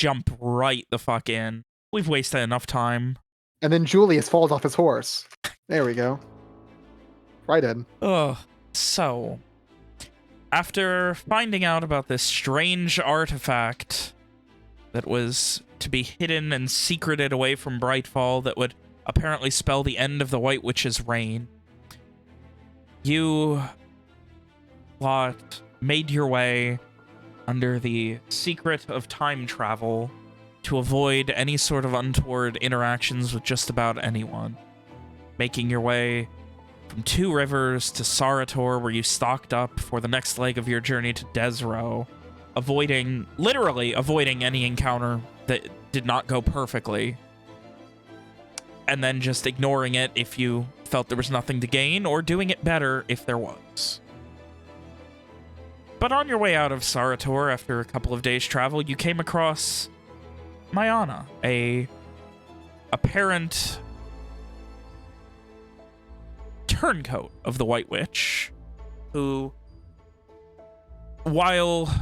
jump right the fuck in. We've wasted enough time. And then Julius falls off his horse. There we go. Right in. Ugh. So, after finding out about this strange artifact that was to be hidden and secreted away from Brightfall that would apparently spell the end of the White Witch's reign, you lot made your way under the secret of time travel to avoid any sort of untoward interactions with just about anyone, making your way from Two Rivers to Sarator, where you stocked up for the next leg of your journey to Desro, literally avoiding any encounter that did not go perfectly, and then just ignoring it if you felt there was nothing to gain, or doing it better if there was. But on your way out of Sarator, after a couple of days' travel, you came across Mayana, a apparent turncoat of the White Witch, who, while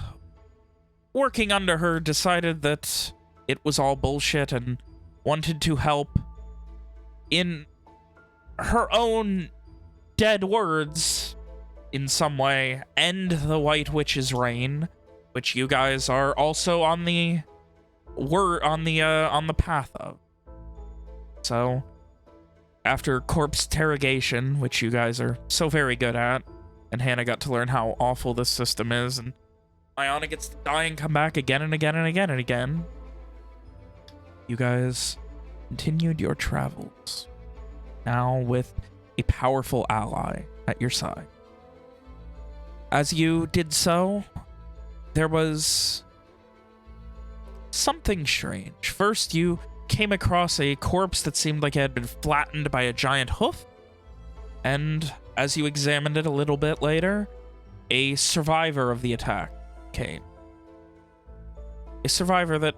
working under her, decided that it was all bullshit and wanted to help, in her own dead words, in some way, end the White Witch's reign, which you guys are also on the path of. So, after corpse interrogation, which you guys are so very good at, and Hannah got to learn how awful this system is, and Mayana gets to die and come back again and again and again and again, you guys continued your travels, now with a powerful ally at your side. As you did so, there was something strange. First, you came across a corpse that seemed like it had been flattened by a giant hoof, and as you examined it a little bit later, a survivor of the attack came. A survivor that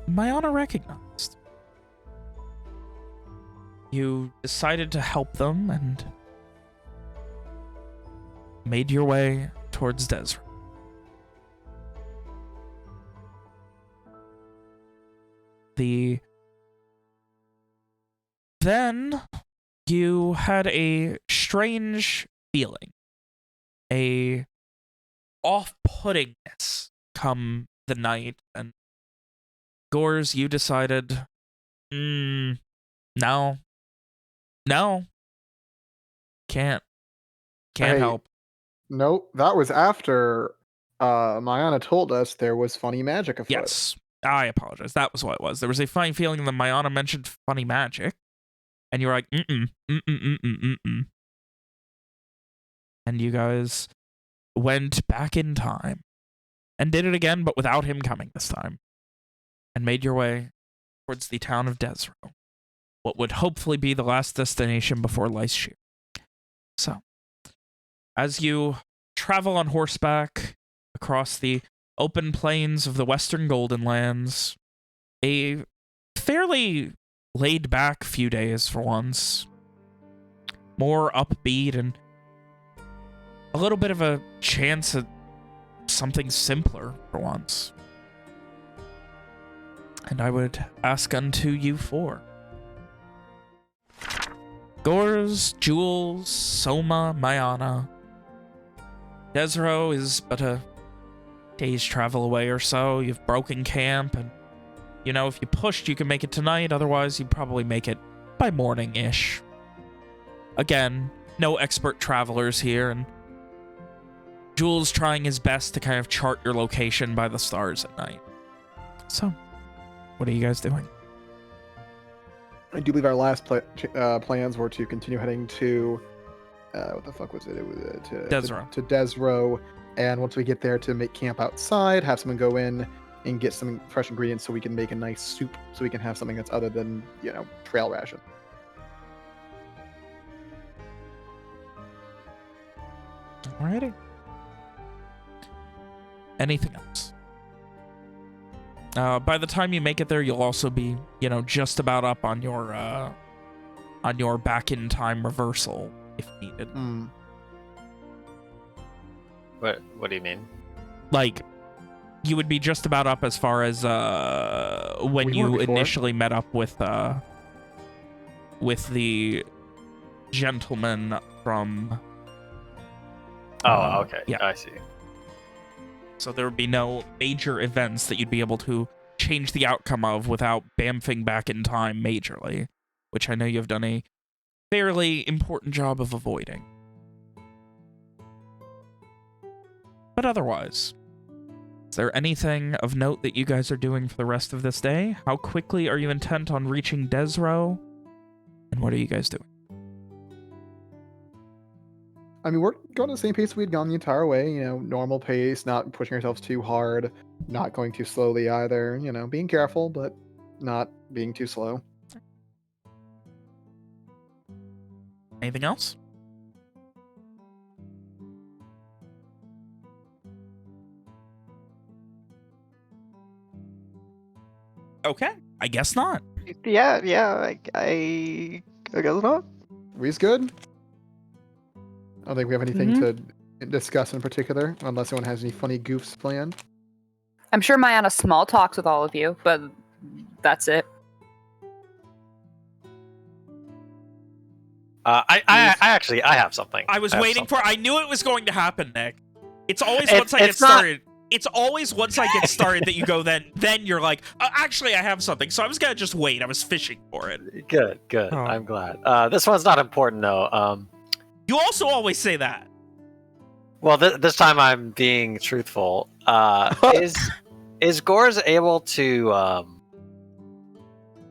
Mayana recognized. You decided to help them and made your way towards Desert. Then you had a strange feeling, a off-puttingness come the night, and Gores, you decided, no, can't help. Nope, that was after Mayana told us there was funny magic afoot. Yes, I apologize. That was what it was. There was a funny feeling that Mayana mentioned funny magic, and you were like, and you guys went back in time and did it again, but without him coming this time, and made your way towards the town of Desro, what would hopefully be the last destination before Lyshear. So, as you travel on horseback across the open plains of the Western Golden Lands, a fairly laid-back few days for once, more upbeat and a little bit of a chance at something simpler for once. And I would ask unto you four. Gores, Jules, Soma, Mayana. Desro is but a day's travel away or so. You've broken camp, and you know, if you pushed, you can make it tonight. Otherwise, you'd probably make it by morning-ish. Again, no expert travelers here, and Jules trying his best to kind of chart your location by the stars at night. So, what are you guys doing? I do believe our last plans were to continue heading to what the fuck was it? It was Desro. To Desro, and once we get there, to make camp outside, have someone go in and get some fresh ingredients so we can make a nice soup, so we can have something that's other than, you know, trail ration. Alrighty. Anything else? By the time you make it there, you'll also be, you know, just about up on your back-in-time reversal, if needed. What do you mean? Like, you would be just about up as far as when We you were before. initially met up with the gentleman from. Oh, okay. Yeah. I see. So there would be no major events that you'd be able to change the outcome of without bamfing back in time majorly, which I know you've done a fairly important job of avoiding. But otherwise, is there anything of note that you guys are doing for the rest of this day? How quickly are you intent on reaching Desro? And what are you guys doing? I mean, we're going at the same pace we had gone the entire way. You know, normal pace, not pushing ourselves too hard, not going too slowly either. You know, being careful, but not being too slow. Anything else? Okay, I guess not. Yeah, I guess not. We's good. I don't think we have anything Mhm. to discuss in particular, unless anyone has any funny goofs planned. I'm sure Mayana small talks with all of you, but that's it. I actually have something. I was have waiting something. for. I knew it was going to happen, Nick. It's always It's- once I get it's not- started. It's always once I get started that you go. Then you're like, actually, I have something. So I was gonna just wait. I was fishing for it. Good. Oh. I'm glad. This one's not important though. You also always say that. Well, this time I'm being truthful. Is Gores able to?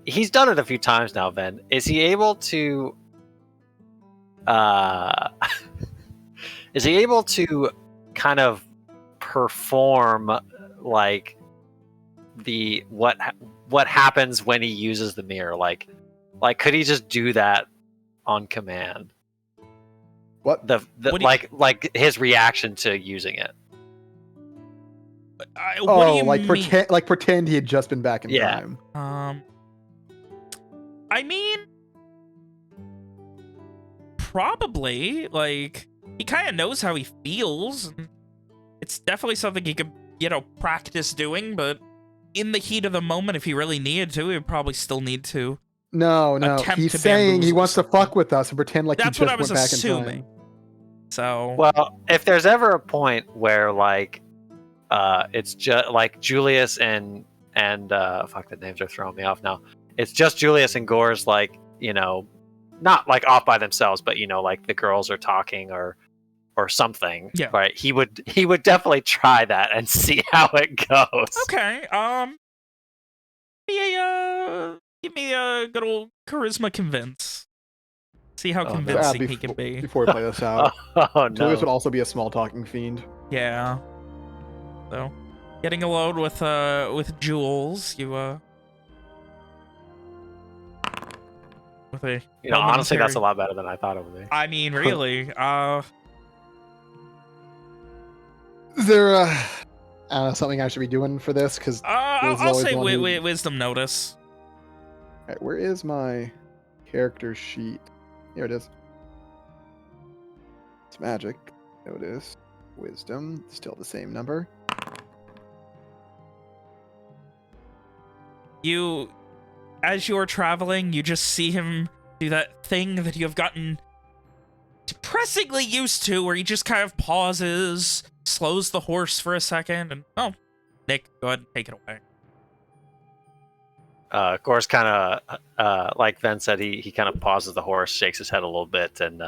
He's done it a few times now. Ven, is he able to? Is he able to kind of perform like the what happens when he uses the mirror? Like could he just do that on command? What? The What do you- like his reaction to using it. What do Oh, you like mean? pretend he had just been back in Yeah. time. I mean, probably. Like, he kind of knows how he feels. It's definitely something he could, practice doing, but in the heat of the moment, if he really needed to, he would probably still need to. No, Attempt he's to saying he bamboozle wants to someone. fuck with us and pretend like That's he what just I was went back assuming. in time. So, Well, if there's ever a point where it's just like Julius and fuck, the names are throwing me off now. It's just Julius and Gore's, like, not like off by themselves, but like the girls are talking or something. Yeah. Right. He would definitely try that and see how it goes. okay, give me a good old charisma convince. See how Oh, no. convincing he can be. Before we play this out, Oh Julius would no. also be a small talking fiend. Yeah. So, getting alone with Jules, you with a Honestly, that's a momentary- lot better than I thought it would be. I mean, really, Is there I don't know, something I should be doing for this? Because I'll always say one who- wisdom notice. where is my character sheet? Here it is. It's magic. Notice. Wisdom. Still the same number. You, as you're traveling, you just see him do that thing that you have gotten depressingly used to, where he just kind of pauses, slows the horse for a second, and Nick, go ahead and take it away. Gore's kind of, like Ven said, he kind of pauses the horse, shakes his head a little bit, and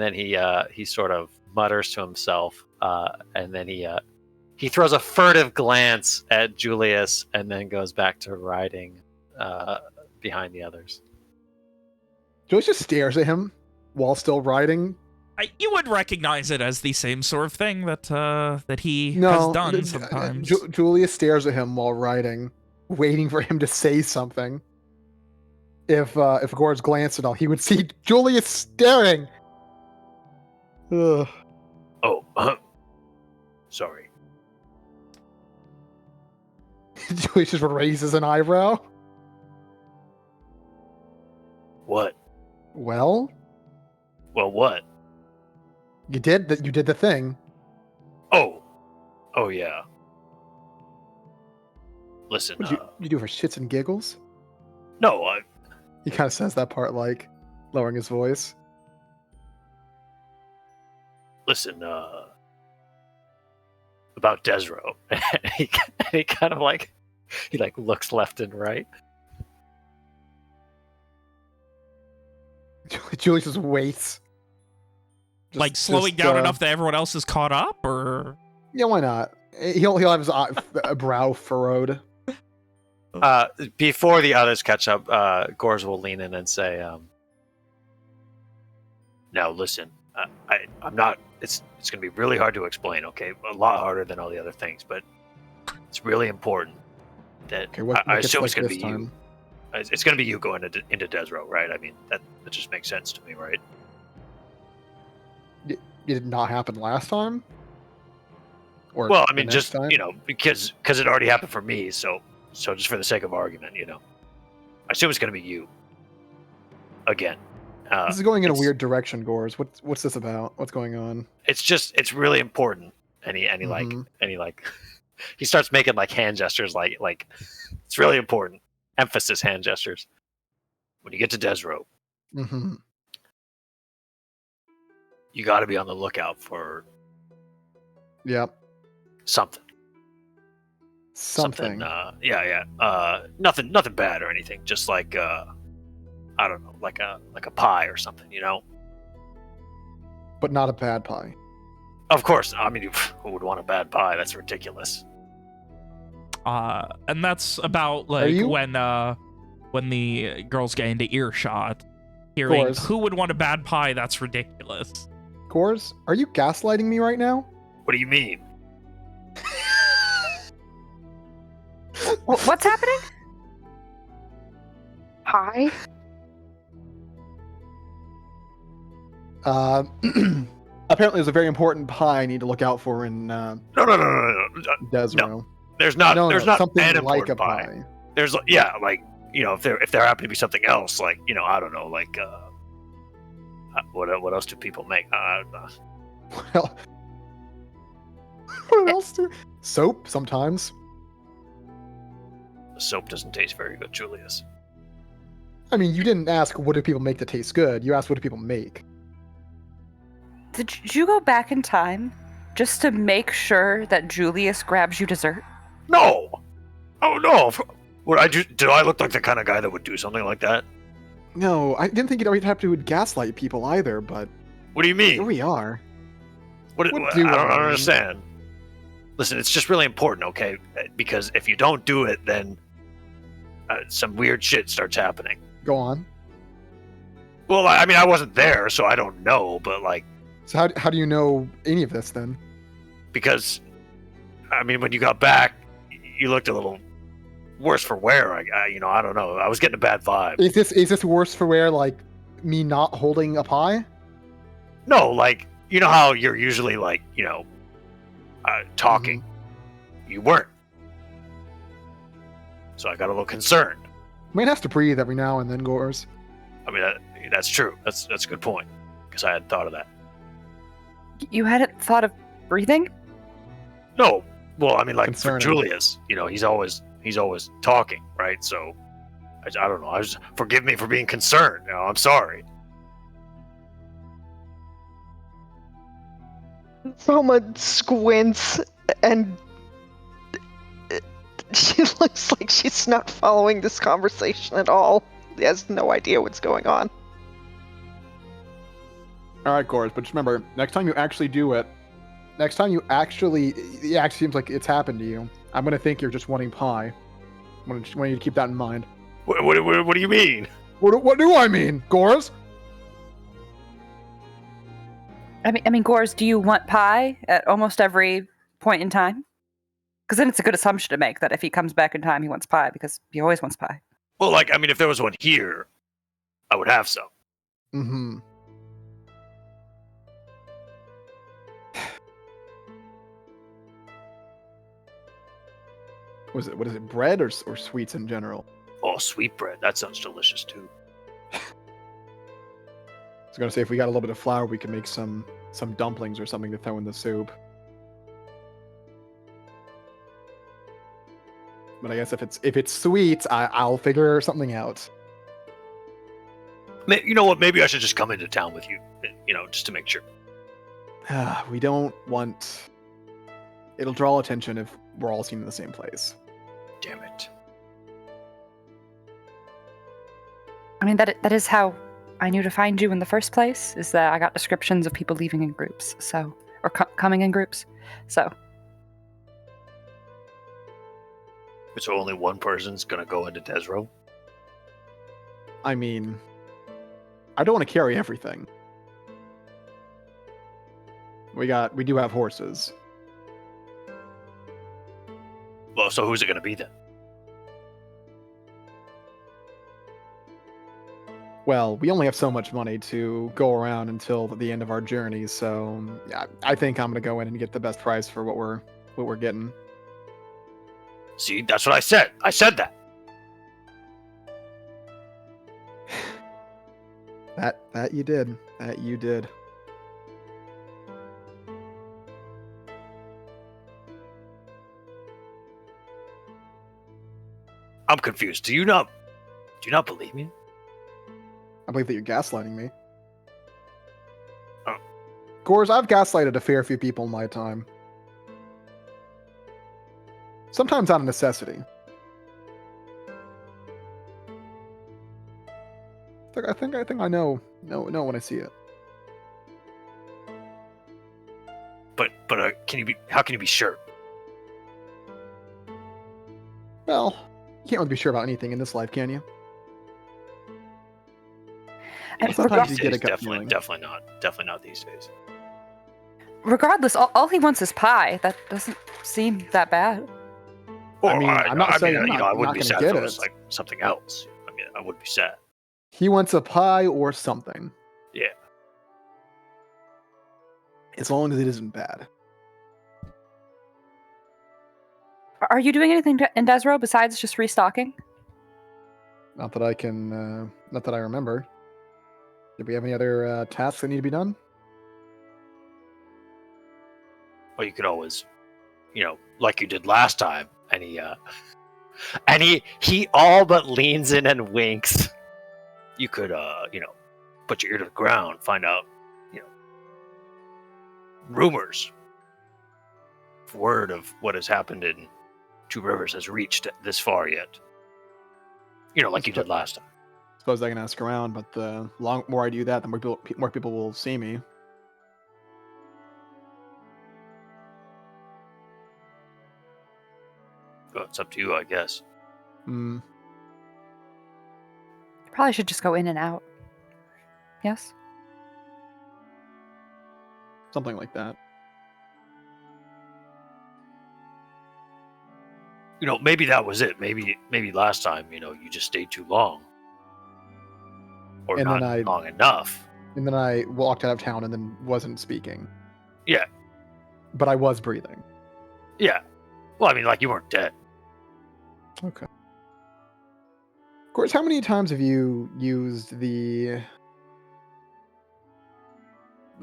then he sort of mutters to himself, and then he throws a furtive glance at Julius, and then goes back to riding behind the others. Julius just stares at him while still riding. You would recognize it as the same sort of thing that he has done sometimes. Julius stares at him while riding, waiting for him to say something. If Gore's glanced at all, he would see Julius staring. Ugh. Oh, sorry. Julius just raises an eyebrow. What? Well, Well, what? you did the thing. Oh, Oh yeah. Listen, What did you do for shits and giggles? no, He kind of says that part like lowering his voice. listen, about Desro. he kind of like he like looks left and right. Julius just waits. Like slowing down enough that everyone else is caught up, or Yeah, why not? He'll have his brow furrowed. Before the others catch up, Gors will lean in and say, "Now listen, I'm not. It's going to be really hard to explain. Okay, a lot harder than all the other things, but it's really important that Okay, what I gets assume like it's going to this be time? you. It's going to be you going into Desro, right? I mean, that just makes sense to me, right? It did not happen last time. Or Well, I the mean, next just time? because it already happened for me, so just for the sake of argument, I assume it's going to be you again. This is going in a weird direction, Gors. What's this about? What's going on? It's really important. And he Mhm. he starts making like hand gestures, like it's really important. Emphasis hand gestures. When you get to Desro, Mm-hmm. you got to be on the lookout for Yep. something. Something. Nothing bad or anything. Just like I don't know, like a pie or something. But not a bad pie. Of course. I mean, who would want a bad pie? That's ridiculous. and that's about Are like you? when the girls get into earshot, hearing Gors. who would want a bad pie. That's ridiculous. Gors, are you gaslighting me right now? What do you mean? What's happening? Pie? Apparently, there's a very important pie I need to look out for in No. Desro. There's not. No, There's not something an like a important pie. pie. There's like if there happened to be something else, like I don't know, like what else do people make? Well, what else do? Soap sometimes. Soap doesn't taste very good, Julius. I mean, you didn't ask what do people make that taste good. You asked what do people make. Did you go back in time just to make sure that Julius grabs you dessert? No. Oh no. Did I look like the kind of guy that would do something like that? No, I didn't think you'd have to gaslight people either, but What do you here mean? we are. What do I I don't mean? understand. Listen, it's just really important, okay? Because if you don't do it, then some weird shit starts happening. Go on. Well, I mean, I wasn't there, so I don't know, but like, So how do you know any of this then? because, I mean, when you got back, you looked a little worse for wear. I don't know. I was getting a bad vibe. Is this worse for wear? Like me not holding a pie? No, like, you know how you're usually like, talking. You weren't. So I got a little concerned. Man has to breathe every now and then, Gors. I mean, that's true. That's a good point, because I hadn't thought of that. You hadn't thought of breathing? No, well, I mean, like Concerning. for Julius, he's always talking, right? So I don't know. Forgive me for being concerned. I'm sorry. Roma squints and she looks like she's not following this conversation at all. She has no idea what's going on. All right, Gors, but just remember, next time you actually do it, it actually seems like it's happened to you, I'm going to think you're just wanting pie. I want you to keep that in mind. What do you mean? What do I mean, Gors? I mean, Gors, do you want pie at almost every point in time? Because then it's a good assumption to make that if he comes back in time, he wants pie, because he always wants pie. Well, like, I mean, if there was one here, I would have some. Mm-hmm. What is it, bread or sweets in general? Oh, sweetbread. That sounds delicious, too. I was going to say, if we got a little bit of flour, we could make some dumplings or something to throw in the soup. But I guess if it's sweet, I'll figure something out. You know what? Maybe I should just come into town with you. Just to make sure. We don't want. It'll draw attention if we're all seen in the same place. Damn it. I mean, that is how I knew to find you in the first place, is that I got descriptions of people leaving in groups, or coming in groups, so. So only one person's gonna go into Desro? I mean, I don't want to carry everything. We do have horses. Well, so who's it gonna be then? Well, we only have so much money to go around until the end of our journey, so yeah, I think I'm gonna go in and get the best price for what we're getting. See, that's what I said. I said that. That you did. That you did. I'm confused. Do you not believe me? I believe that you're gaslighting me. Oh. Gores, I've gaslighted a fair few people in my time. Sometimes out of necessity. I think I know when I see it. But how can you be sure? Well, you can't really be sure about anything in this life, can you? And Sometimes These you get a days, gut feeling. definitely not these days. regardless, all he wants is pie. That doesn't seem that bad. I mean, I'm not saying I'm not I wouldn't be gonna sad get if it it. was like something else. I mean, I wouldn't be sad. He wants a pie or something. Yeah. As long as it isn't bad. Are you doing anything in Desro besides just restocking? Not that I can. Not that I remember. Did we have any other tasks that need to be done? Well, you could always, like you did last time, and he all but leans in and winks. You could, put your ear to the ground, find out, rumors. If word of what has happened in Two Rivers has reached this far yet. Like you did last time. Suppose I can ask around, but the more I do that, the more people will see me. Well, it's up to you, I guess. Hmm. You probably should just go in and out. Yes? Something like that. Maybe that was it. Maybe last time, you just stayed too long. Or And not then long enough. And then I walked out of town and then wasn't speaking. Yeah. But I was breathing. Yeah. Well, I mean, like, you weren't dead. Okay. Of course, how many times have you used the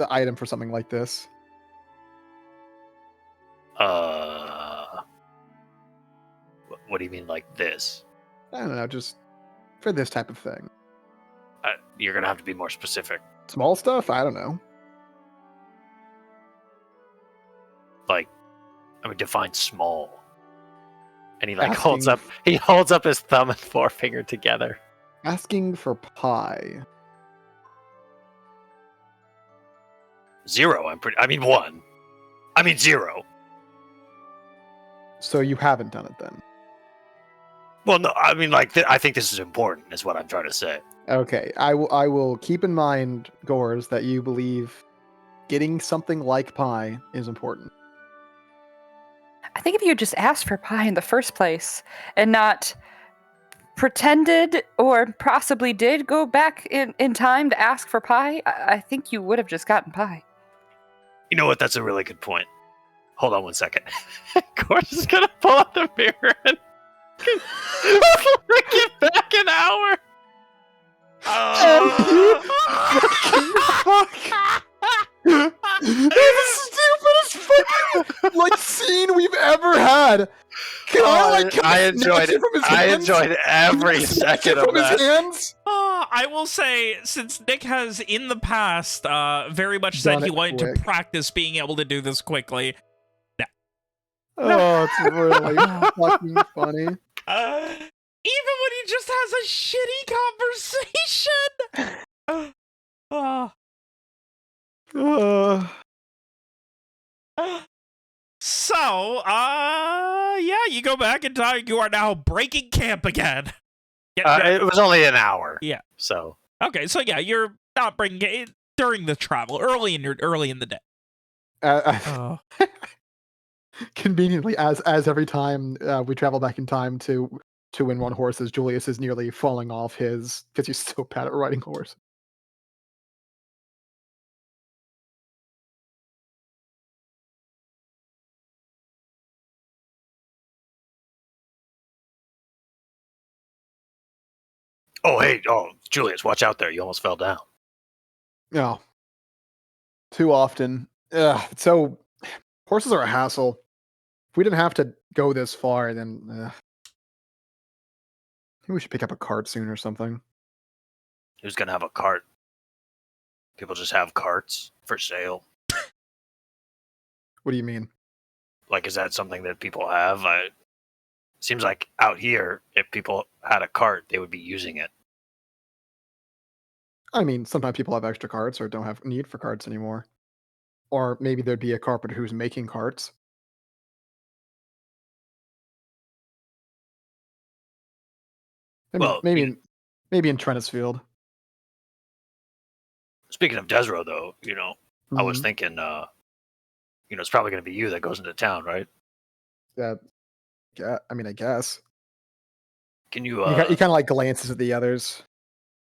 item for something like this? What do you mean, like this? I don't know, just for this type of thing. You're gonna have to be more specific. Small stuff? I don't know. Like, define small. And he Asking- holds up his thumb and forefinger together. Asking for pie. 0. 1. 0. So you haven't done it then? Well, no, I think this is important, is what I'm trying to say. Okay, I will keep in mind, Gores, that you believe getting something like pie is important. I think if you had just asked for pie in the first place and not pretended or possibly did go back in time to ask for pie, I think you would have just gotten pie. You know what? That's a really good point. Hold on one second. Gordon's is gonna pull out the mirror and get back an hour. This is the stupidest fucking scene we've ever had. Can I I enjoyed snatch it. from his I hands? enjoyed every Can I snatch second it of from that. his hands? I will say, since Nick has in the past very much said Done he it wanted to quick. practice being able to do this quickly. Oh, it's really fucking funny. Even when he just has a shitty conversation. Uh, so, yeah, you go back in time. You are now breaking camp again. It was only an hour. Yeah. So. Okay, so yeah, you're not bringing it during the travel, early in the day. Conveniently, as every time we travel back in time to win one horses, Julius is nearly falling off his because he's so bad at riding horse. Oh, hey, Julius, watch out there. You almost fell down. No, too often. So horses are a hassle. If we didn't have to go this far, then maybe we should pick up a cart soon or something. Who's going to have a cart? People just have carts for sale. What do you mean? Like, is that something that people have? Seems like out here, if people had a cart, they would be using it. I mean, sometimes people have extra carts or don't have need for carts anymore. Or maybe there'd be a carpenter who's making carts. Maybe, Well, maybe in Trennisfield. Speaking of Desro, though, I was Mhm. thinking, it's probably going to be you that goes into town, right? Yeah, I mean, I guess. Can you? He kind of like glances at the others.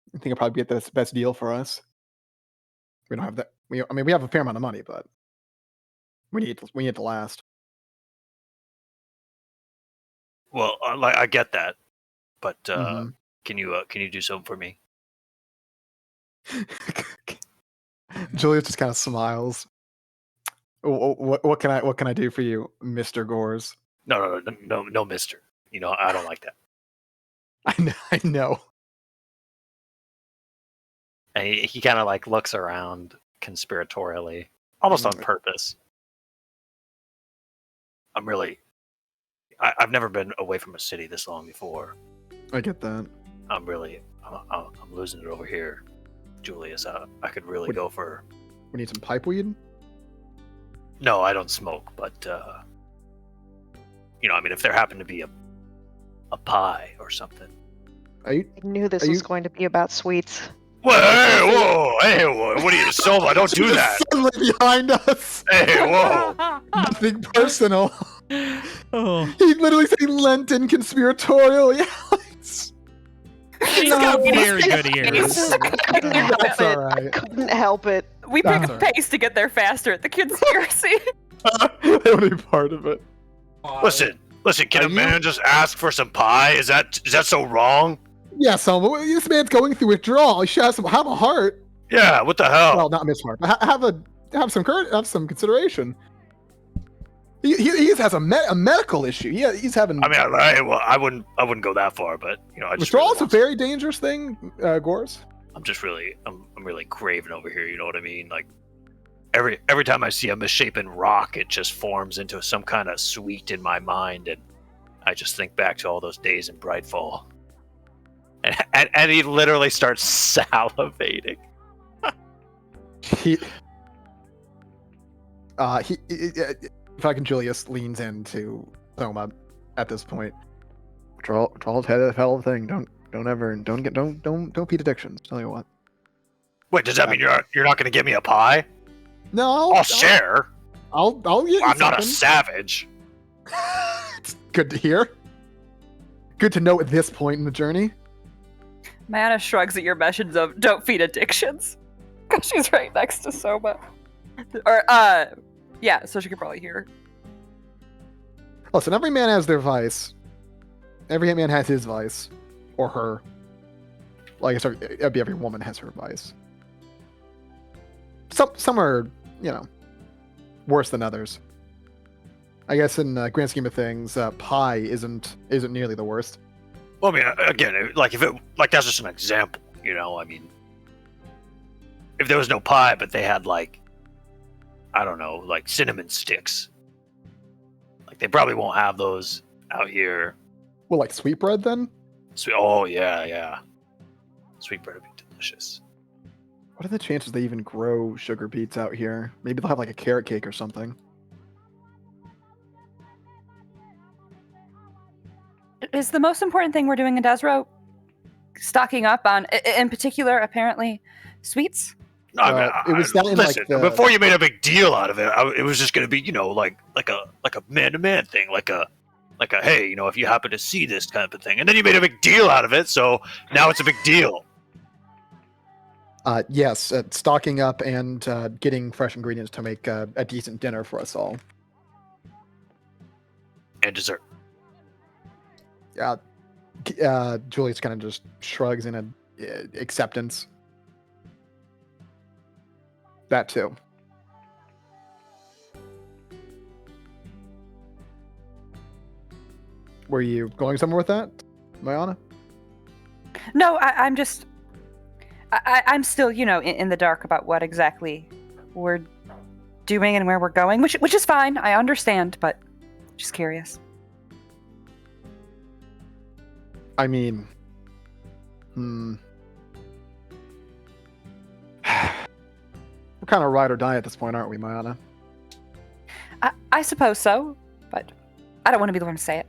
I think he'll probably get the best deal for us. We don't have that. We have a fair amount of money, but we need to last. Well, I get that, but Mhm. can you do something for me? Julius just kind of smiles. What can I do for you, Mr. Gores? No, Mister. I don't like that. I know. And he kind of like looks around conspiratorially, almost on purpose. I've never been away from a city this long before. I get that. I'm losing it over here, Julius. I could really go for. We need some pipe weed. No, I don't smoke, but if there happened to be a pie or something. I knew this was going to be about sweets. Whoa, what are you, Soma? Don't do that. Suddenly behind us. Hey, whoa. Nothing personal. Oh. He literally said Lenten conspiratorial. Yes. She's got very good ears. That's all right. Couldn't help it. We pick That's up alright. pace to get there faster at the conspiracy. That would be part of it. Listen, can a man just ask for some pie? Is that so wrong? Yeah, so this man's going through withdrawal. He should have a heart. Yeah, what the hell? Well, not miss heart, but have some consideration. He has a medical issue. Yeah, he's having. I mean, I wouldn't go that far, but I just withdrawal is really a very dangerous thing, Gores. I'm really craving over here. You know what I mean? Like every time I see a misshapen rock, it just forms into some kind of sweet in my mind, and I just think back to all those days in Brightfall. And he literally starts salivating. Fucking Julius leans into Soma at this point. Withdrawal's hell of a thing. Don't feed addictions. Tell you what. Wait, does that mean you're not going to give me a pie? No, I'll share. I'll get you I'm not a something. savage. It's good to hear. Good to know at this point in the journey. Mana shrugs at your mentions of don't feed addictions. Because she's right next to Soma. Or, yeah, so she could probably hear. Listen, every man has their vice. Every man has his vice. Or her. Like, sorry, every woman has her vice. Some are, worse than others. I guess in grand scheme of things, pie isn't nearly the worst. Well, I mean, again, like if it like that's just an example, you know. I mean, if there was no pie, but they had like, I don't know, like cinnamon sticks, like they probably won't have those out here. Well, like sweetbread then? Oh yeah. Sweetbread would be delicious. What are the chances they even grow sugar beets out here? Maybe they'll have like a carrot cake or something. Is the most important thing we're doing in Desro stocking up on, in particular, apparently, sweets? No, I mean, it was that in, listen, like, the... before you made a big deal out of it, it was just going to be, you know, like a man-to-man thing, like a hey, you know, if you happen to see this kind of thing, and then you made a big deal out of it, so now it's a big deal. Yes, stocking up and getting fresh ingredients to make a decent dinner for us all. And dessert. Julius kind of just shrugs in acceptance. That too. Were you going somewhere with that, Mayana? No, I'm just... I'm still, you know, in the dark about what exactly we're doing and where we're going, which is fine. I understand, but just curious. I mean, we're kind of ride or die at this point, aren't we, Mayana? I suppose so, but I don't want to be the one to say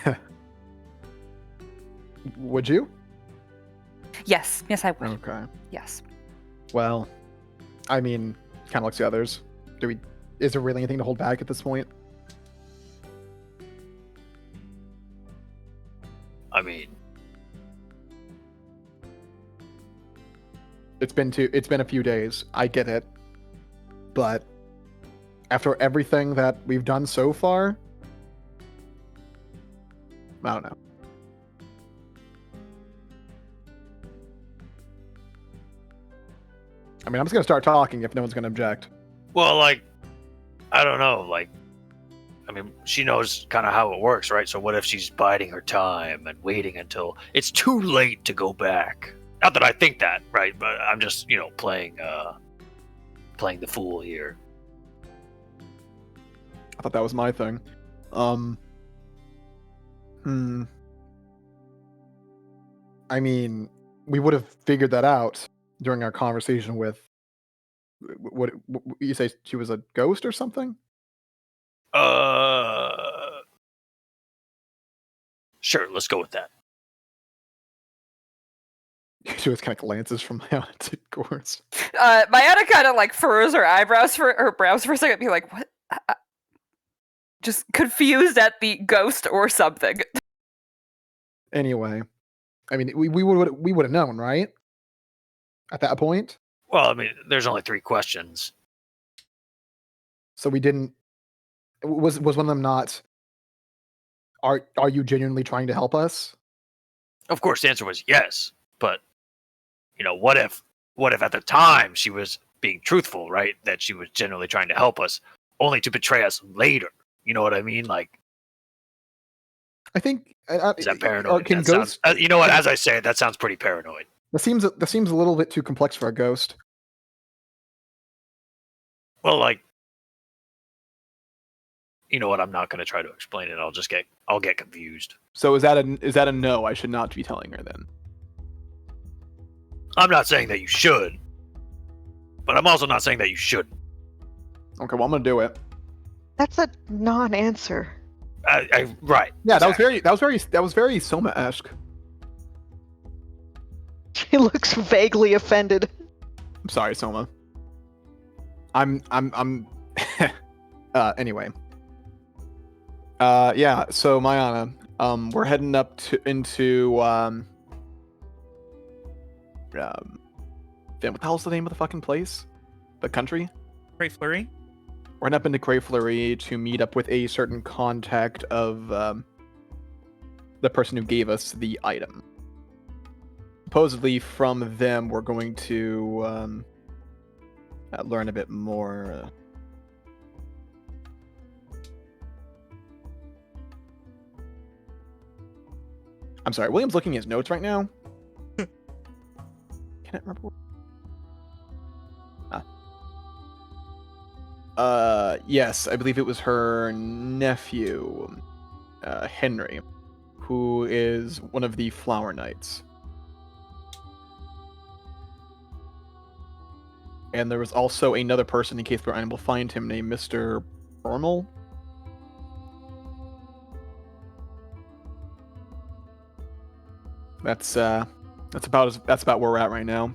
it. Would you? Yes, I would. Okay. Yes. Well, I mean, kind of like the others. Is there really anything to hold back at this point? I mean, it's been a few days. I get it, but after everything that we've done so far, I don't know. I mean, I'm just gonna start talking if no one's gonna object. well, like, I don't know, like, I mean, she knows kind of how it works, right? So what if she's biding her time and waiting until it's too late to go back? Not that I think that, right? But I'm just, you know, playing the fool here. I thought that was my thing. I mean, we would have figured that out during our conversation with. What you say? She was a ghost or something? Sure, let's go with that. She was kind of glances from Mayana to Gors. Mayana kind of like furrows her brows for a second, be like, "What?" Just confused at the ghost or something. Anyway, I mean, we would have known, right? At that point. Well, I mean, there's only 3 questions. So we didn't. Was one of them not? Are you genuinely trying to help us? Of course, the answer was yes, but you know, what if at the time she was being truthful, right? That she was genuinely trying to help us, only to betray us later. You know what I mean? Like, I think is that paranoid? Can That ghosts? sounds, you know what? As I say it, that sounds pretty paranoid. That seems a little bit too complex for a ghost. Well, like, you know what? I'm not going to try to explain it. I'll get confused. So is that a no? I should not be telling her then. I'm not saying that you should, but I'm also not saying that you shouldn't. Okay, well I'm gonna do it. That's a non-answer. Right. Yeah, exactly. that was very Soma-esque. She looks vaguely offended. I'm sorry, Soma. I'm anyway. Yeah, so Mayana, we're heading up into damn, what the hell's the name of the fucking place? The country? Crey Fleuris? We're heading up into Crey Fleuris to meet up with a certain contact of the person who gave us the item. Supposedly from them, we're going to learn a bit more. I'm sorry, William's looking at his notes right now. Can I remember? Yes, I believe it was her nephew, Henry, who is one of the Flower Knights. And there was also another person, in case we're unable to find him, named Mr. Burmel. That's about where we're at right now.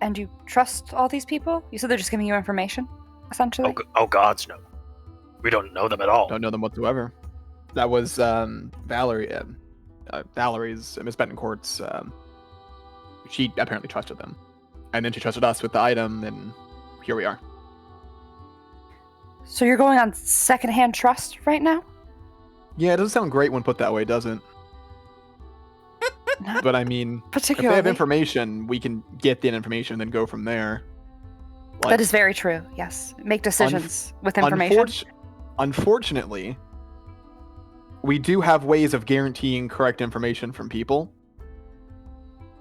And you trust all these people? You said they're just giving you information, essentially? Oh gods, no. We don't know them at all. Don't know them whatsoever. That was Valerie, Valerie's, Miss Betancourt's. She apparently trusted them, and then she trusted us with the item, and here we are. So you're going on secondhand trust right now? Yeah, it doesn't sound great when put that way, does it? Not But I mean, if particularly. they have information, we can get the information and then go from there. That is very true, yes. Make decisions with information. Unfortunately, we do have ways of guaranteeing correct information from people.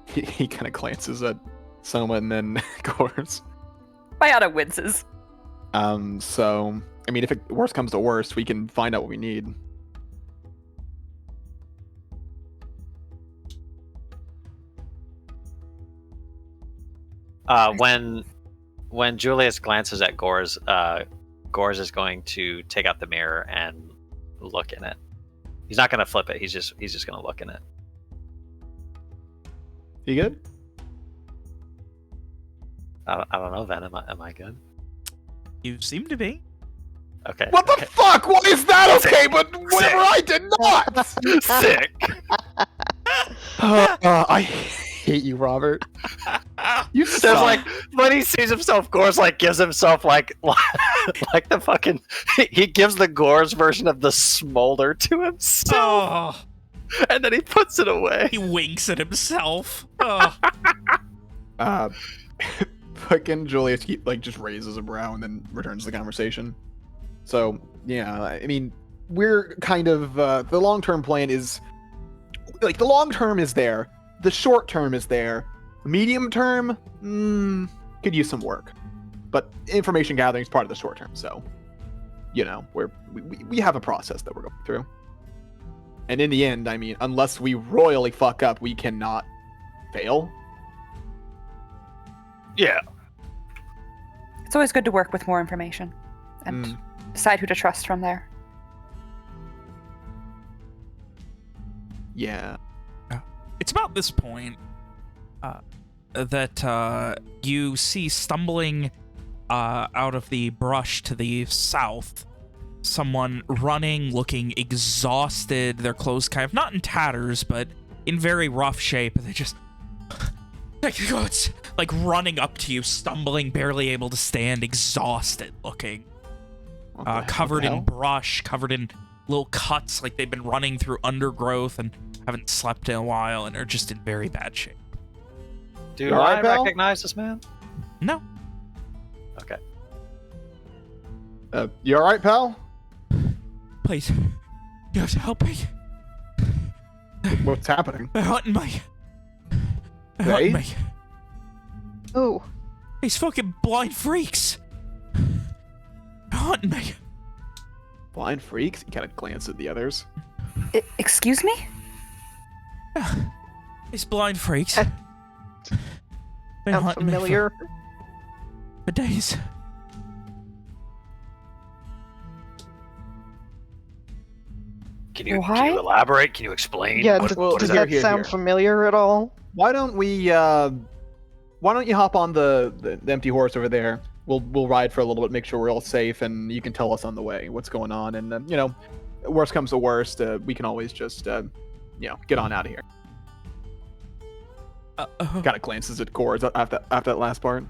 He kind of glances at Soma and then Gors. Mayana winces. So, I mean, if worst comes to worst, we can find out what we need. When Julius glances at Gors, Gors is going to take out the mirror and look in it. He's not going to flip it. He's just going to look in it. You good? I don't know, Ven. Am I good? You seem to be. Okay. What the fuck? Why is that okay? But whatever, I did not. Sick. I hate you, Robert. You There's suck. like when he sees himself, Gors like gives himself like the fucking he gives the Gors version of the smolder to himself, Oh, and then he puts it away. he winks at himself. Oh. Fucking Julius just raises a brow and then returns the conversation. So yeah, I mean, we're kind of the long-term plan is the long term is there, the short term is there, medium term could use some work, but information gathering is part of the short term. So we have a process that we're going through, and in the end, I mean, unless we royally fuck up, we cannot fail. Yeah. It's always good to work with more information and decide who to trust from there. Yeah. It's about this point that you see stumbling out of the brush to the south someone running, looking exhausted, their clothes kind of not in tatters, but in very rough shape. They just like running up to you, stumbling, barely able to stand, exhausted looking. Covered in brush, covered in little cuts, like they've been running through undergrowth and haven't slept in a while and are just in very bad shape. Do All right, I pal? recognize this man? No. Okay. You all right, pal? Please. You have to help me. What's happening? They're hunting me. They're They? hunting me. Ooh. These fucking blind freaks. They're hunting me. Blind freaks? He kind of glances at the others. Excuse me? These blind freaks. Been Sounds hunting me familiar. for days. Can you Why? elaborate? Can you explain? Yeah, What well, does is that here, sound here. familiar at all? Why don't we? Why don't you hop on the empty horse over there? We'll ride for a little bit, make sure we're all safe, and you can tell us on the way what's going on. And then worst comes to worst, we can always just get on out of here. Kind of glances at Gors after that last part.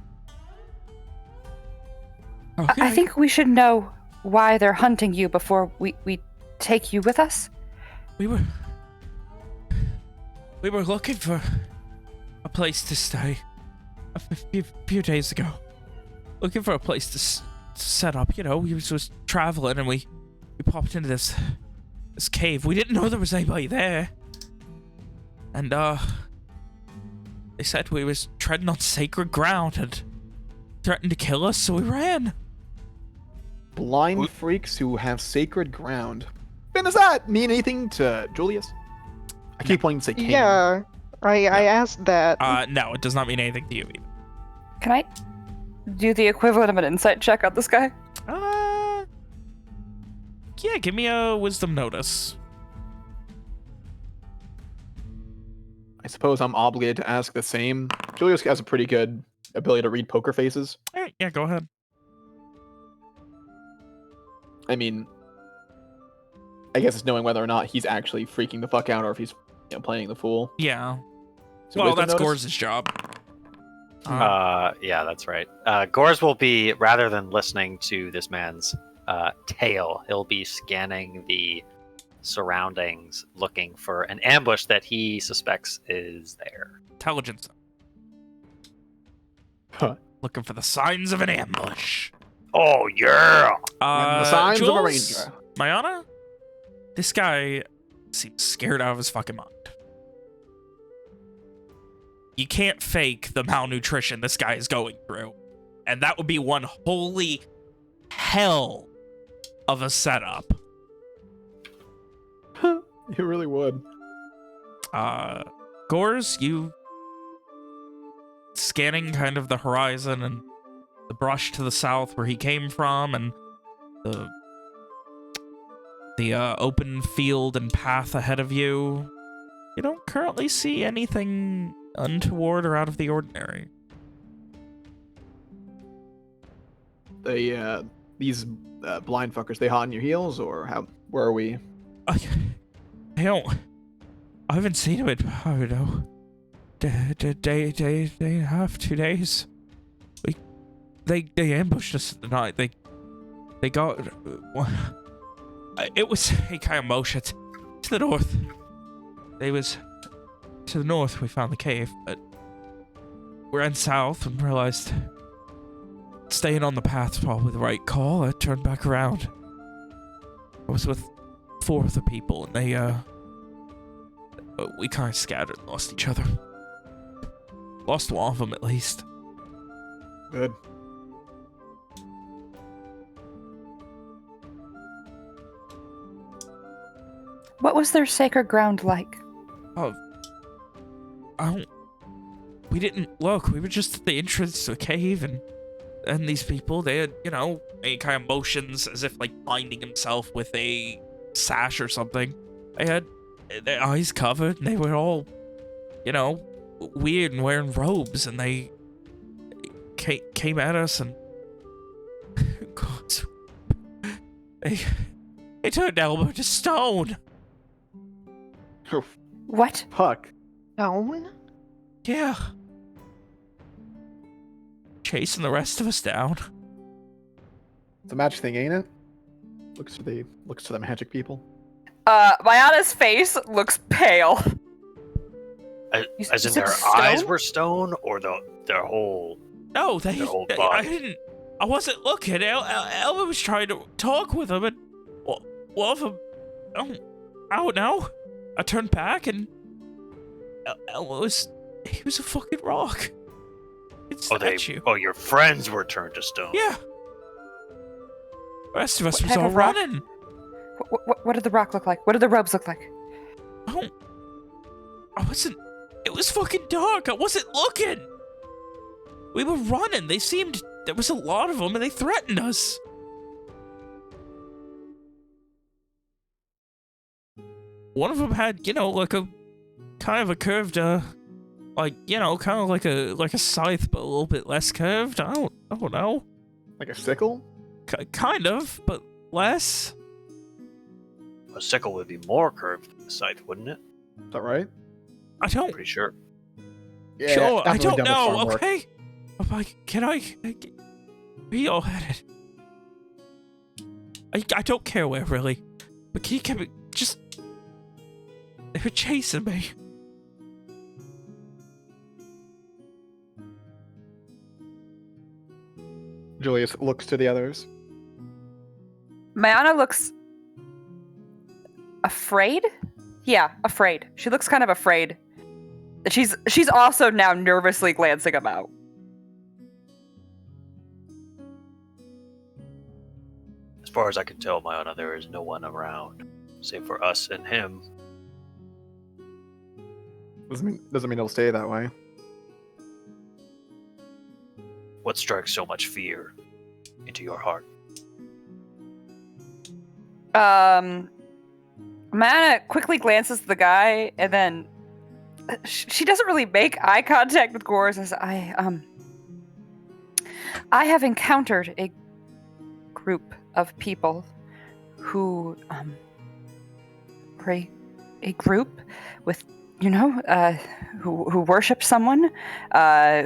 Okay. I think we should know why they're hunting you before we take you with us. We were looking for a place to stay a few days ago. Looking for a place to set up. We were just traveling and we popped into this this cave. We didn't know there was anybody there. And, they said we was treading on sacred ground and threatened to kill us, so we ran. Blind freaks who have sacred ground. Ben, does that mean anything to Julius? I keep wanting to say Kane. Yeah, I asked that. No, it does not mean anything to you either. Can I do the equivalent of an insight check on this guy? Yeah, give me a wisdom notice. I suppose I'm obligated to ask the same. Julius has a pretty good ability to read poker faces. All right, yeah, go ahead. I mean, I guess it's knowing whether or not he's actually freaking the fuck out or if he's playing the fool. Yeah. So Well, wisdom that's notice? Gore's job. Yeah, that's right. Gores will be, rather than listening to this man's tale, he'll be scanning the surroundings, looking for an ambush that he suspects is there. Intelligence. Huh. Looking for the signs of an ambush. Oh, yeah! The signs of a Jules, ranger. Mayana, this guy seems scared out of his fucking mind. You can't fake the malnutrition this guy is going through. And that would be one holy hell of a setup. You really would. Gores, you scanning kind of the horizon and the brush to the south where he came from and the open field and path ahead of you. You don't currently see anything untoward or out of the ordinary. These blind fuckers, they hot on your heels, or how? Where are we? I haven't seen him in, I don't know, day and a half, 2 days. They ambushed us at the night. They got, it was a kind of motion to the north. They was to the north. We found the cave, but we ran south and realized staying on the path's probably the right call. I turned back around. I was with 4 other people, and they we kind of scattered and lost each other. Lost one of them, at least. Good. What was their sacred ground like? Oh, we didn't look. We were just at the entrance to a cave, and these people, they had, any kind of motions as if like binding himself with a sash or something. They had their eyes covered, and they were all, weird and wearing robes, and they came at us, and God, they turned Elmo to stone. Oh, What? fuck. Stone? Yeah. Chasing the rest of us down. It's a magic thing, ain't it? Looks to the magic people. Mayana's face looks pale. As in said their stone? eyes were stone, or their whole... No, Their whole I body. didn't. I wasn't looking. Elma was trying to talk with him, and one of them, I don't know. I turned back, and Elma he was a fucking rock. It's statue. Oh, your friends were turned to stone. Yeah. The rest of us What was type all of rock? running. What did the rock look like? What did the robes look like? I wasn't. It was fucking dark. I wasn't looking. We were running. There was a lot of them, and they threatened us. One of them had, like a kind of a curved, kind of like a scythe, but a little bit less curved. I don't know. Like a sickle? Kind of, but less. A sickle would be more curved than the scythe, wouldn't it? Is that right? I don't. Pretty sure. Yeah, Sure, I definitely don't done with know. farm work. Okay. I'm like, can I? Where you all headed? I don't care where, really. But can you give me just? They were chasing me. Julius looks to the others. Mayana looks afraid? Yeah, afraid. She looks kind of afraid. She's also now nervously glancing about. As far as I can tell, Mayana, there is no one around, save for us and him. Doesn't mean it'll stay that way. What strikes so much fear into your heart? Mana quickly glances at the guy, and then she doesn't really make eye contact with Gores. As I have encountered a group of people who pray, a group with who worship someone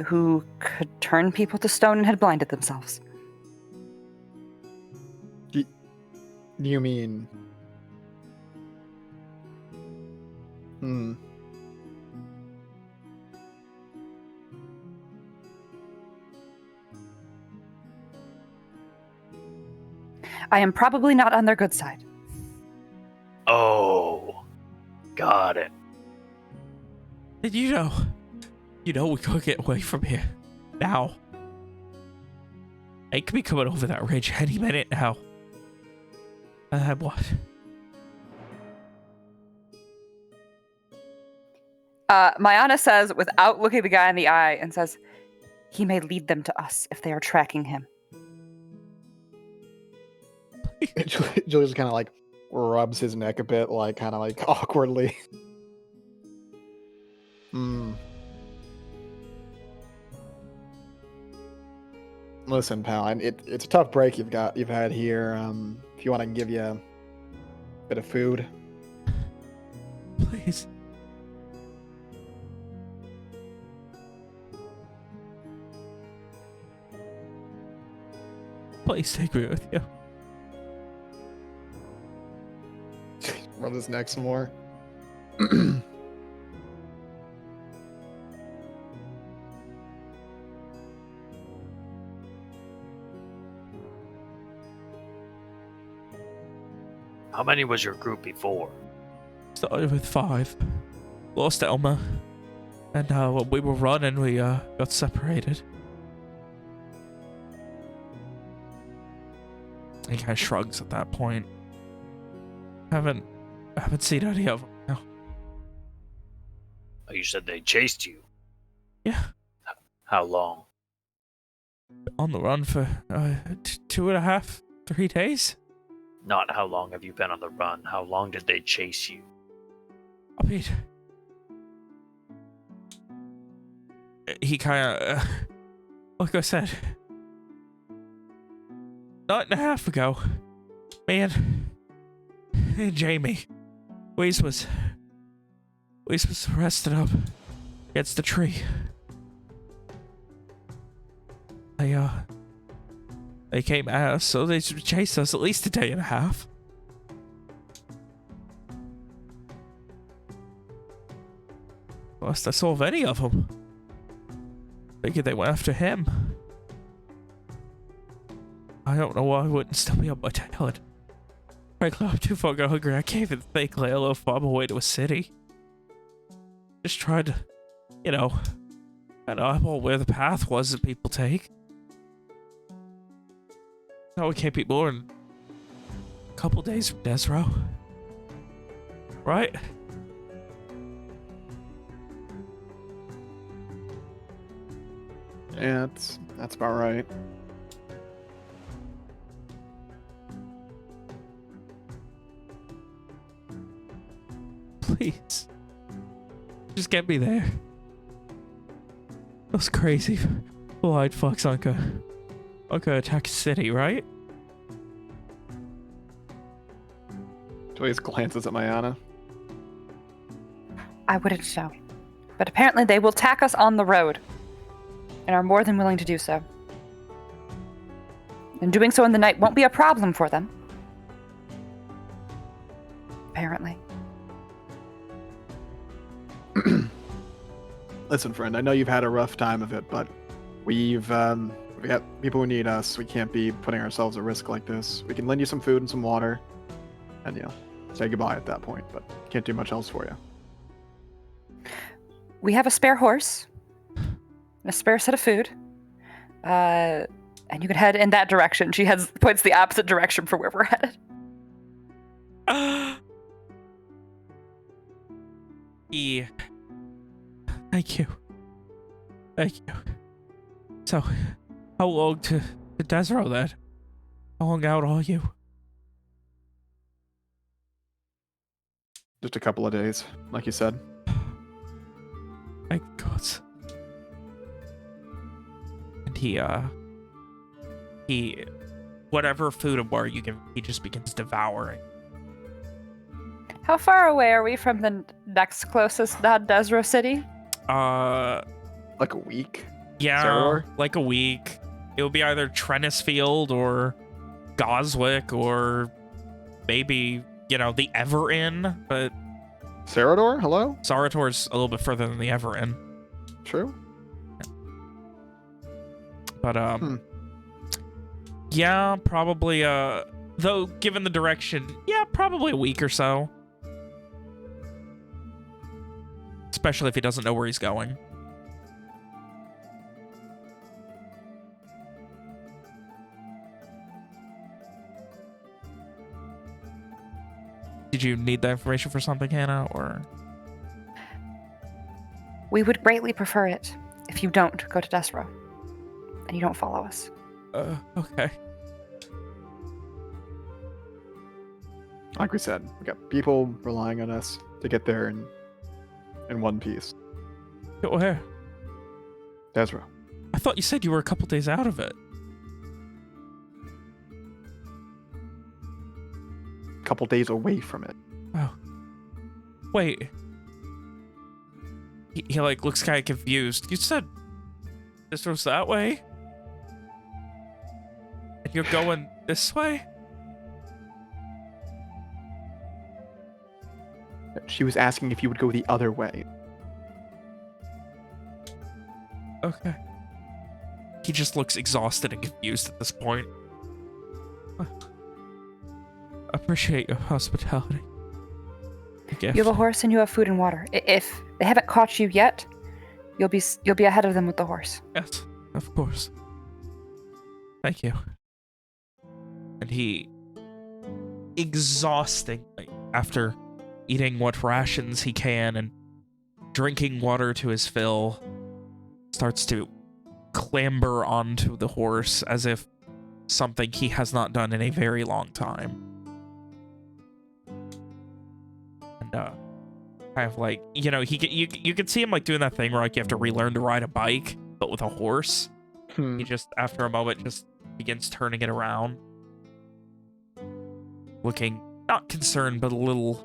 who could turn people to stone and had blinded themselves. Do you mean? I am probably not on their good side. Oh, got it. And you know we gotta get away from here now. They could be coming over that ridge any minute now. What? Mayana says, without looking the guy in the eye, and says, he may lead them to us if they are tracking him. Julius kind of like rubs his neck a bit, like kind of like awkwardly. Listen, pal, it's a tough break you've had here. If you want, I can give you a bit of food. Please. Please take me with you. Rub his neck some more. How many was your group before? Started with 5. Lost Elma. And when we were running, we got separated. He kind of shrugs at that point. Haven't seen any of them now. Oh, you said they chased you. Yeah. How long? On the run for 2.5, 3 days. Not how long have you been on the run? How long did they chase you? I mean, he kind of, like I said, night and a half ago, me and Jamie, Weez was rested up against the tree. They came at us, so they chased us at least a day and a half. Last I saw of any of them. Figured they went after him. I don't know why I wouldn't still be on my tail. Frankly, I'm too fucking hungry. I can't even think, let alone find my way to a city. Just tried to, eyeball where the path was that people take. No, we can't be more than a couple days from Desro. Right? Yeah, that's about right. Please. Just get me there. Those crazy blue-eyed fucks aren't gonna attack a city, right? Julius glances at Mayana. I wouldn't know. But apparently they will attack us on the road. And are more than willing to do so. And doing so in the night won't be a problem for them. Apparently. Listen, friend, I know you've had a rough time of it, but we got people who need us. We can't be putting ourselves at risk like this. We can lend you some food and some water, and say goodbye at that point, but can't do much else for you. We have a spare horse, and a spare set of food, and you can head in that direction. She points the opposite direction for where we're headed. Yeah. Thank you. Thank you. So, how long to Desro then? How long out are you? Just a couple of days, like you said. Thank God. And he, whatever food and water you give him, he just begins devouring. How far away are we from the next closest non-Desro city? Like a week? Yeah, Sarador? like a week. It would be either Trennisfield or Goswick or maybe, the Ever Inn, but Sarador? Hello? Sarator's a little bit further than the Ever Inn. True. But, yeah, probably, though, given the direction, yeah, probably a week or so. Especially if he doesn't know where he's going. Did you need that information for something, Hannah, or? We would greatly prefer it if you don't go to Desro and you don't follow us. Okay. Like we said, we got people relying on us to get there in one piece. Where? Desro. I thought you said you were a couple days out of it. Couple days away from it. Oh. Wait. He looks kind of confused. You said this was that way? And you're going this way? She was asking if you would go the other way. Okay. He just looks exhausted and confused at this point. Appreciate your hospitality. You have a horse and you have food and water. If they haven't caught you yet, you'll be ahead of them with the horse. Yes, of course. Thank you. And he, exhaustingly, after eating what rations he can and drinking water to his fill, starts to clamber onto the horse as if something he has not done in a very long time. And kind of like, you could see him like doing that thing where like you have to relearn to ride a bike, but with a horse. He just, after a moment, just begins turning it around, looking not concerned, but a little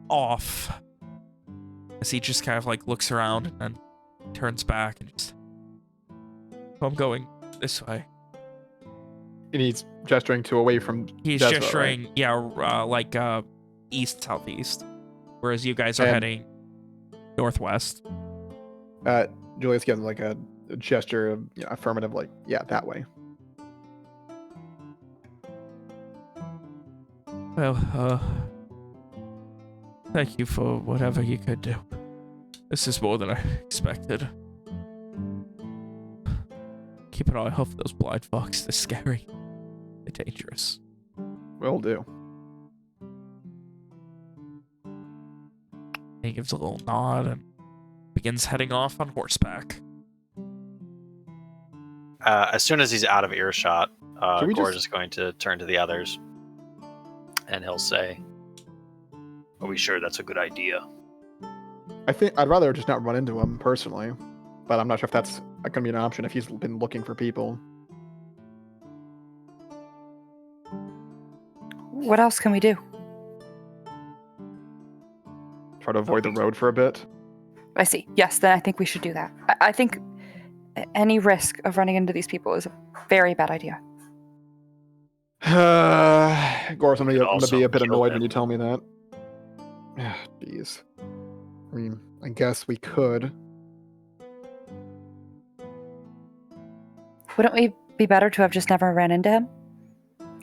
off, as he just kind of like looks around and then turns back and just, I'm going this way. And he's gesturing to away from He's Desro, gesturing, right? yeah, like east southeast, whereas you guys are heading northwest. Julius gives like a gesture of affirmative, like, yeah, that way. Well, thank you for whatever you could do. This is more than I expected. Keep an eye out for those blind fox. They're scary. They're dangerous. Will do. He gives a little nod and begins heading off on horseback. As soon as he's out of earshot, Gorge just- is going to turn to the others, and he'll say, "Are we sure that's a good idea?" I think I'd rather just not run into him personally, but I'm not sure if that's going to be an option if he's been looking for people. What else can we do? Try to avoid the road for a bit. I see. Yes, then I think we should do that. I think any risk of running into these people is a very bad idea. Gorse, I'm gonna also be a bit kill annoyed them. when you tell me that. Jeez. I mean, I guess we could. Wouldn't we be better to have just never ran into him?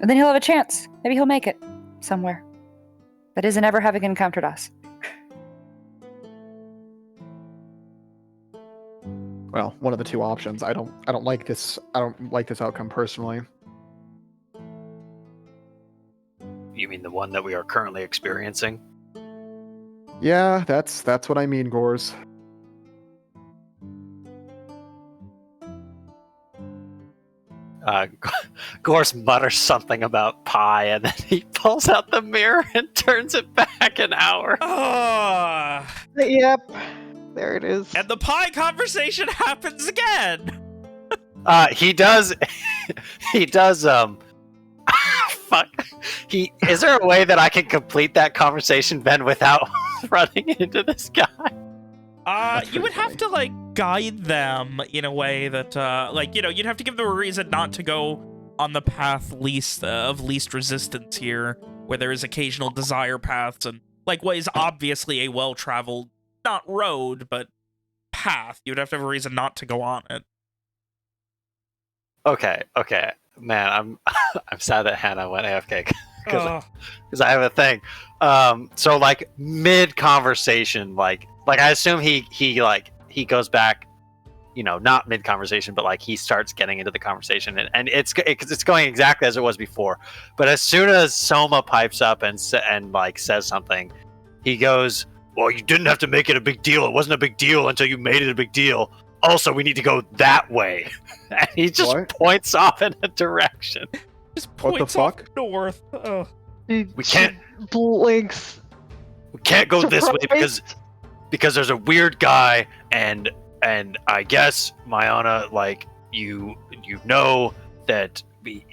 And then he'll have a chance. Maybe he'll make it somewhere that isn't ever having encountered us. Well, one of the two options. I don't like this. I don't like this outcome personally. You mean the one that we are currently experiencing? Yeah, that's what I mean, Gores. Gorse mutters something about pie, and then he pulls out the mirror and turns it back an hour. Yep. There it is. And the pie conversation happens again. He does. He does. Fuck. Is there a way that I can complete that conversation, Ben, without running into this guy? You would have to like guide them in a way that, you'd have to give them a reason not to go on the path of least resistance here, where there is occasional desire paths and like what is obviously a well-traveled, not road, but path. You would have to have a reason not to go on it. Okay, man, I'm I'm sad that Hannah went AFK because I have a thing. So like mid conversation, like I assume he goes back, not mid conversation, but like he starts getting into the conversation, and it's going exactly as it was before. But as soon as Soma pipes up and like says something, he goes, "Well, you didn't have to make it a big deal. It wasn't a big deal until you made it a big deal. Also, we need to go that way." And he just points off in a direction. Just points off north. We can't. Blinks. We can't go this way because there's a weird guy, and I guess Mayana, like you know that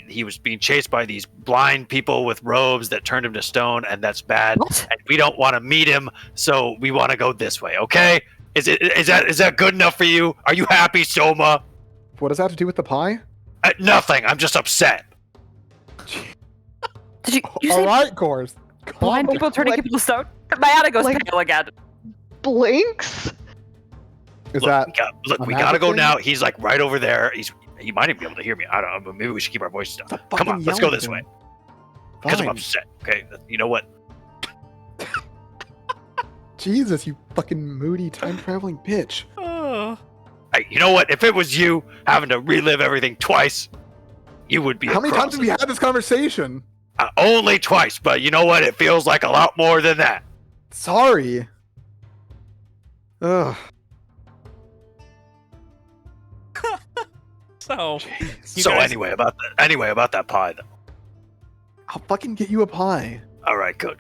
he was being chased by these blind people with robes that turned him to stone, and that's bad. What? And we don't want to meet him, so we want to go this way. Okay? Is that good enough for you? Are you happy, Soma? What does that have to do with the pie? Nothing. I'm just upset. Did you say All right, Gores. blind people turning people to stone? Mayana goes pale again. Blinks. Is that we gotta go now. He's like right over there. He might even be able to hear me. I don't know. Maybe we should keep our voices down. Come on, let's go this way. Because I'm upset. Okay, you know what? Jesus, you fucking moody time-traveling bitch. Hey, you know what? If it was you having to relive everything twice, you would be. How many times have we had this conversation? Only twice, but you know what? It feels like a lot more than that. Sorry. Ugh. Anyway, about that pie, though. I'll fucking get you a pie. All right, good.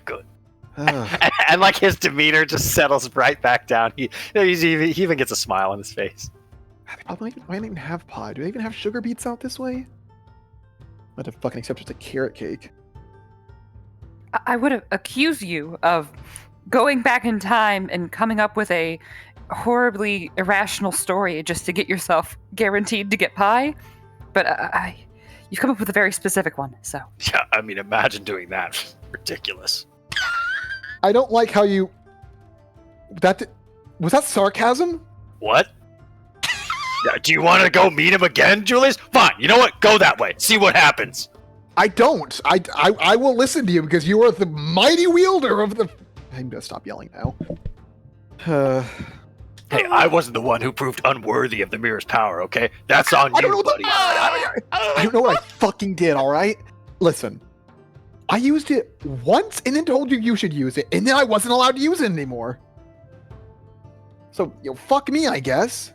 Ugh. And like his demeanor just settles right back down. He even gets a smile on his face. They might even have pie. Do they even have sugar beets out this way? Might have fucking accept just a carrot cake. I would have accused you of going back in time and coming up with a horribly irrational story just to get yourself guaranteed to get pie, but you've come up with a very specific one. So yeah, I mean, imagine doing that. Ridiculous. I don't like how you. Was that sarcasm? What? Yeah, do you want to go meet him again, Julius? Fine. You know what? Go that way. See what happens. I don't. I will listen to you because you are the mighty wielder of the. I'm gonna stop yelling now. Hey, I wasn't the one who proved unworthy of the mirror's power. Okay, that's on you, buddy. I don't know what I fucking did. All right, listen. I used it once and then told you should use it, and then I wasn't allowed to use it anymore. So, fuck me, I guess.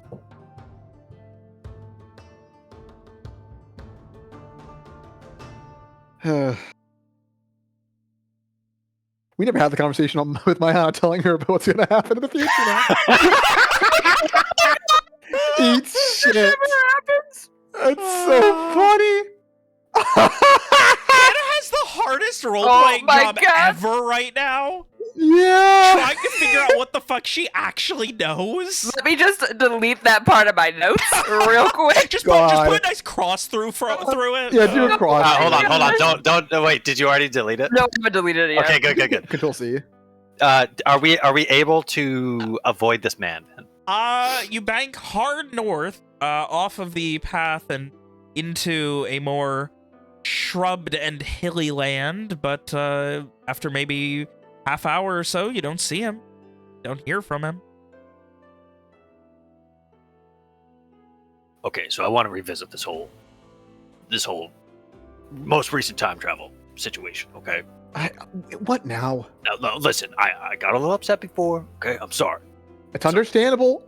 We never had the conversation with my telling her about what's going to happen in the future now. Eat shit. It never happens. That's so funny. Anna has the hardest role-playing job ever right now. Yeah. Trying to figure out what the fuck she actually knows. Let me just delete that part of my notes real quick. Just put a nice cross through it. Yeah, do a cross. Hold on. Don't wait. Did you already delete it? No, I haven't deleted it yet. Okay, good. Control C. Are we able to avoid this man? You bank hard north, off of the path and into a more shrubbed and hilly land, but after maybe half hour or so, you don't see him. Don't hear from him. Okay, so I want to revisit this whole most recent time travel situation. Okay. What now? Now, listen, I got a little upset before. Okay, I'm sorry. It's understandable,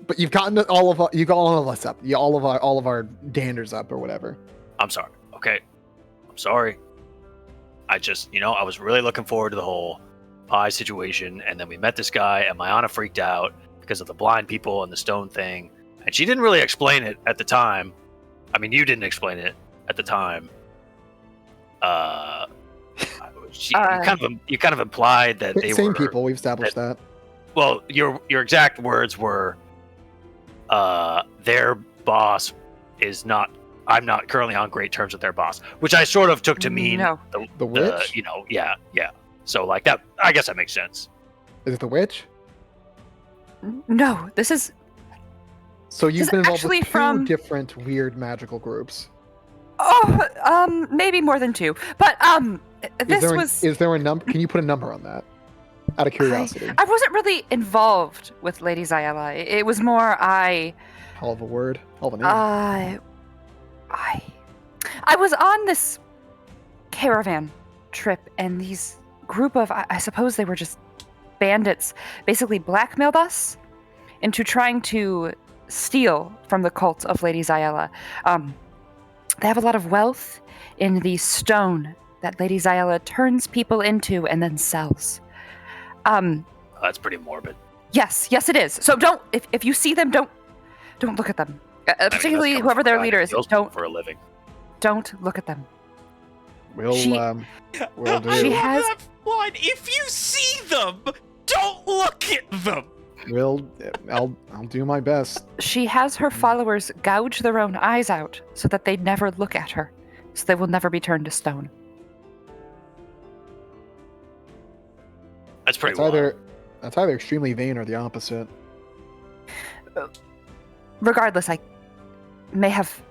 but you've gotten all of us up. All of our danders up or whatever. I'm sorry. Okay, I'm sorry. I just, I was really looking forward to the whole pie situation, and then we met this guy, and Mayana freaked out because of the blind people and the stone thing, and she didn't really explain it at the time. I mean, you didn't explain it at the time. You kind of implied that they same were people. We've established that. Well, your exact words were, their boss is not. I'm not currently on great terms with their boss, which I sort of took to mean the witch. Yeah. So like that, I guess that makes sense. Is it the witch? No, this is. So you've been involved actually with two different weird magical groups. Oh, maybe more than two, but Is there a number? Can you put a number on that? Out of curiosity. I wasn't really involved with Lady Zayala. It was more Hell of a word. Hell of a name. I was on this caravan trip, and these group of, I suppose they were just bandits, basically blackmailed us into trying to steal from the cult of Lady Zayala. They have a lot of wealth in the stone that Lady Zayala turns people into and then sells. That's pretty morbid. Yes, it is. So don't, if you see them, don't look at them. Particularly whoever their leader is. Don't for a living. Don't look at them. We'll do. She has. Line. If you see them, don't look at them. I'll do my best. She has her followers gouge their own eyes out so that they never look at her, so they will never be turned to stone. That's pretty wild. That's either extremely vain or the opposite. Regardless, I may have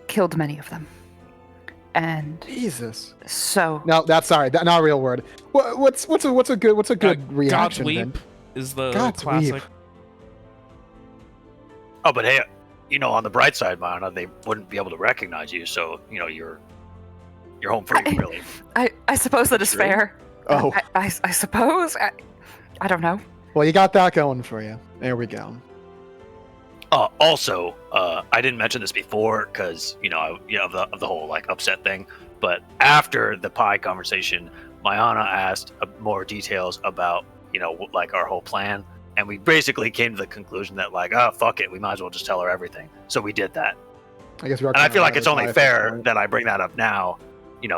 killed many of them. And Jesus. So no, that's sorry. That's not a real word. What's a good reaction? God's weep then? is the God's classic. weep. Oh, but hey, on the bright side, Mana, they wouldn't be able to recognize you, so you're home free, really. I suppose that is True. fair. Oh, I suppose. I don't know. well, you got that going for you. There we go. Also, I didn't mention this before because of the whole like upset thing. But after the pie conversation, Mayana asked more details about like our whole plan, and we basically came to the conclusion that like, oh fuck it, we might as well just tell her everything. So we did that. I guess we are. And I feel like it's only fair that I bring that up now,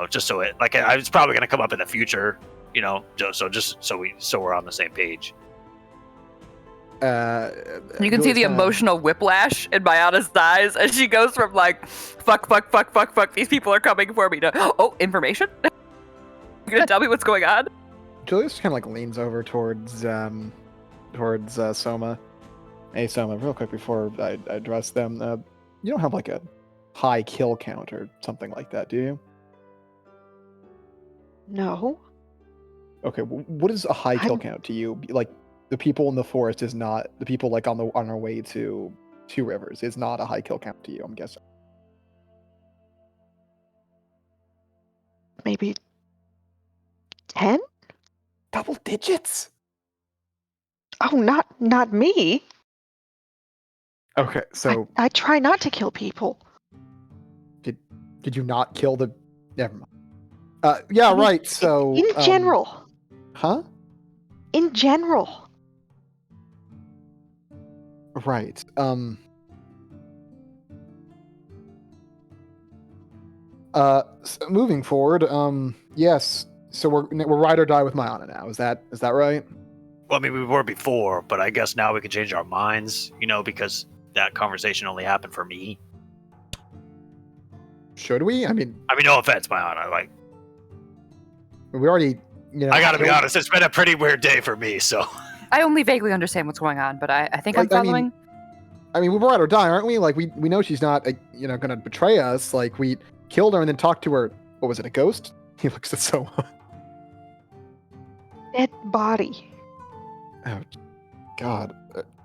just so it like it's probably going to come up in the future, just so we're on the same page. You can see the emotional whiplash in Mayana's eyes as she goes from like, fuck, these people are coming for me, to, oh, information? You're gonna tell me what's going on? Julius kind of like leans over towards Soma. Hey, Soma, real quick before I address them, you don't have like a high kill count or something like that, do you? No. Okay, what is a high kill count to you? Like, the people in the forest is not the people like on our way to Two Rivers is not a high kill count to you, I'm guessing. Maybe 10? Double digits? Oh, not me. Okay, so I try not to kill people. did you not kill the? Never mind. Yeah, right. So in general. Huh? In general. Right. So moving forward. Yes. So we're ride or die with Mayana now. Is that right? Well, I mean, we were before, but I guess now we can change our minds, because that conversation only happened for me. Should we? I mean, no offense, Mayana. Like, we already. I gotta be honest. It's been a pretty weird day for me. So. I only vaguely understand what's going on, but I think I'm following. I mean, we're ride or die, aren't we? Like, we know she's not, gonna betray us. Like, we killed her and then talked to her. What was it, a ghost? He looks at Soma. Dead body. Oh, God.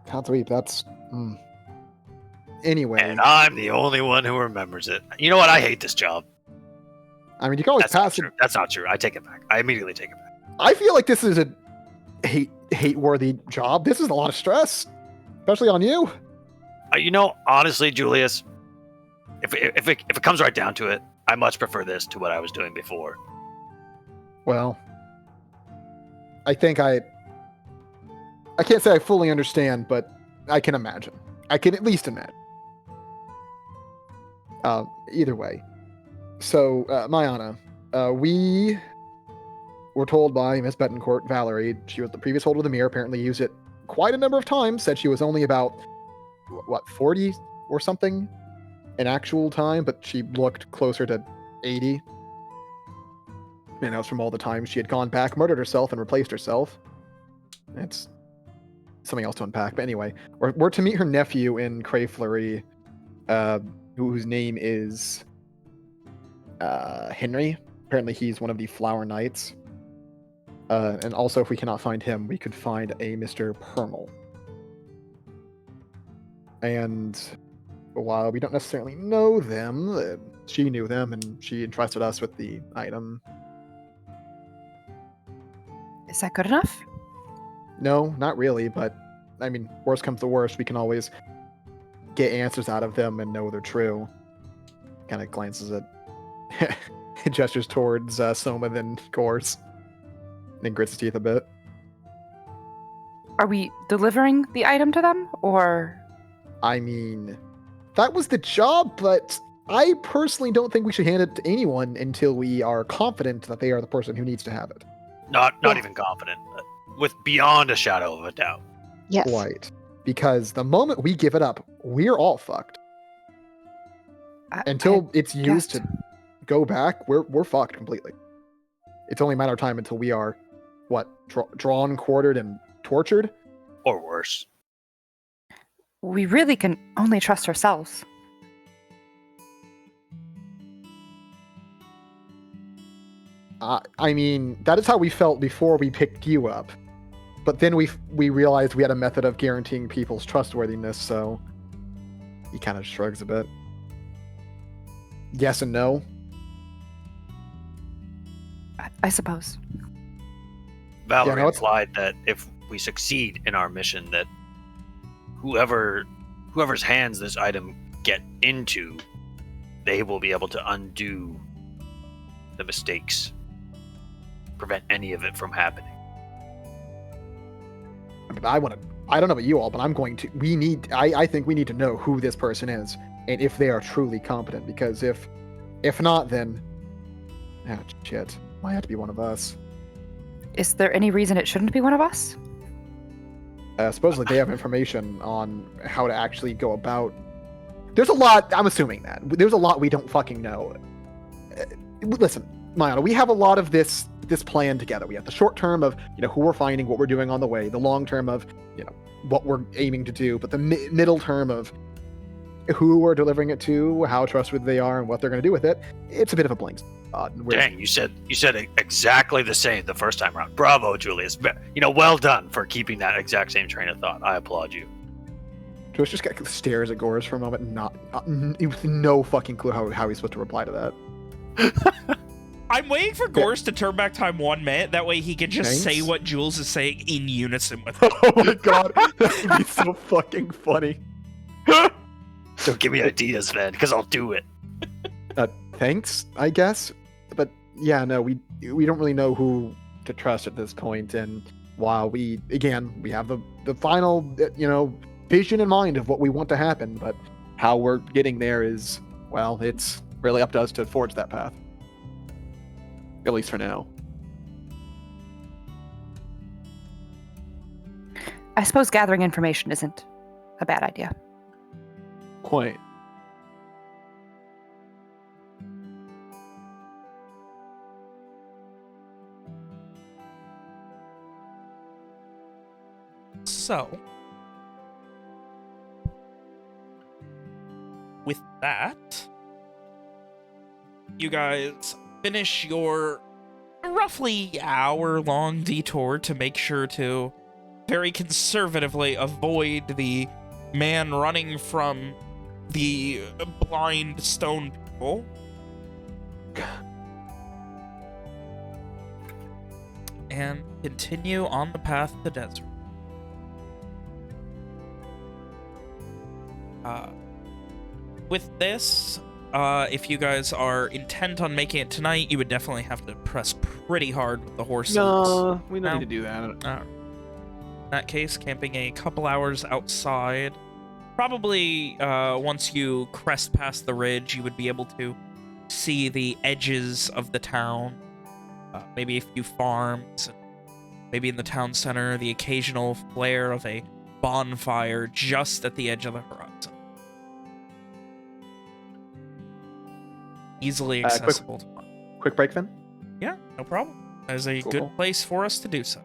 Can't believe that's... Anyway. And I'm the only one who remembers it. You know what? I hate this job. I mean, you can always That's not pass it. true. That's not true. I take it back. I immediately take it back. I feel like this is a hate-worthy job. This is a lot of stress. Especially on you. You know, honestly, Julius, if it comes right down to it, I much prefer this to what I was doing before. Well, I think I can't say I fully understand, but I can imagine. I can at least imagine. Either way. So, Mayana, we were told by Miss Betancourt, Valerie, she was the previous holder of the mirror, apparently used it quite a number of times, said she was only about, 40 or something in actual time, but she looked closer to 80. And that was from all the times she had gone back, murdered herself, and replaced herself. It's something else to unpack. But anyway, we're to meet her nephew in Crey Fleuris, whose name is Henry. Apparently he's one of the Flower Knights. And also, if we cannot find him, we could find a Mr. Permal. And while we don't necessarily know them, she knew them, and she entrusted us with the item. Is that good enough? No, not really, but I mean, worst comes to worst, we can always get answers out of them and know they're true. Kind of glances at, gestures towards Soma, then Gorse, then grits his teeth a bit. Are we delivering the item to them, or? I mean, that was the job, but I personally don't think we should hand it to anyone until we are confident that they are the person who needs to have it. Not even confident, but with beyond a shadow of a doubt. Yes. Quite. Because the moment we give it up, we're all fucked. Until it's used to go back, we're fucked completely. It's only a matter of time until we are, drawn, quartered, and tortured? Or worse. We really can only trust ourselves. I mean, that is how we felt before we picked you up. But then we realized we had a method of guaranteeing people's trustworthiness, so he kind of shrugs a bit. Yes and no. I suppose. Valerie no, implied that if we succeed in our mission, that whoever's hands this item get into, they will be able to undo the mistakes, prevent any of it from happening. I mean, I don't know about you all, but I think we need to know who this person is and if they are truly competent, because if not, then shit, might have to be one of us. Is there any reason it shouldn't be one of us? Supposedly they have information on how to actually go about. There's a lot. I'm assuming that there's a lot we don't fucking know. Listen, Mayana, we have a lot of this plan together. We have the short term of who we're finding, what we're doing on the way. The long term of what we're aiming to do. But the middle term of who we're delivering it to, how trustworthy they are, and what they're going to do with it. It's a bit of a blank spot. Dang, you said exactly the same the first time around. Bravo, Julius. Well done for keeping that exact same train of thought. I applaud you. Julius just stares at Gorse for a moment, not with no fucking clue how he's supposed to reply to that. I'm waiting for Gorse to turn back time 1 minute. That way he can just Thanks. say what Jules is saying in unison with it. Oh my god, that would be so fucking funny. Don't give me ideas, man, because I'll do it. Thanks, I guess. But yeah, no, we don't really know who to trust at this point. And while we have the final vision in mind of what we want to happen, but how we're getting there is, well, it's really up to us to forge that path. At least for now. I suppose gathering information isn't a bad idea. Quite. So, with that, you guys finish your roughly hour-long detour to make sure to very conservatively avoid the man running from the blind stone people. And continue on the path to desert. With this, if you guys are intent on making it tonight, you would definitely have to press pretty hard with the horses. No, we don't No? need to do that. In that case, camping a couple hours outside. Probably once you crest past the ridge, you would be able to see the edges of the town. Maybe a few farms. Maybe in the town center, the occasional flare of a bonfire just at the edge of the horizon. Easily accessible to one. Quick break then. Yeah, no problem. There's a Cool. good place for us to do so.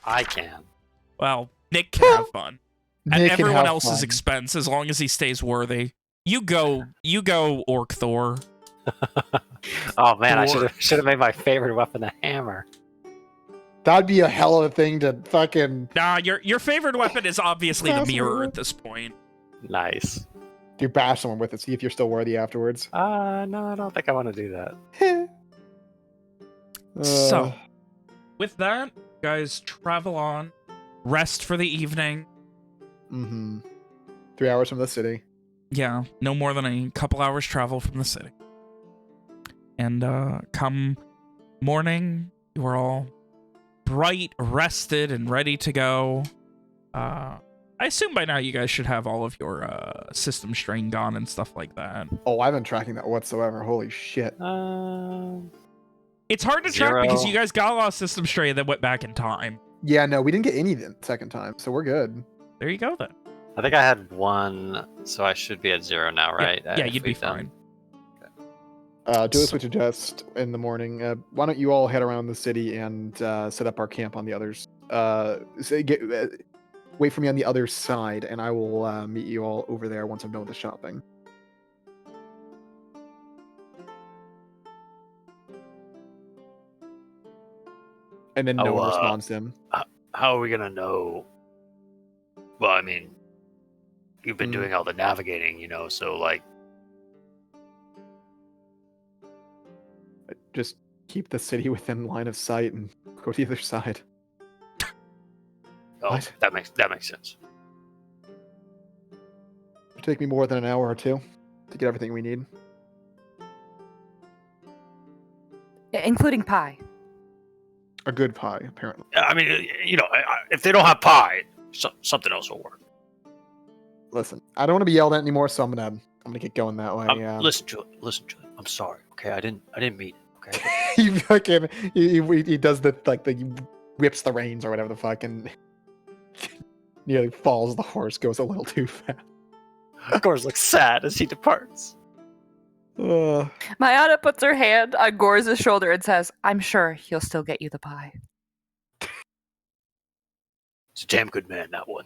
I can. Well, Nick can have fun. At Nick can everyone have else's fun. expense, as long as he stays worthy. You go, Orc Thor. Oh man, I Or- should have made my favorite weapon a hammer. That'd be a hell of a thing to fucking Nah, your favorite weapon is obviously the Pass mirror away. at this point. Nice. do bash someone with it. See if you're still worthy afterwards. No, I don't think I want to do that. So, with that, guys, travel on. Rest for the evening. 3 hours from the city. Yeah, no more than a couple hours travel from the city. And come morning, you are all bright, rested, and ready to go. I assume by now you guys should have all of your system strain gone and stuff like that. Oh, I've been tracking that whatsoever. Holy shit. It's hard to track because 0. you guys got a lot of system strain that went back in time. Yeah, no, we didn't get any the second time, so we're good. There you go then. I think I had 1, so I should be at 0 now, right? Yeah, If you'd be we've done- fine. Do as we suggest in the morning. Why don't you all head around the city and set up our camp on the others? Wait for me on the other side, and I will meet you all over there once I'm done with the shopping. And then no one responds to him. How are we gonna know? Well, I mean, you've been Mm. doing all the navigating, so like, Just keep the city within line of sight and go to the other side. oh, What? that makes sense. It'll take me more than an hour or two to get everything we need. Including pie. A good pie, apparently. I mean, if they don't have pie, something else will work. Listen, I don't want to be yelled at anymore, so I'm gonna get going that way. Listen, Julie. I'm sorry. Okay, I didn't mean it. Okay. he fucking he does the he whips the reins or whatever the fuck and nearly falls the horse, goes a little too fast. Of course, looks sad as he departs. Mayana puts her hand on Gor's shoulder and says, I'm sure he'll still get you the pie. He's a damn good man, that one.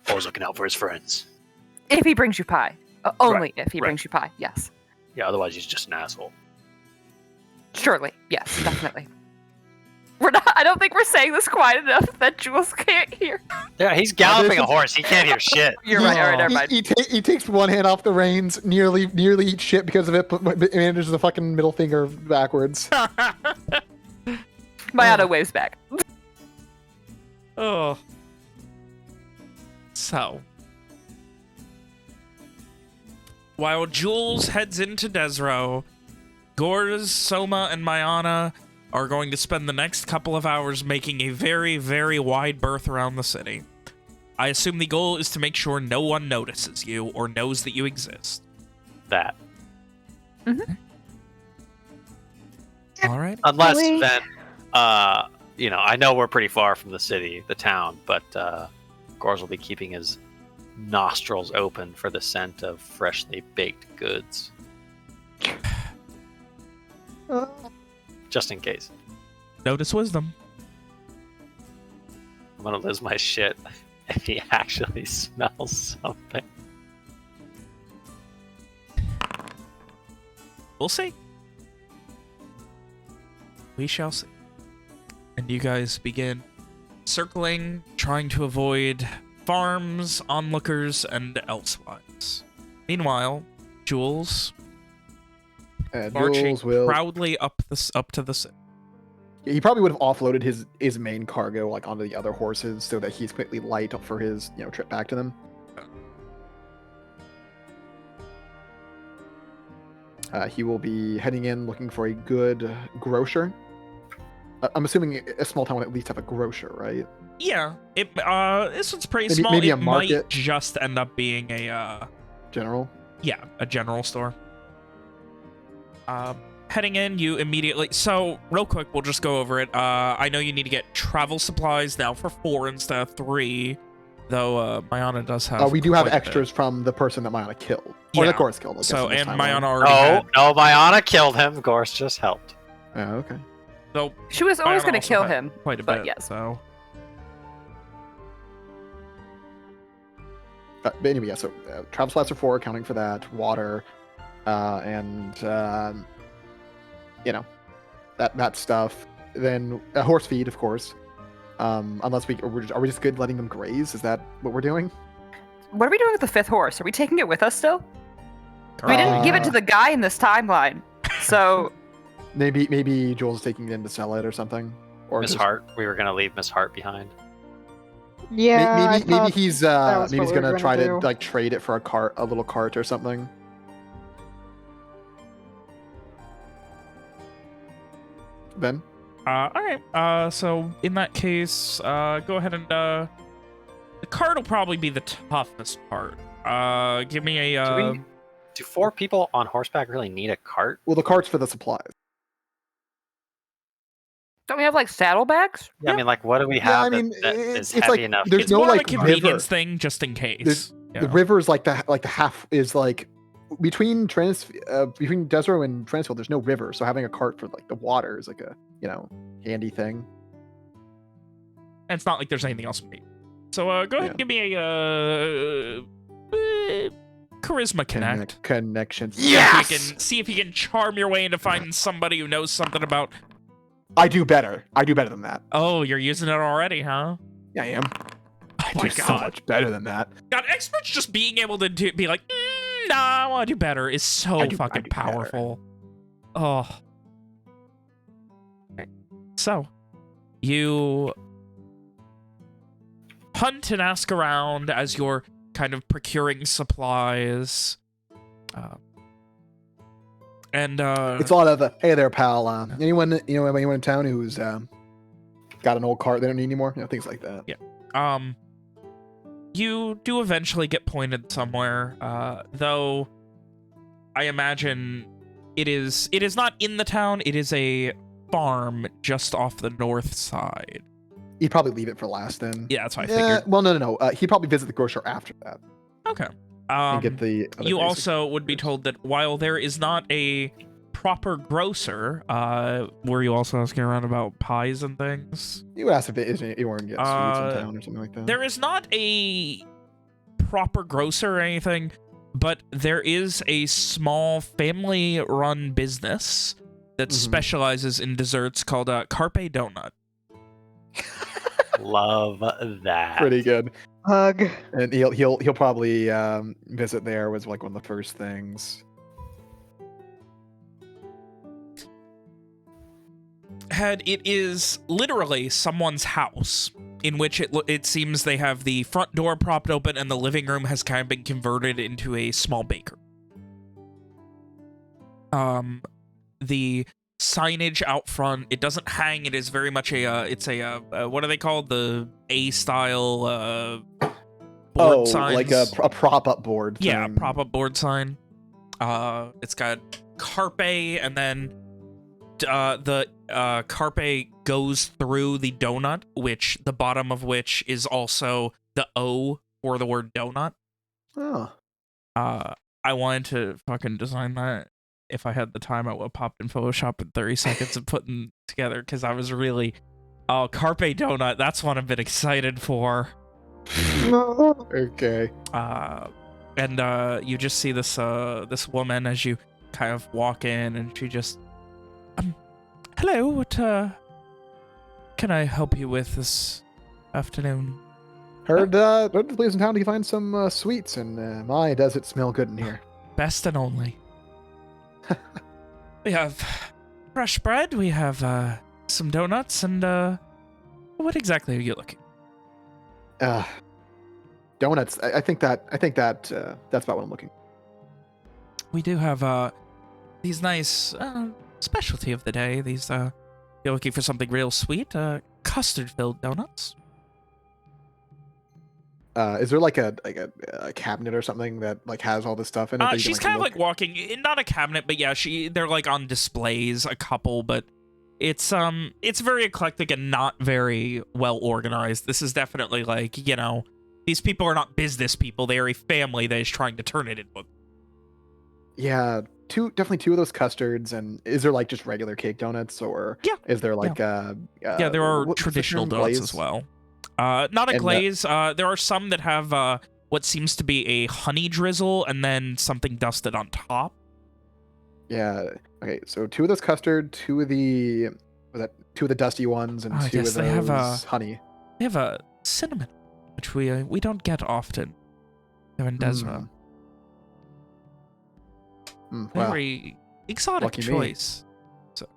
Always looking out for his friends. If he brings you pie. Only Right, if he right. brings you pie, yes. Yeah, otherwise he's just an asshole. Surely, yes, definitely. I don't think we're saying this quiet enough that Jules can't hear. Yeah, he's galloping a horse. He can't hear shit. You're right, alright, never He, mind. he takes one hand off the reins, nearly eats shit because of it, but manages the fucking middle finger backwards. Mayana waves back. Oh. So. While Jules heads into Desro, Gors, Soma, and Mayana are going to spend the next couple of hours making a very, very wide berth around the city. I assume the goal is to make sure no one notices you or knows that you exist. That. All right. Unless Really? then, I know we're pretty far from the city, the town, but Gors will be keeping his nostrils open for the scent of freshly baked goods. Just in case. Notice wisdom. gonna lose my shit if he actually smells something. We'll see. We shall see. And you guys begin circling, trying to avoid farms, onlookers, and elsewise. Meanwhile, Jules marching Jules will. proudly up to the city. He probably would have offloaded his main cargo like onto the other horses so that he's completely light for his trip back to them. He will be heading in looking for a good grocer. I'm assuming a small town would at least have a grocer, right? Yeah, this one's pretty Maybe- small. maybe a it might market. just end up being a General. yeah, a general store. Heading in, you immediately... So, real quick, we'll just go over it. I know you need to get travel supplies now for 4 instead of 3, though Mayana does have... We do have quite a bit. extras from the person that Mayana killed. Or Yeah. that Gorse killed. I guess, So, in this and timeline. Mayana already had... No, Mayana killed him. Gorse just helped. Oh, okay. So, She was always Mayana going to also kill had him. quite a but bit, yes. so... But anyway, yeah, so travel supplies are 4, accounting for that, water, and that stuff. Then horse feed, of course. Unless are we just good letting them graze? Is that what we're doing? What are we doing with the 5th horse? Are we taking it with us still? We didn't give it to the guy in this timeline. So Maybe Joel's taking it in to sell it or something. Or Miss just- Hart. We were gonna leave Miss Hart behind. Yeah, I Maybe thought he's that was maybe he's what we were gonna try gonna do. to like trade it for a little cart or something. Ben? Alright, so in that case, go ahead and, the cart will probably be the toughest part. Give me a, Do 4 people on horseback really need a cart? Well, the cart's for the supplies. don't we have like saddlebags? Yeah, I mean, like, what do we Yeah, have I mean, that it's is heavy like enough? there's it's no more like of a convenience river. thing, just in case. The Yeah. river's like the half is like between between Desero and Transfield. There's no river, so having a cart for like the water is like a handy thing. And it's not like there's anything else we need. So go ahead and give me a charisma connect. Connections. See if you can charm your way into finding somebody who knows something about. I do better. I do better than that. Oh, you're using it already, huh? Yeah, I am. Oh I my do so god. much better than that. God, experts just being able to be like, nah, I want to do better is so I do fucking better. powerful. Oh. Okay. So, you hunt and ask around as you're kind of procuring supplies. It's a lot of hey there, pal. Anyone in town who's got an old cart they don't need anymore? Things like that. Yeah. You do eventually get pointed somewhere, though I imagine it is not in the town, it is a farm just off the north side. He'd probably leave it for last then. Yeah, that's what I figured. Well, no. He'd probably visit the grocer after that Okay. and get the. Other You basic- also would be told that while there is not a proper grocer, were you also asking around about pies and things? You would ask if you weren't getting sweets in town or something like that. There is not a proper grocer or anything, but there is a small family-run business that specializes in desserts called Carpe Donut. Love that. Pretty good. Hug. And he'll probably visit there was like one of the first things. It is literally someone's house in which it seems they have the front door propped open and the living room has kind of been converted into a small bakery. The signage out front, it doesn't hang, it is very much it's a what are they called, the A-style board signs. like a prop up board. Yeah, thing. prop up board sign. It's got carpe, and then the carpe goes through the donut, which the bottom of which is also the O for the word donut. Oh. I wanted to fucking design that. If I had the time, I would have popped in Photoshop in 30 seconds and put them together, because I was really Oh, Carpe Donut. That's one I've been excited for. Okay. And you just see this this woman as you kind of walk in, and she just, hello, what can I help you with this afternoon? Heard the place in town to find some sweets, and my, does it smell good in here. Best and only. We have fresh bread, we have some donuts, and what exactly are you looking? Donuts. I think that's about what I'm looking. We do have these nice specialty of the day. These you're looking for something real sweet, custard-filled donuts. Is there like a cabinet or something that like has all this stuff in it? that you She's can, kind of look? like walking, not a cabinet, but yeah, they're like on displays, a couple, but it's very eclectic and not very well organized. This is definitely like, you know, these people are not business people. They are a family that is trying to turn it into. Yeah, definitely two of those custards. And is there like just regular cake donuts, or Yeah, is there like yeah, there are what's the traditional term, donuts glaze? as well. Not a And, glaze. There are some that have what seems to be a honey drizzle and then something dusted on top. Yeah. Okay. So two of those custard, two of the dusty ones, and two yes, of they those have, honey. They have a cinnamon, which we don't get often here in Desra. Well, Very exotic lucky me. choice. So,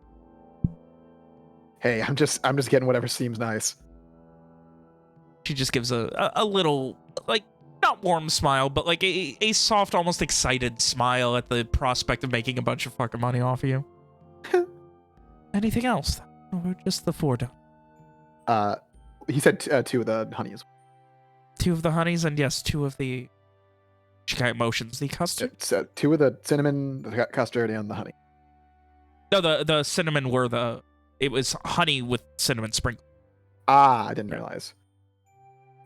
hey, I'm just getting whatever seems nice. she just gives a little, like, not warm smile, but like a soft, almost excited smile at the prospect of making a bunch of fucking money off of you. Anything else? Or just the 4 donuts? He said two of the honeys. 2 of the honeys, and yes, 2 of the... She kind of motions the custard. It's, two of the cinnamon, the custard, and the honey. No, the cinnamon were the... It was honey with cinnamon sprinkle. Ah, I didn't realize.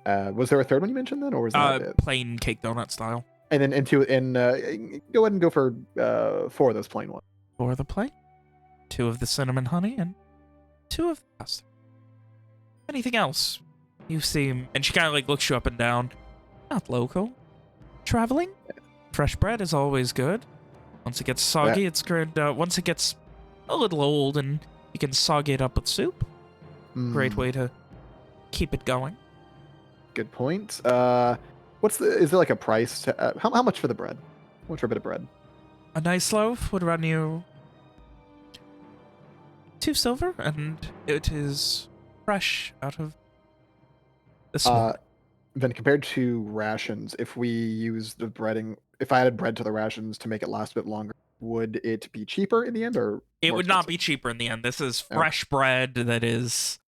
Was there a third one you mentioned then, or was that it? Plain cake donut style. And then go ahead and go for 4 of those plain ones. 4 of the plain, 2 of the cinnamon honey, and 2 of the custard. Anything else? You seem... And she kind of like looks you up and down. Not local. Traveling? Fresh bread is always good. Once it gets soggy, it's good. Once it gets a little old and you can soggy it up with soup. Great way to keep it going. Good point. Is there like a price? How much for the bread? How much for a bit of bread? A nice loaf would run you 2 silver, and it is fresh out of this morning. Then compared to rations, if we use the breading, if I added bread to the rations to make it last a bit longer, would it be cheaper in the end, or It more would not expensive? be cheaper in the end. This is fresh bread that is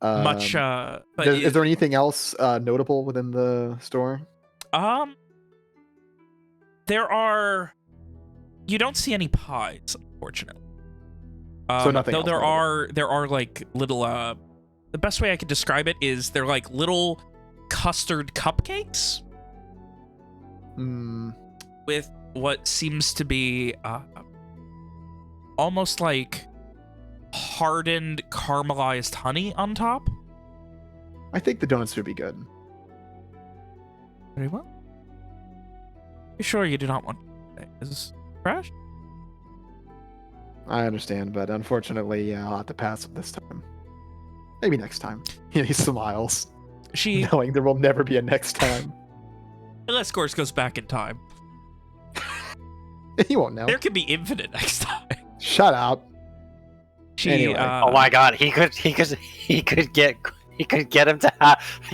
much... but is there anything else notable within the store? There are... You don't see any pies, unfortunately. So nothing Though else there are like little... the best way I could describe it is they're like little custard cupcakes with what seems to be almost like hardened caramelized honey on top. I think the donuts would be good. Very well. You sure you do not want is fresh? I understand, but unfortunately, I'll have to pass it this time. Maybe next time. He smiles, She knowing there will never be a next time. unless course goes back in time. He won't know. There could be infinite next time. Shut up. She Anyway. Oh my god, he could get him to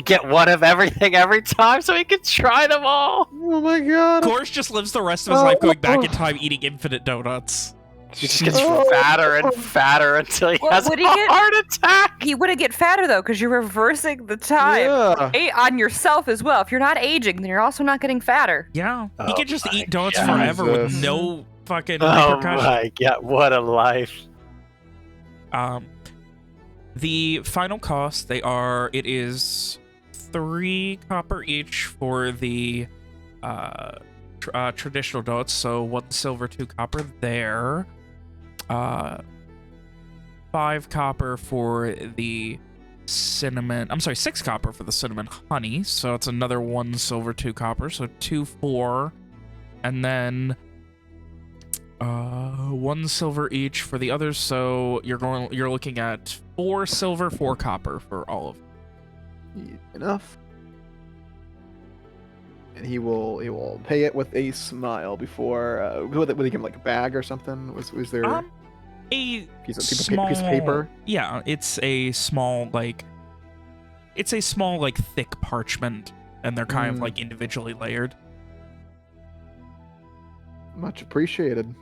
get one of everything every time, so he could try them all. Oh my god. Course just lives the rest of his life going back in time eating infinite donuts. He just gets fatter and fatter until he Well, has a would he get- heart attack. He wouldn't get fatter though, because you're reversing the time Yeah. on yourself as well. If you're not aging, then you're also not getting fatter. Yeah, he Oh could just my eat donuts God. forever with Jesus. no fucking Oh repercussions. my god, what a life. The final cost, it is 3 copper each for the traditional donuts, so 1 silver, 2 copper there. 5 5 copper for the cinnamon. I'm sorry, 6 copper for the cinnamon honey. So it's another 1 silver, 2 copper. So 2, 4. And then 1 silver each for the others. So you're looking at 4 silver, 4 copper for all of them. Enough. And he will pay it with a smile before. Would they give him like a bag or something? Was there A piece small of paper? Yeah, it's a small like thick parchment, and they're kind of like individually layered. Much appreciated.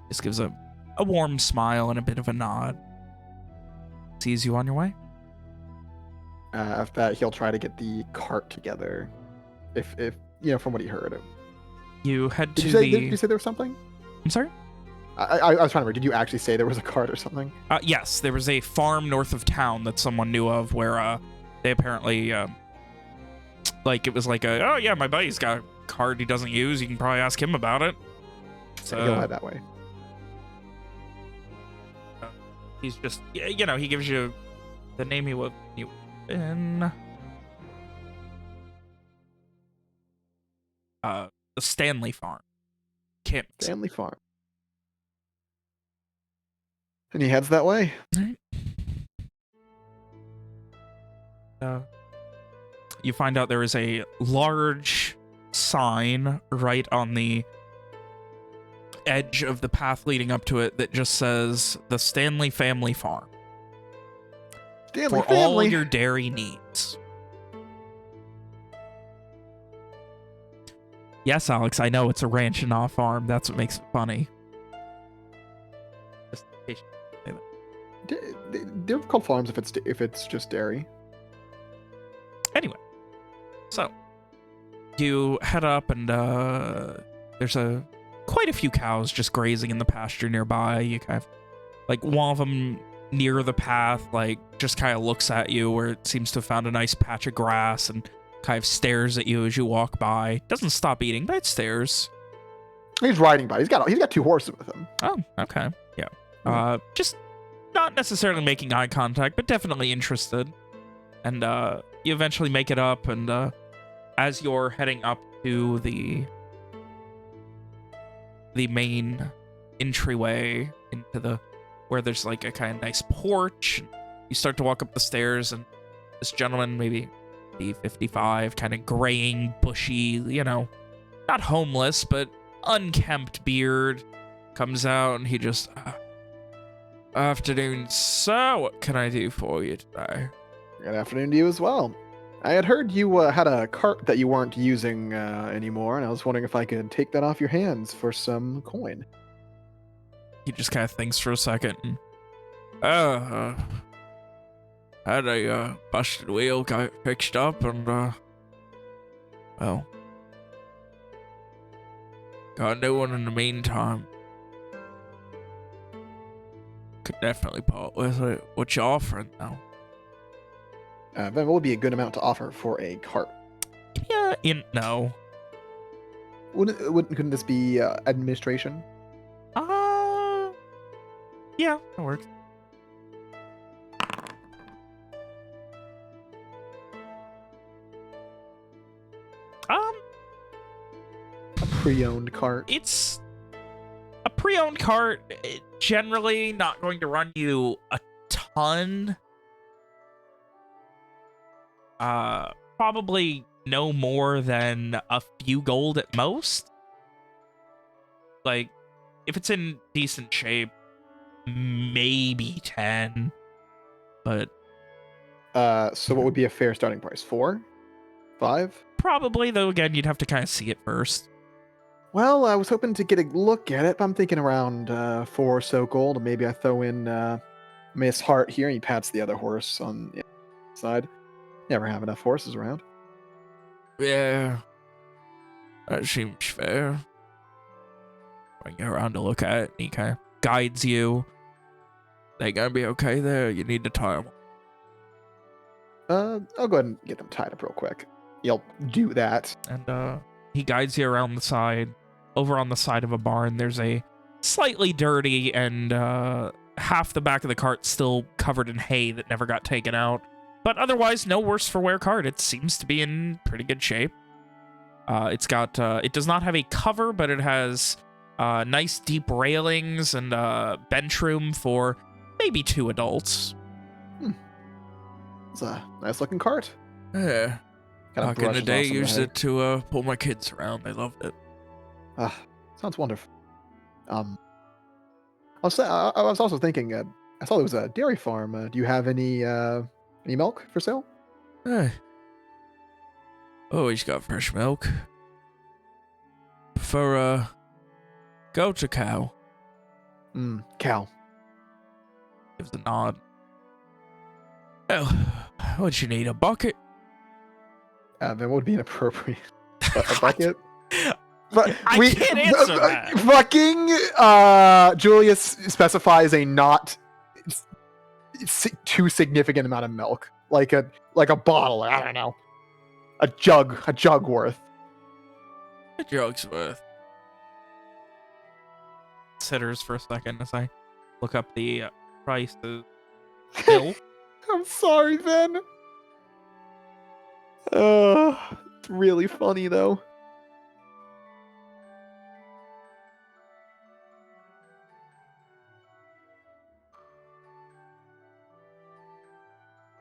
Just gives a warm smile and a bit of a nod. Sees you on your way. After that, he'll try to get the cart together. If from what he heard. You head Did to you say, the. Did you say there was something? I'm sorry? I was trying to remember. Did you actually say there was a cart or something? Yes, there was a farm north of town that someone knew of where they apparently like it was like oh yeah, my buddy's got a cart he doesn't use. You can probably ask him about it. So He'll head that way. he's just he gives you the name he would in. The Stanley Farm. Kim. Stanley Farm. And he heads that way. You find out there is a large sign right on the edge of the path leading up to it that just says the Stanley Family Farm. Stanley for family. all your dairy needs. Yes, Alex, I know it's a ranch and not a farm. That's what makes it funny. Just in case you say that. They're called farms if it's just dairy. Anyway, so you head up and there's quite a few cows just grazing in the pasture nearby. You kind of like one of them near the path, like just kind of looks at you where it seems to have found a nice patch of grass and kind of stares at you as you walk by. Doesn't stop eating, but it stares. He's riding by. He's got 2 horses with him. Oh, okay. Yeah. Just not necessarily making eye contact, but definitely interested. And you eventually make it up, and as you're heading up to the main entryway into where there's like a kind of nice porch, you start to walk up the stairs, and this gentleman, maybe 55, kind of graying, bushy, not homeless, but unkempt beard, comes out, and he just, afternoon, sir, what can I do for you today? Good afternoon to you as well. I had heard you had a cart that you weren't using anymore, and I was wondering if I could take that off your hands for some coin. He just kind of thinks for a second. Had a busted wheel, got it fixed up, and well, got a new one in the meantime. Could definitely part with it. What you offering now? Then what would be a good amount to offer for a cart? Yeah, no. Couldn't this be administration? Yeah, that works. A pre-owned cart. It's a pre-owned cart. Generally not going to run you a ton. Probably no more than a few gold at most. Like, if it's in decent shape, maybe 10. But so what would be a fair starting price? 4? 5? probably, though, again, you'd have to kind of see it first. Well, I was hoping to get a look at it, but I'm thinking around 4 or so gold, and maybe I throw in Miss Hart here, and he pats the other horse on the side. Never have enough horses around. Yeah, that seems fair. Bring you around to look at it, and he kind of guides you. They gonna be okay there? You need to tie them. I'll go ahead and get them tied up real quick. You'll do that. And he guides you around the side. Over on the side of a barn, there's a slightly dirty and half the back of the cart still covered in hay that never got taken out. But otherwise, no worse for wear cart. It seems to be in pretty good shape. It's got, it does not have a cover, but it has nice deep railings and bench room for maybe 2 adults. It's a nice looking cart. Yeah. Kinda Back in the brushes day, off some of used hay. it to pull my kids around. They loved it. Sounds wonderful. I was also thinking. I saw there was a dairy farm. Do you have any milk for sale? Hey. Always got fresh milk. For, goat or cow? Cow. Gives a nod. Oh, what you need, a bucket? Then what would be inappropriate? A What? bucket? But I can't answer that. Fucking Julius specifies a not too significant amount of milk, like a bottle. I don't know, a jug worth. A jug's worth. Considers for a second as I look up the price of bill. I'm sorry, Ben. It's really funny though.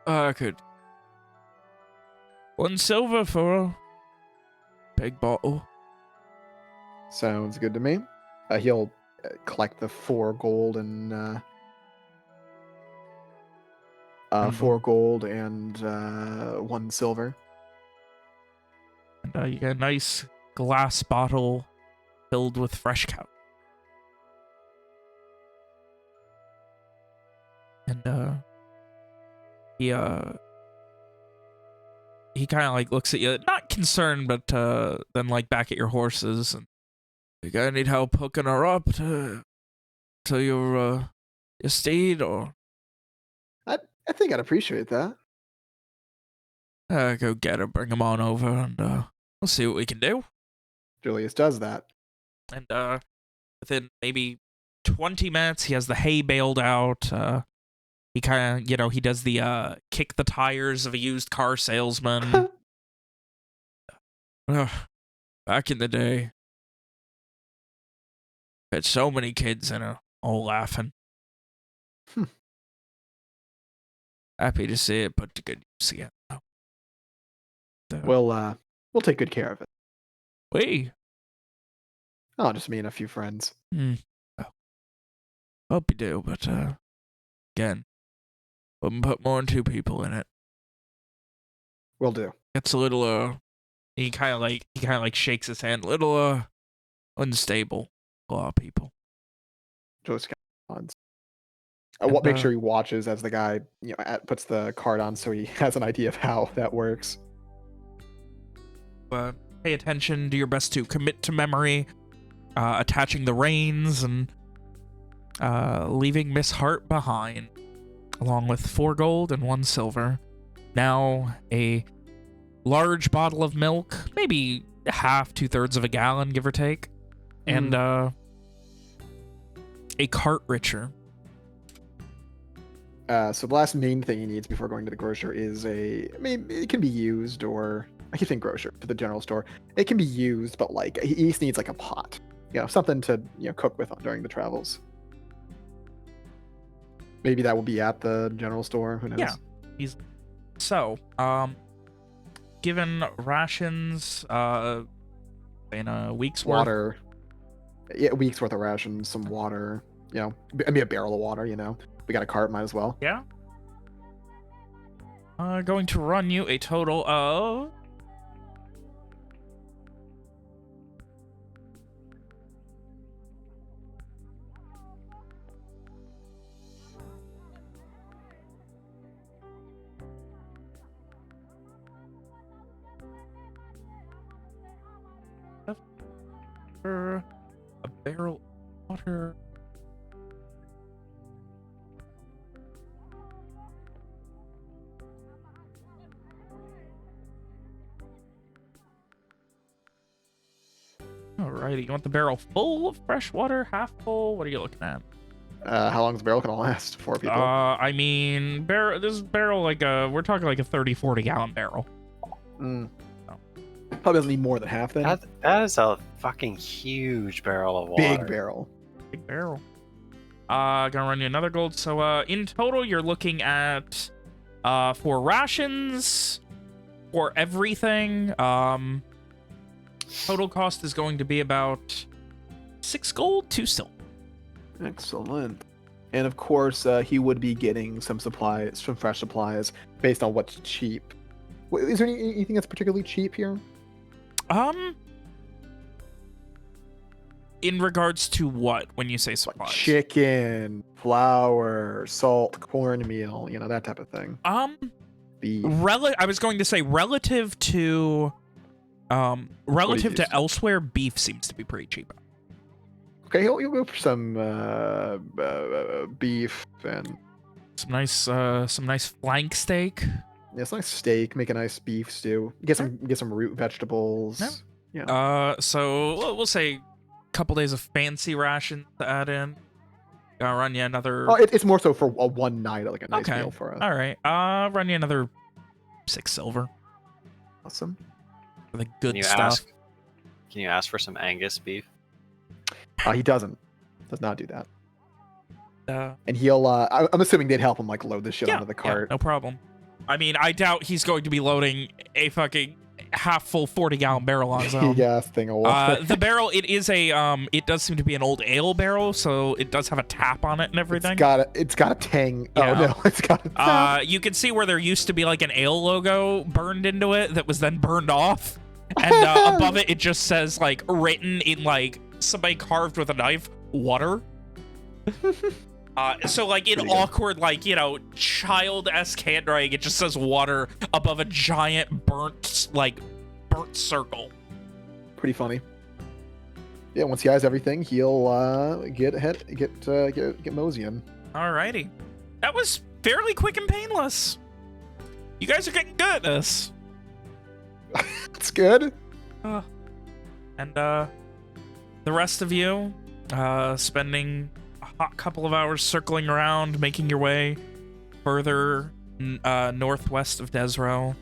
I could. 1 silver for a big bottle. Sounds good to me. He'll collect the 4 gold and 4 gold and 1 silver. And you get a nice glass bottle filled with fresh cow. And he kind of like looks at you, not concerned, but then like back at your horses. And you guys need help hooking her up to your steed, or I think I'd appreciate that. go get her, bring him on over, and we'll see what we can do. Julius does that. And within maybe 20 minutes, he has the hay baled out. He kind of, he does the kick the tires of a used car salesman. Back in the day, had so many kids in it, all laughing. Happy to see it put to good use again. We'll take good care of it. We. Oh, just me and a few friends. Oh. Hope you do, but again, wouldn't put more than 2 people in it. Will do. It's a little he kind of like shakes his hand, a little unstable. A lot of people. Julius odds. And, Make sure he watches as the guy puts the card on, so he has an idea of how that works. Pay attention, do your best to commit to memory, attaching the reins, and leaving Miss Hart behind, along with 4 gold and 1 silver. Now a large bottle of milk, maybe half, 2/3 of a gallon, give or take, and a cart richer. So the last main thing he needs before going to the grocer is it can be used, or I keep saying grocer to the general store. It can be used, but like he just needs like a pot, something to cook with during the travels. Maybe that will be at the general store. Who knows? Yeah. So, given rations, in a week's water. Yeah, a week's worth of rations, some water. A barrel of water. We got a cart, might as well. Yeah. Going to run you a total of a barrel of water. Alrighty, you want the barrel full of fresh water, half full? What are you looking at? How long is the barrel gonna last? 4 people. I mean, this barrel we're talking like a 30, 40 gallon barrel. Probably doesn't need more than half then. That is a fucking huge barrel of water. Big barrel. Big barrel. Gonna run you another gold. So in total, you're looking at for rations, for everything. Total cost is going to be about 6 gold, 2 silver. Excellent. And of course, he would be getting some supplies, some fresh supplies, based on what's cheap. Is there anything that's particularly cheap here? In regards to what when you say supplies? Chicken, flour, salt, cornmeal, that type of thing. Beef. I was going to say relative to elsewhere, beef seems to be pretty cheap. Okay, you'll go for some beef and some nice flank steak. Yeah, it's nice steak. Make a nice beef stew. Get some root vegetables. Yeah. So we'll say a couple days of fancy rations to add in. I'll run you another. Oh, it's more so for a one night, like a nice meal for us. All right. Run you another 6 silver. Awesome. For the good stuff. Can you ask for some Angus beef? He doesn't. Does not do that. And he'll. I'm assuming they'd help him load this shit onto the cart. Yeah, no problem. I mean, I doubt he's going to be loading a fucking half full 40-gallon barrel on his own. Yeah, thing of water. The barrel, it is it does seem to be an old ale barrel, so it does have a tap on it and everything. It's got a tang. Yeah. Oh no, it's got a tap. You can see where there used to be an ale logo burned into it that was then burned off, and above it just says written in somebody carved with a knife, water. So in awkward child-esque handwriting, it just says water above a giant burnt circle. Pretty funny. Yeah, once he has everything, he'll get moseying. Alrighty. That was fairly quick and painless. You guys are getting good at this. It's good. And the rest of you spending a hot couple of hours circling around, making your way further northwest of Desro,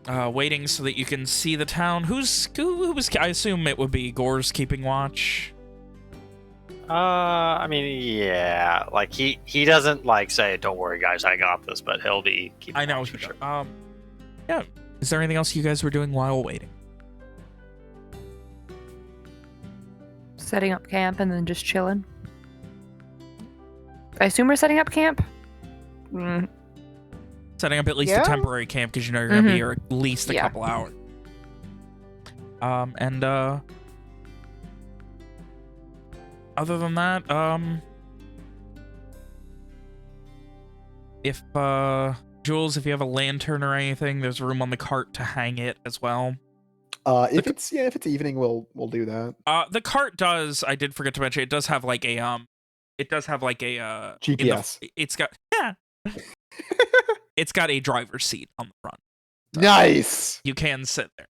waiting so that you can see the town. Who was? I assume it would be Gore's keeping watch. I mean, yeah. He doesn't say, "Don't worry, guys, I got this," but he'll be keeping I know watch for for sure. Yeah. Is there anything else you guys were doing while waiting? Setting up camp and then just chilling. I assume we're setting up camp? Setting up at least a temporary camp because you're going to be here at least a couple hours. And other than that, if Jules, if you have a lantern or anything, there's room on the cart to hang it as well. If it's evening, we'll do that. The cart does. I did forget to mention. It does have a GPS. It's got it's got a driver's seat on the front. So nice. You can sit there.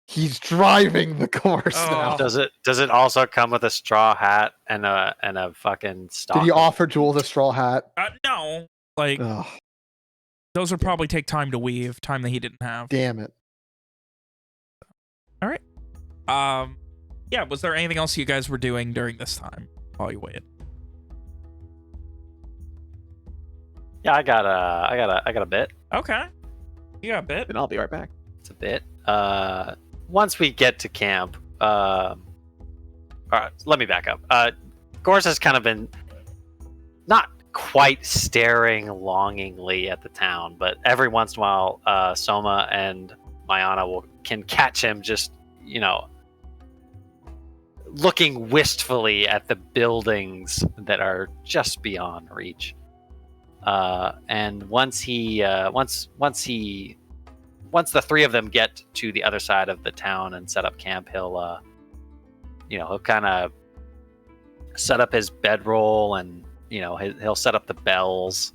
He's driving the course now. Does it also come with a straw hat and a fucking stocking? Did he offer Jules a straw hat? No. Those would probably take time to weave, time that he didn't have. Damn it. All right. Yeah, was there anything else you guys were doing during this time while you waited? Yeah, I got a bit. Okay. You got a bit? Then I'll be right back. It's a bit. Once we get to camp, all right, let me back up. Gorse has kind of been not quite staring longingly at the town, but every once in a while, Soma and Mayana can catch him just, looking wistfully at the buildings that are just beyond reach. And once the three of them get to the other side of the town and set up camp, he'll kind of set up his bedroll and, he'll set up the bells.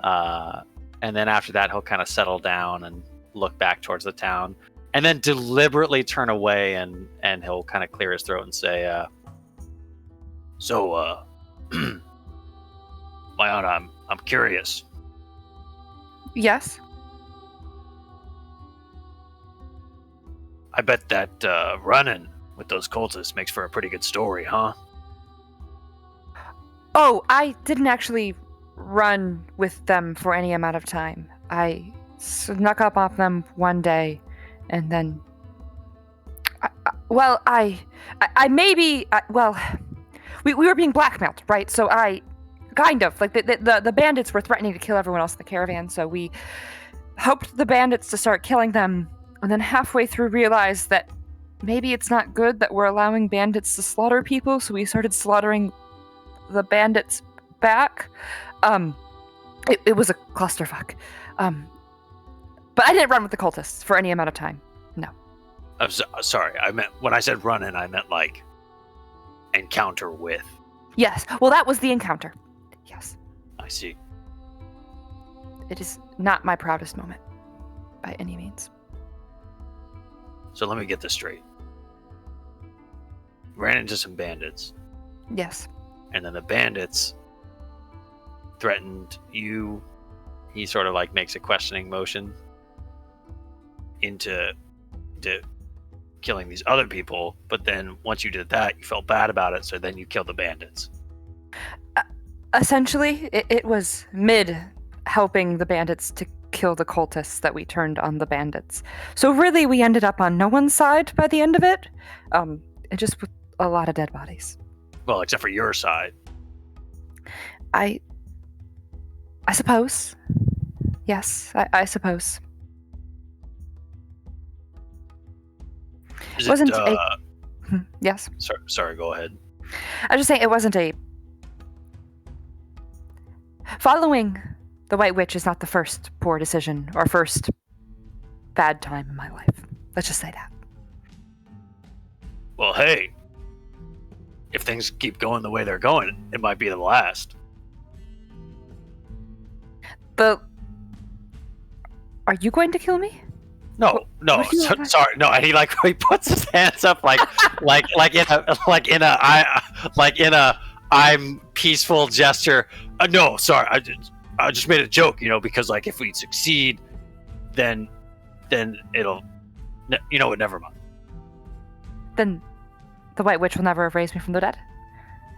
And then after that, he'll kind of settle down and look back towards the town and then deliberately turn away and he'll kind of clear his throat and say, So, Mayana, I'm curious. Yes. I bet that running with those cultists makes for a pretty good story, huh? Oh, I didn't actually run with them for any amount of time. I snuck up on them one day, and then. We were being blackmailed, right? So I, kind of, like, the bandits were threatening to kill everyone else in the caravan, so we hoped the bandits to start killing them, and then halfway through realized that maybe it's not good that we're allowing bandits to slaughter people, so we started slaughtering the bandits back. It was a clusterfuck. But I didn't run with the cultists for any amount of time. No. I'm sorry. I meant when I said running, I meant like encounter with. Yes. Well, that was the encounter. Yes. I see. It is not my proudest moment, by any means. So let me get this straight. Ran into some bandits, Yes. and then the bandits threatened you. He sort of like makes a questioning motion into killing these other people, but then once you did that, you felt bad about it, so then you killed the bandits. Essentially, it was mid helping the bandits to kill the cultists that we turned on the bandits. So really, we ended up on no one's side by the end of it. And just with a lot of dead bodies. Well, except for your side. I suppose. Yes, I suppose. Is Wasn't it, Yes. Sorry, go ahead. I was just saying it wasn't a. Following the White Witch is not the first poor decision or first bad time in my life. Let's just say that. Well, hey, if things keep going the way they're going, it might be the last. Are you going to kill me? No, what do you- sorry, no. And he puts his hands up like in a I'm peaceful gesture. No, sorry, I just made a joke, because like if we succeed, then it'll, never mind. Then the White Witch will never have raised me from the dead.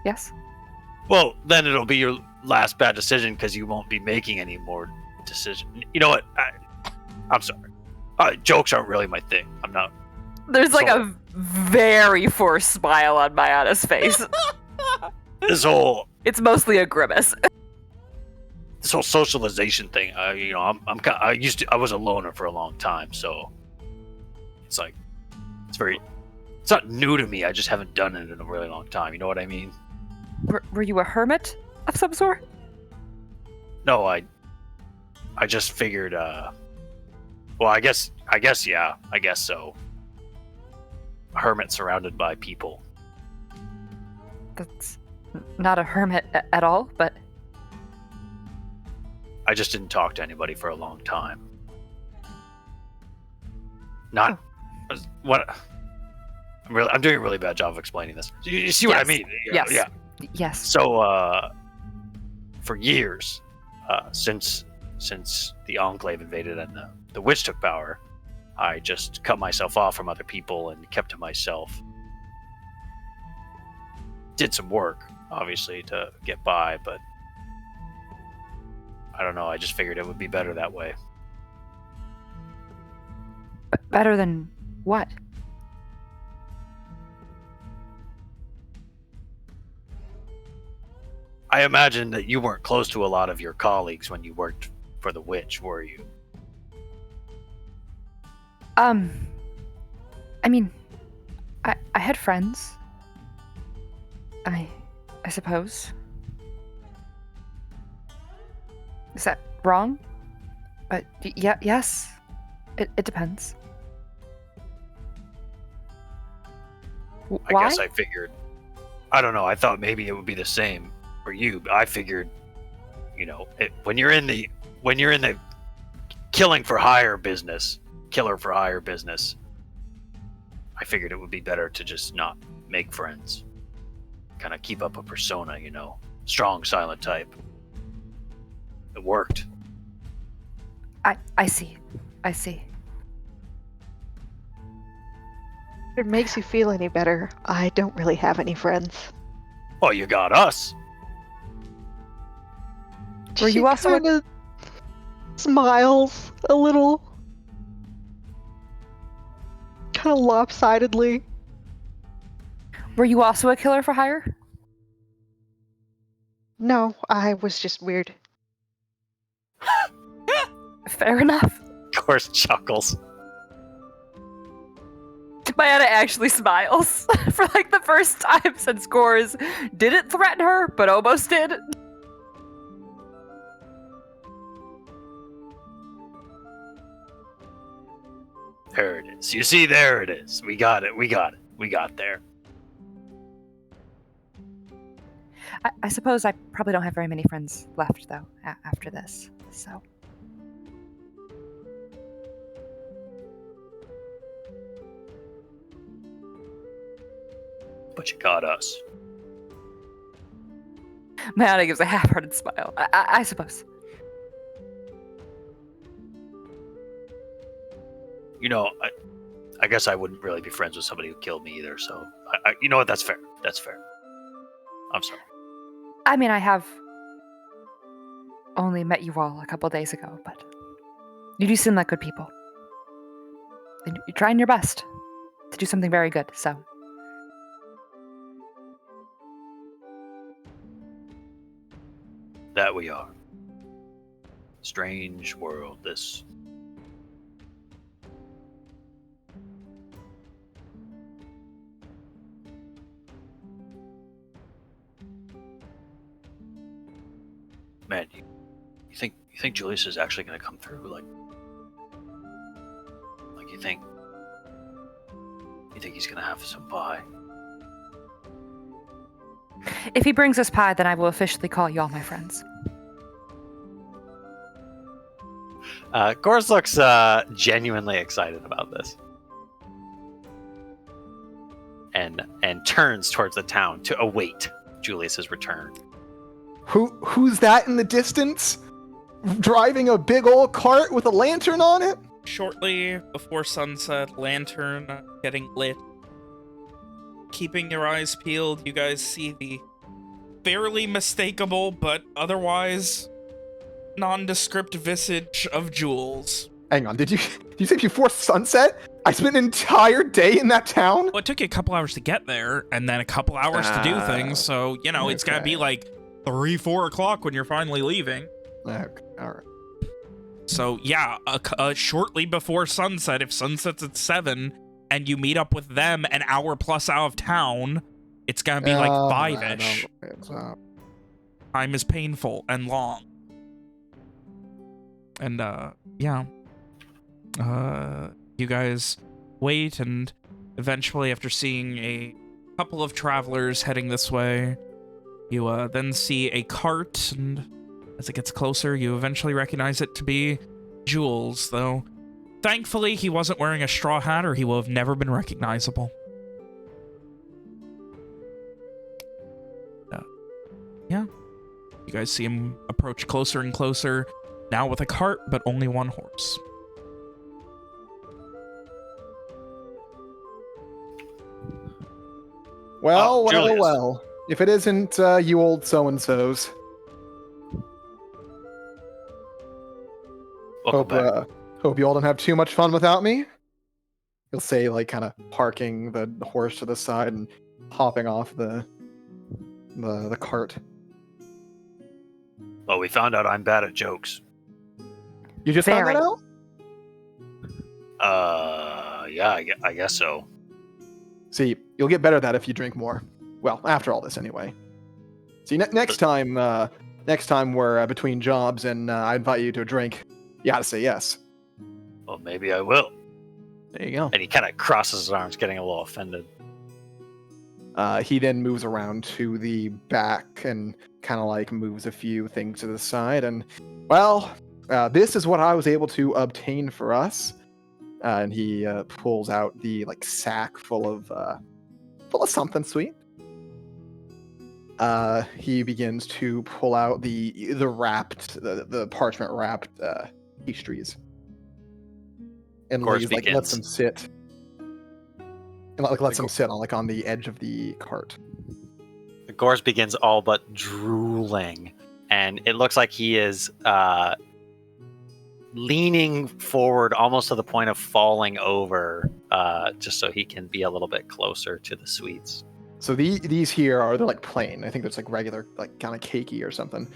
Yes? Well, then it'll be your last bad decision because you won't be making any more decisions. You know what? I'm sorry. Jokes aren't really my thing. I'm not. There's like a very forced smile on Mayana's face. This whole It's mostly a grimace. socialization thing. I was a loner for a long time, so it's like it's not new to me. I just haven't done it in a really long time. You know what I mean? Were you a hermit of some sort? No, I just figured. Well, I guess yeah. I guess so. A hermit surrounded by people. That's not a hermit at all, but I just didn't talk to anybody for a long time. Not what. I'm doing a really bad job of explaining this. You see what I Yes. mean? Yes. Yeah. yes. So, for years, since the Enclave invaded and the witch took power, I just cut myself off from other people and kept to myself. Did some work, obviously, to get by, but I don't know. I just figured it would be better that way. Better than what? I imagine that you weren't close to a lot of your colleagues when you worked for the witch, were you? I mean, I had friends. I suppose. Is that wrong? But yeah, yes. It depends. I Why? guess I figured. I don't know. I thought maybe it would be the same for you. But I figured, when you're in the killer for hire business, I figured it would be better to just not make friends. kind of keep up a persona, strong, silent type. It worked. I see. I see. If it makes you feel any better, I don't really have any friends. Oh, you got us. Were you also kind of smiles a little, kind of lopsidedly. Were you also a killer for hire? No, I was just weird. Fair enough. Of course, chuckles. Mayana actually smiles for like the first time since Gores didn't threaten her, but almost did. There it is. You see, there it is. We got it. We got there. I suppose I probably don't have very many friends left, though, after this, so. But you got us. Mayana gives a half-hearted smile. I suppose. I guess I wouldn't really be friends with somebody who killed me either, so... you know what? That's fair. That's fair. I'm sorry. I mean, I have only met you all a couple days ago, but you do seem like good people. And you're trying your best to do something very good, so. That we are. Strange world, this. Man, you think Julius is actually going to come through? Like you think he's going to have some pie? If he brings us pie, then I will officially call you all my friends. Gors looks genuinely excited about this, and turns towards the town to await Julius's return. Who's that in the distance? Driving a big old cart with a lantern on it? Shortly before sunset, lantern getting lit. Keeping your eyes peeled, you guys see the barely mistakable but otherwise nondescript visage of Jules. Hang on, did you say before sunset? I spent an entire day in that town? Well, it took you a couple hours to get there, and then a couple hours to do things, so, it's gonna be like 3-4 o'clock when you're finally leaving. Okay, alright. So, yeah, shortly before sunset, if sunset's at 7, and you meet up with them an hour plus out of town, it's gonna be like 5-ish. Time is painful and long. And, yeah. You guys wait, and eventually, after seeing a couple of travelers heading this way, you then see a cart, and as it gets closer, you eventually recognize it to be Jules, though thankfully he wasn't wearing a straw hat or he will have never been recognizable. Yeah. You guys see him approach closer and closer, now with a cart, but only one horse. Well, Julius. well. If it isn't you old so-and-sos. Hope you all don't have too much fun without me. He'll say, like, kind of parking the horse to the side and hopping off the cart. Well, we found out I'm bad at jokes. You just found Very. that out? Yeah, I guess so. See, you'll get better at that if you drink more. Well, after all this, anyway. See, next time we're between jobs and I invite you to a drink, you gotta say yes. Well, maybe I will. There you go. And he kind of crosses his arms, getting a little offended. He then moves around to the back and kind of like moves a few things to the side. And, well, this is what I was able to obtain for us. And he pulls out the like sack full of something sweet. he begins to pull out the parchment wrapped pastries, and Course lets begins. them sit, and lets them sit on the edge of the cart. The Gorse begins all but drooling, and it looks like he is leaning forward almost to the point of falling over, just so he can be a little bit closer to the sweets. So these here they're like plain. I think that's like regular, like kind of cakey or something.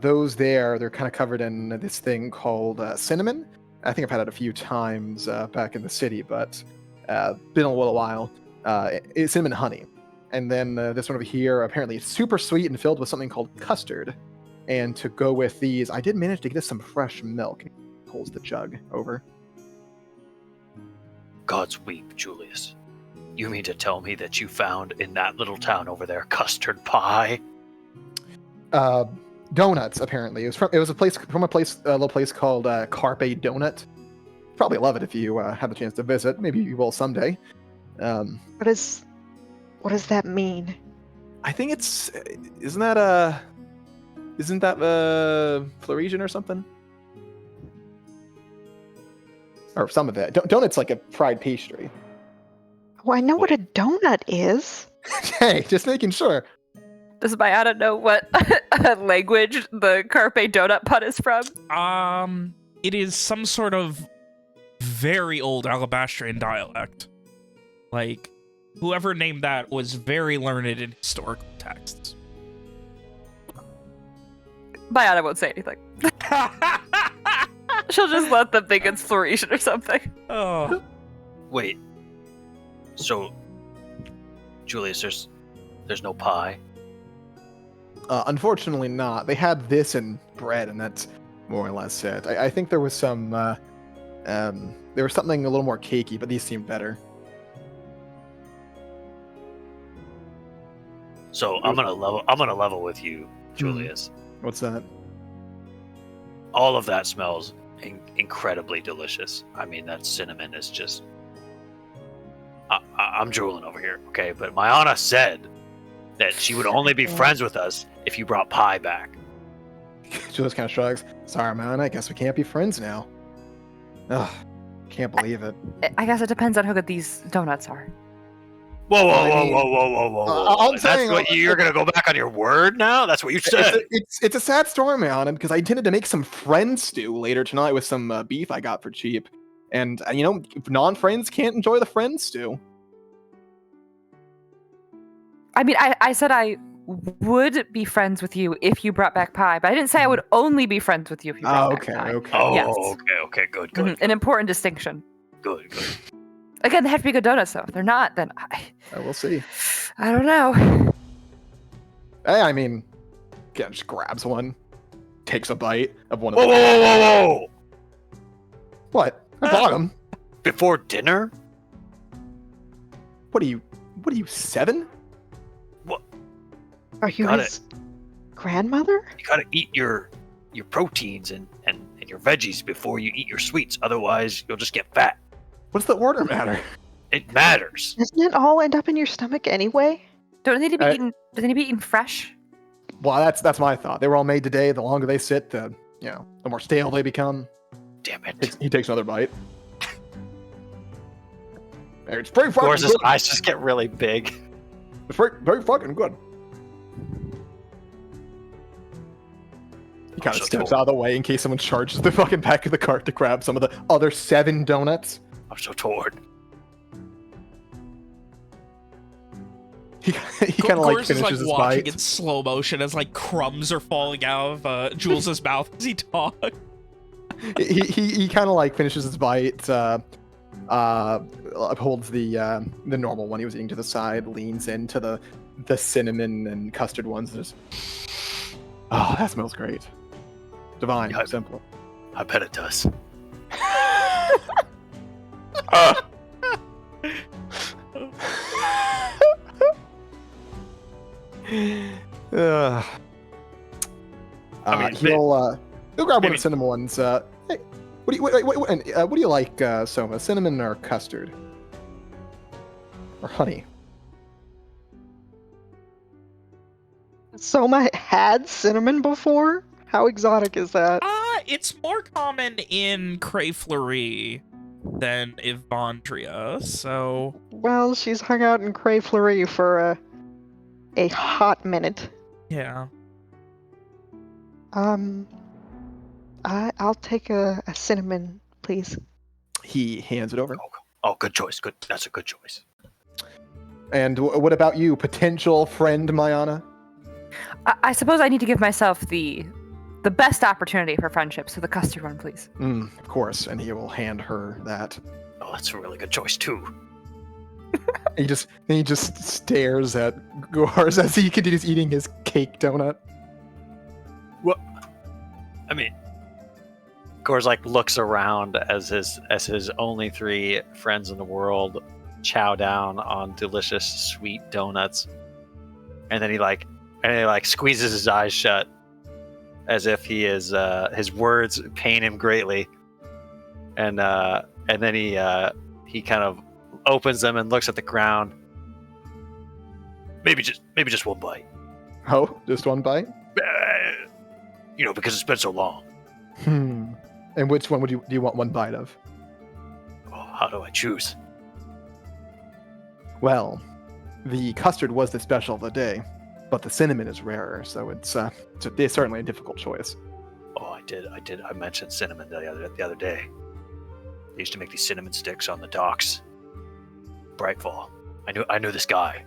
Those they're kind of covered in this thing called cinnamon. I think I've had it a few times back in the city, but been a little while. It's cinnamon honey. And then this one over here, apparently it's super sweet and filled with something called custard. And to go with these, I did manage to get us some fresh milk. Pulls the jug over. God's weep, Julius. You mean to tell me that you found in that little town over there custard pie? Donuts, apparently. It was a little place called Carpe Donut. Probably love it if you have the chance to visit. Maybe you will someday. What does that mean? I think isn't that Floresian or something? Or some of it. Donut's like a fried pastry. Well, I know what a donut is. Hey, just making sure. Does Mayana know what language the Carpe Donut pun is from? It is some sort of very old Alabastrian dialect. Like, whoever named that was very learned in historical texts. Mayana won't say anything. She'll just let them think it's Floresian or something. Oh. Wait. So, Julius, there's no pie? Unfortunately not. They had this and bread, and that's more or less it. I think there was some, there was something a little more cakey, but these seemed better. So I'm gonna level with you, Julius. What's that? All of that smells incredibly delicious. I mean, that cinnamon is just... I'm drooling over here, okay? But Mayana said that she would only be friends with us if you brought pie back. Julius kind of shrugs. Sorry, man. I guess we can't be friends now. Ugh, can't believe it. I guess it depends on how good these donuts are. Whoa. I'm That's saying, what you're gonna go back on your word now? That's what you said. It's a sad story, man, because I intended to make some friend stew later tonight with some beef I got for cheap. And, non-friends can't enjoy the friend stew. I mean, I said I would be friends with you if you brought back pie, but I didn't say I would only be friends with you if you brought back pie. Okay. Oh, Yes. okay, good. An important distinction. Good. Again, they have to be good donuts, though. If they're not, then We'll see. I don't know. Hey, I mean, just grabs one, takes a bite of one of Whoa! What? I bought them. Before dinner? What are you, 7? Are you Got his grandmother? You gotta eat your proteins and your veggies before you eat your sweets. Otherwise, you'll just get fat. What's the order matter? It matters. Doesn't it all end up in your stomach anyway? Don't they need to be eaten? Do they need to be eaten fresh? Well, that's my thought. They were all made today. The longer they sit, the more stale they become. Damn it. He takes another bite. It's pretty Of fucking course, his good. eyes just get really big. It's very fucking good. He kind of steps out of the way in case someone charges the fucking back of the cart to grab some of the other 7 donuts. I'm so torn. He kind of Gorse finishes is his watching bite. in slow motion as crumbs are falling out of Jules' mouth as he talks. He kind of finishes his bite, holds the normal one he was eating to the side, leans into the cinnamon and custard ones, and just, oh, that smells great. Divine, Yeah, simple. I bet it does. He'll grab one of maybe- the cinnamon ones. Hey, what do you like, Soma? Cinnamon or custard? Or honey? Soma had cinnamon before? How exotic is that? It's more common in Crey Fleuris than Evandria, so... Well, she's hung out in Crey Fleuris for a hot minute. Yeah. I'll take a cinnamon, please. He hands it over. Oh, good choice. Good. That's a good choice. And what about you, potential friend Mayana? I suppose I need to give myself the best opportunity for friendship, so the custard one, please. Of course, and he will hand her that. Oh, that's a really good choice too. He just stares at Gors as he continues eating his cake donut. What? I mean, Gore's like looks around as his only 3 friends in the world chow down on delicious sweet donuts, and then he squeezes his eyes shut as if he is his words pain him greatly, and then he kind of opens them and looks at the ground. Maybe just one bite. Oh, just one bite? Because it's been so long. And which one do you want one bite of? Oh, how do I choose? Well, the custard was the special of the day, but the cinnamon is rarer, so it's certainly a difficult choice. Oh, I did. I mentioned cinnamon the other day. They used to make these cinnamon sticks on the docks. Brightfall. I knew this guy.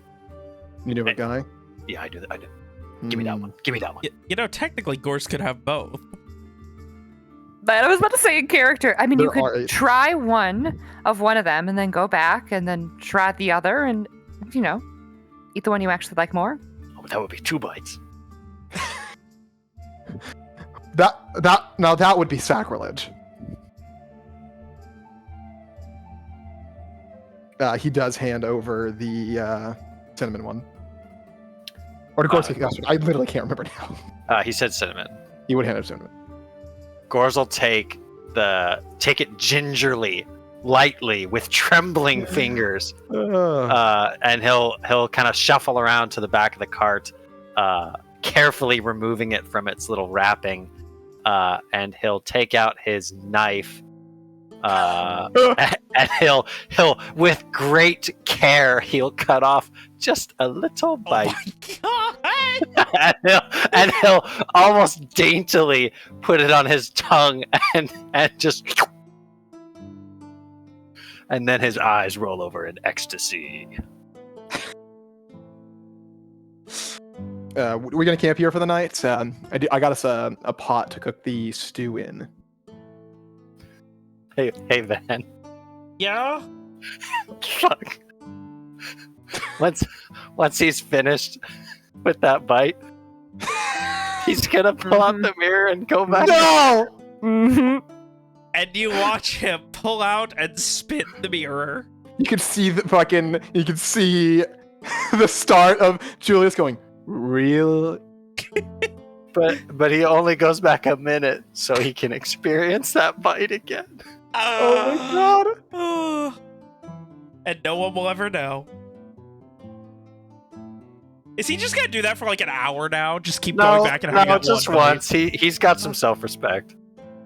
You know a guy? Yeah, I do. Give me that one. Give me that one. Technically, Gorse could have both. But I was about to say in character. I mean, you There are could a- try one of them and then go back and then try the other and, eat the one you actually like more. Oh, that would be 2 bites. That would be sacrilege. He does hand over the cinnamon one. Or of course, I literally can't remember now. He said cinnamon. He would hand over cinnamon. Gorz will take it gingerly, lightly, with trembling fingers, and he'll kind of shuffle around to the back of the cart, carefully removing it from its little wrapping, and he'll take out his knife, and he'll with great care he'll cut off just a little bite. Oh my god! and he'll almost daintily put it on his tongue and just, and then his eyes roll over in ecstasy. We're gonna camp here for the night. I got us a pot to cook the stew in. Hey, Van. Yeah? Fuck. Once he's finished with that bite, he's gonna pull out the mirror and go back. No! Mm-hmm. And you watch him pull out and spit in the mirror. You can see you can see the start of Julius going, real. But he only goes back a minute so he can experience that bite again. Oh my god! god! And no one will ever know. Is he just gonna do that for like an hour now? Just keep going back and having that just one bite? once. He's got some self-respect.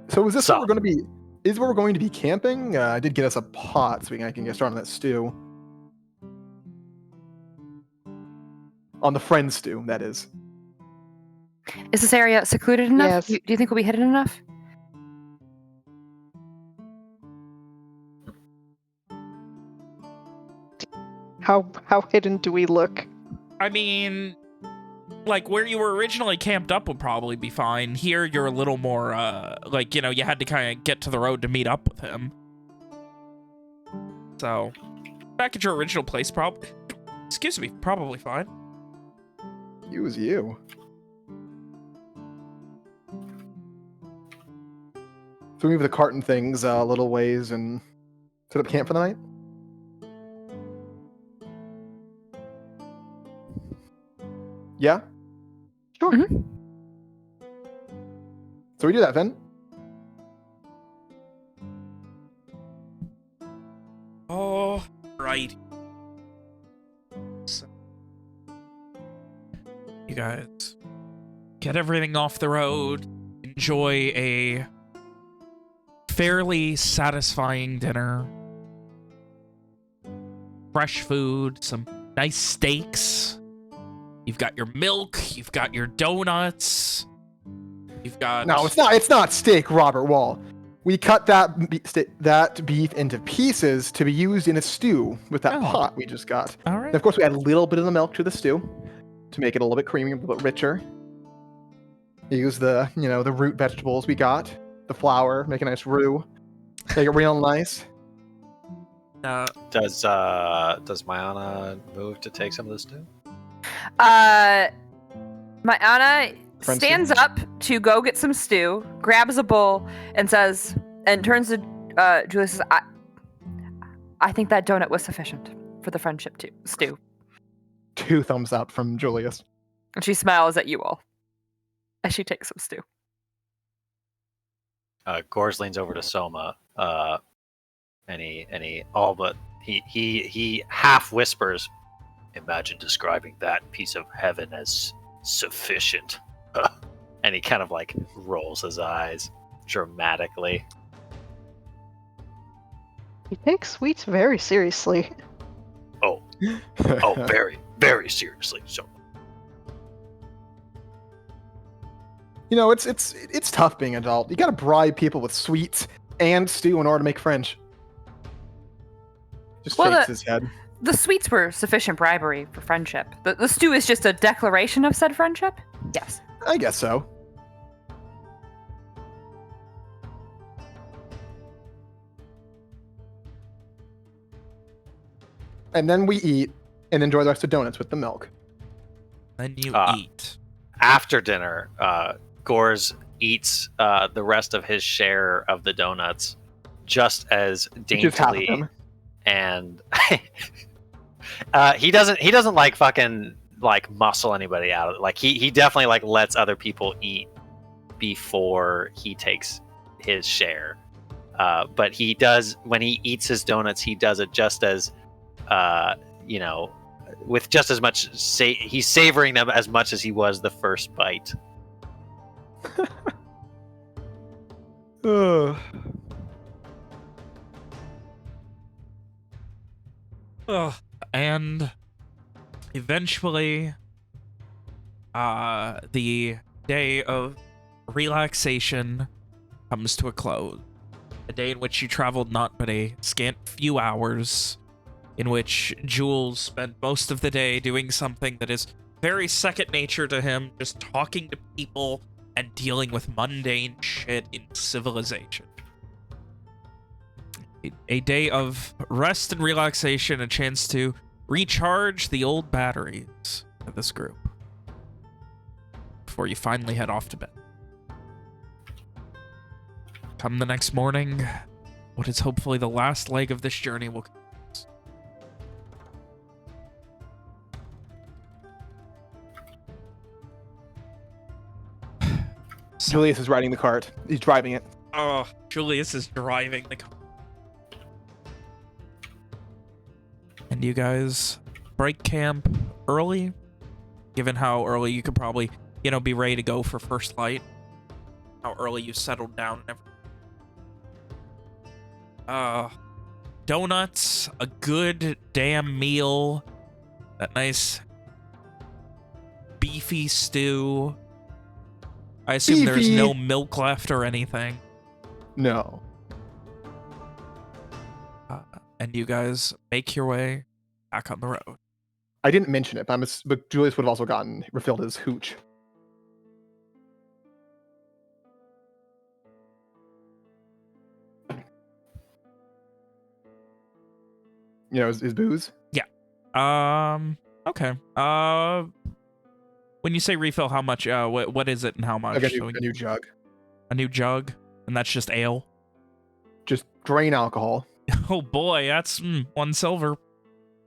So is this what we're going to be? Is where we're going to be camping? I did get us a pot, so I can get started on that stew. On the friend stew, that is. Is this area secluded enough? Yes. Do you think we'll be hidden enough? How hidden do we look? I mean, like where you were originally camped up would probably be fine. Here, you're a little more, you had to kind of get to the road to meet up with him. So, back at your original place, probably fine. You is you. So we move the cart and things a little ways and set up camp for the night? Yeah? Sure. Mhm. So we do that then. Oh, right. So, You guys get everything off the road, enjoy a fairly satisfying dinner. Fresh food, some nice steaks. You've got your milk, you've got your donuts. You've got... No, it's not steak, Robert Wall. We cut that beef into pieces to be used in a stew with that pot we just got. All right. And of course, we add a little bit of the milk to the stew to make it a little bit creamy, a little bit richer. You use the root vegetables we got, the flour, make a nice roux, make it real nice. Does Mayana move to take some of this too? Mayana Friend stands stew? up to go get some stew, grabs a bowl, and turns to Julius says, I think that donut was sufficient for the friendship stew. 2 thumbs up from Julius. And she smiles at you all as she takes some stew. Gors leans over to Soma, and he half whispers, "Imagine describing that piece of heaven as sufficient." And he kind of like rolls his eyes dramatically. He takes sweets very seriously. Oh, very, very seriously. So, It's tough being an adult. You gotta bribe people with sweets and stew in order to make friends. Just shakes his head. The sweets were sufficient bribery for friendship. The stew is just a declaration of said friendship? Yes. I guess so. And then we eat and enjoy the rest of donuts with the milk. Then you eat. After dinner, Gors eats the rest of his share of the donuts just as Just half of daintily, them. and he doesn't like fucking like muscle anybody out of it. Like he definitely like lets other people eat before he takes his share. But he does, when he eats his donuts, he does it just as with just as much he's savoring them as much as he was the first bite. And eventually, the day of relaxation comes to a close. A day in which you traveled not but a scant few hours, in which Jules spent most of the day doing something that is very second nature to him, just talking to people and dealing with mundane shit in civilization. A day of rest and relaxation, a chance to recharge the old batteries of this group before you finally head off to bed. Come the next morning, what is hopefully the last leg of this journey will commence. Julius is riding the cart. He's driving it. Oh, Julius is driving the car. And you guys break camp early, given how early you could probably, be ready to go for first light. How early you settled down and everything. Donuts, a good damn meal, that nice beefy stew. I assume there's Beefy. no milk left or anything. No. And you guys make your way back on the road. I didn't mention it, but Julius would have also refilled his hooch. His booze? Okay. When you say refill, how much, what is it and how much? Like a new jug. A new jug? And that's just ale? Just grain alcohol. Oh boy, that's 1 silver.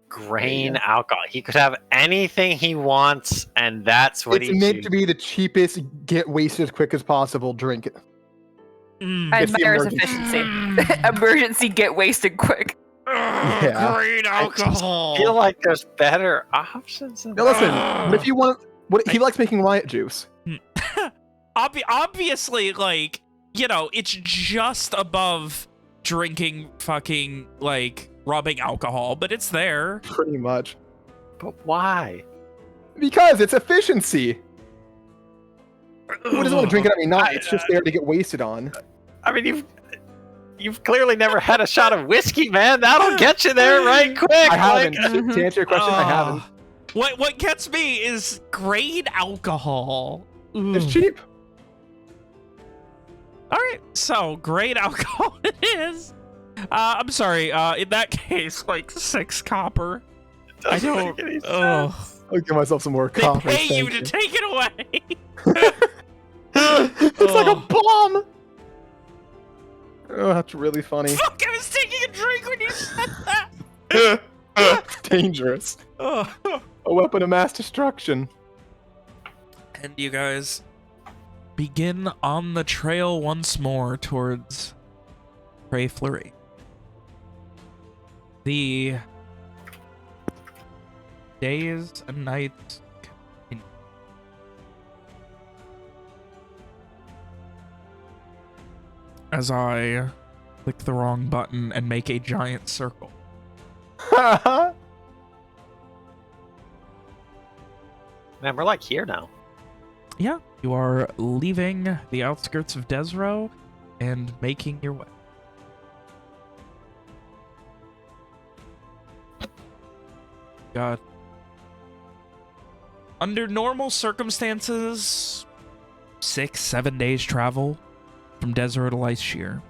Grain alcohol. He could have anything he wants, and that's what It's meant to be the cheapest, get wasted as quick as possible drink. I It's the admire his emergency. efficiency. Emergency, get wasted quick. Yeah. Great I just alcohol. feel like there's better options. Now listen, but if you want What he likes making riot juice. Obviously, like, you know, it's just above drinking fucking, like, rubbing alcohol, but it's there. Pretty much. But why? Because it's efficiency. Who doesn't want to drink it every night? It's just there to get wasted on. I mean, you've clearly never had a shot of whiskey, man. That'll get you there right quick. I haven't. Like, To answer your question, I haven't. What gets me is grade alcohol. It's cheap. All right, so grade alcohol it is. I'm sorry. In that case, like 6 copper. I doesn't don't. make any sense. I'll give myself some more They coffee. pay you to take it away. It's like a bomb. Oh, that's really funny. Fuck! I was taking a drink when you said that. Dangerous. Oh. A weapon of mass destruction. And you guys begin on the trail once more towards Crey Fleuris. The days and nights continue. As I click the wrong button and make a giant circle. Man, we're like here now. Yeah, you are leaving the outskirts of Desro and making your way. Got under normal circumstances, 6-7 days travel from Desro to Lyshir.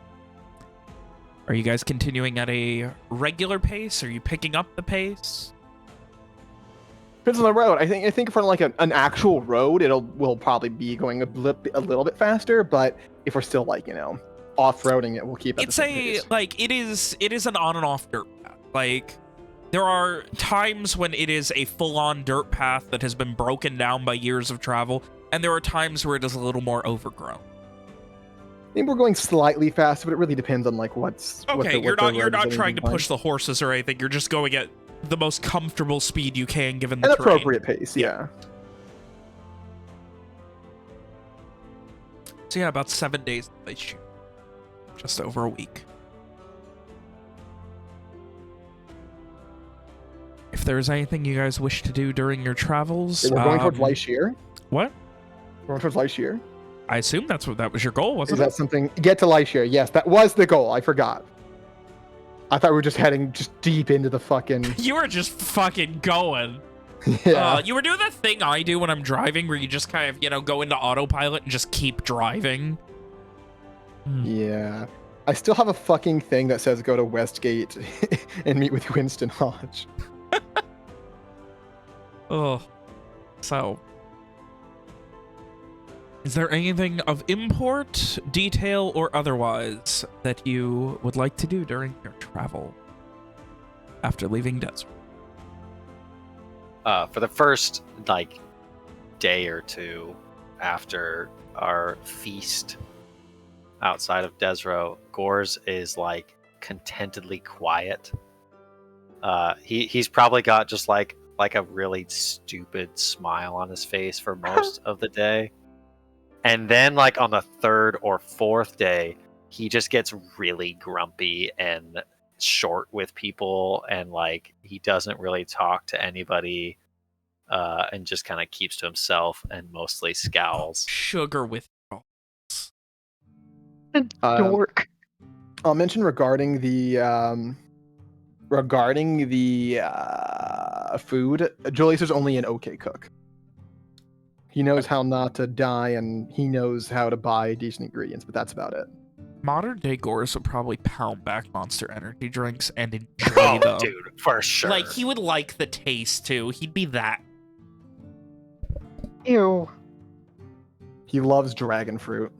Are you guys continuing at a regular pace? Are you picking up the pace? Depends on the road. I think for like an actual road, we'll probably be going a little bit faster. But if we're still like off-roading it, we'll keep it. It's it is an on and off dirt path. Like there are times when it is a full-on dirt path that has been broken down by years of travel, and there are times where it is a little more overgrown. I think we're going slightly faster, but it really depends on like what's. Okay, what you're the not road is trying to like. push the horses or anything. You're just going at the most comfortable speed you can given the An terrain. appropriate pace, yeah. So yeah, about 7 days they shoot. Just over a week. If there's anything you guys wish to do during your travels, We're going towards Lyshir. What? We're going towards Lyshir. I assume that was your goal, Is wasn't that it? something? Get to Lyshir. Yes, that was the goal. I forgot. I thought we were just heading deep into the fucking. You were just fucking going. Yeah. You were doing that thing I do when I'm driving, where you just kind of, go into autopilot and just keep driving. Yeah. I still have a fucking thing that says go to Westgate and meet with Winston Hodge. Oh, so is there anything of import, detail, or otherwise that you would like to do during your travel after leaving Desert? For the first day or two after our feast outside of Desro, Gors is contentedly quiet. He's probably got just like a really stupid smile on his face for most of the day. And then on the 3rd or 4th day, he just gets really grumpy and short with people, and he doesn't really talk to anybody, and just kind of keeps to himself and mostly scowls. Sugar withdrawals. Dork. I'll mention regarding the food. Julius is only an okay cook. He knows how not to die, and he knows how to buy decent ingredients, but that's about it. Modern day Gors would probably pound back Monster Energy drinks and enjoy them. Dude, for sure. He would like the taste too. He'd be that. Ew. He loves dragon fruit.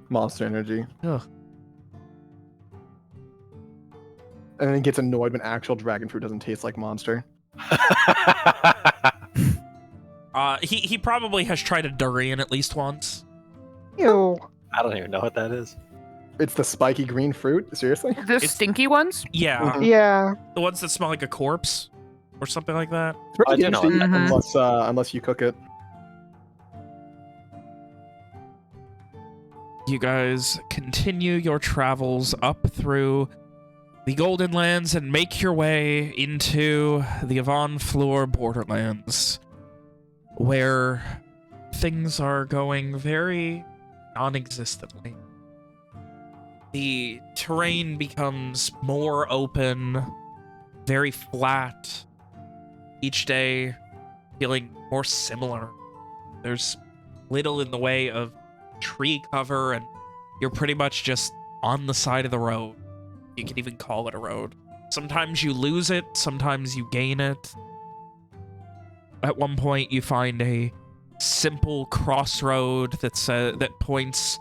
Monster Energy. Ugh. And then he gets annoyed when actual dragon fruit doesn't taste like Monster. He probably has tried a durian at least once. Ew. I don't even know what that is. It's the spiky green fruit? Seriously? The stinky ones? Yeah, Mhm. Yeah. the ones that smell like a corpse, or something like that. It's pretty I do know tasty, that. unless you cook it. You guys continue your travels up through the Golden Lands and make your way into the Avon Floor borderlands, where things are going very non-existently. The terrain becomes more open, very flat, each day feeling more similar. There's little in the way of tree cover, and you're pretty much just on the side of the road. You can even call it a road. Sometimes you lose it, sometimes you gain it. At one point, you find a simple crossroad that points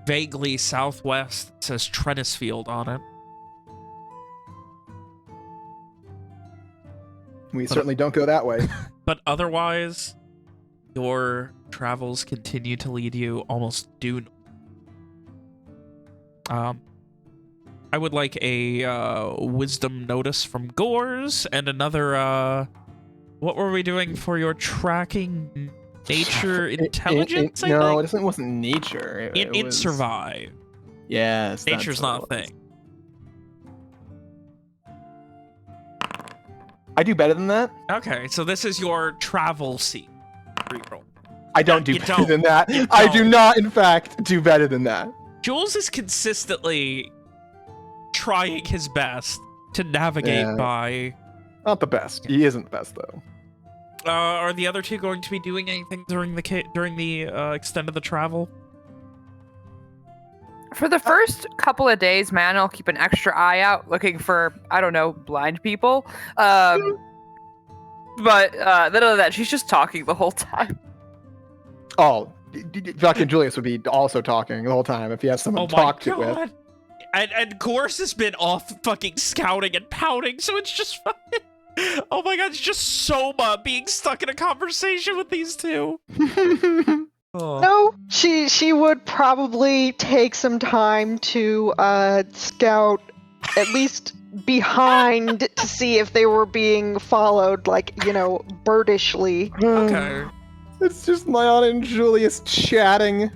vaguely southwest. It says Trennisfield on it. We certainly don't go that way. But otherwise, your travels continue to lead you almost due north. I would like a wisdom notice from Gores and another, what were we doing for your tracking nature intelligence? No, it wasn't nature. It was survive. Yes, that's Nature's what not a it was. thing. I do better than that. Okay, so this is your travel seat. Reroll. I don't do You better don't. than that. You I do don't. not, in fact, do better than that. Jules is consistently trying his best to navigate Yeah. by. Not the best. He isn't the best though. Are the other two going to be doing anything during the extent of the travel? For the first couple of days, man, I'll keep an extra eye out looking for, I don't know, blind people. But other than that, she's just talking the whole time. Oh, fucking Julius would be also talking the whole time if he has someone to talk to with. And Gorse has been off fucking scouting and pouting, so it's just fucking. Oh my god, it's just Soma being stuck in a conversation with these two. Oh. No, she would probably take some time to scout at least behind to see if they were being followed, like, birdishly. Okay. It's just Mayana and Julius chatting.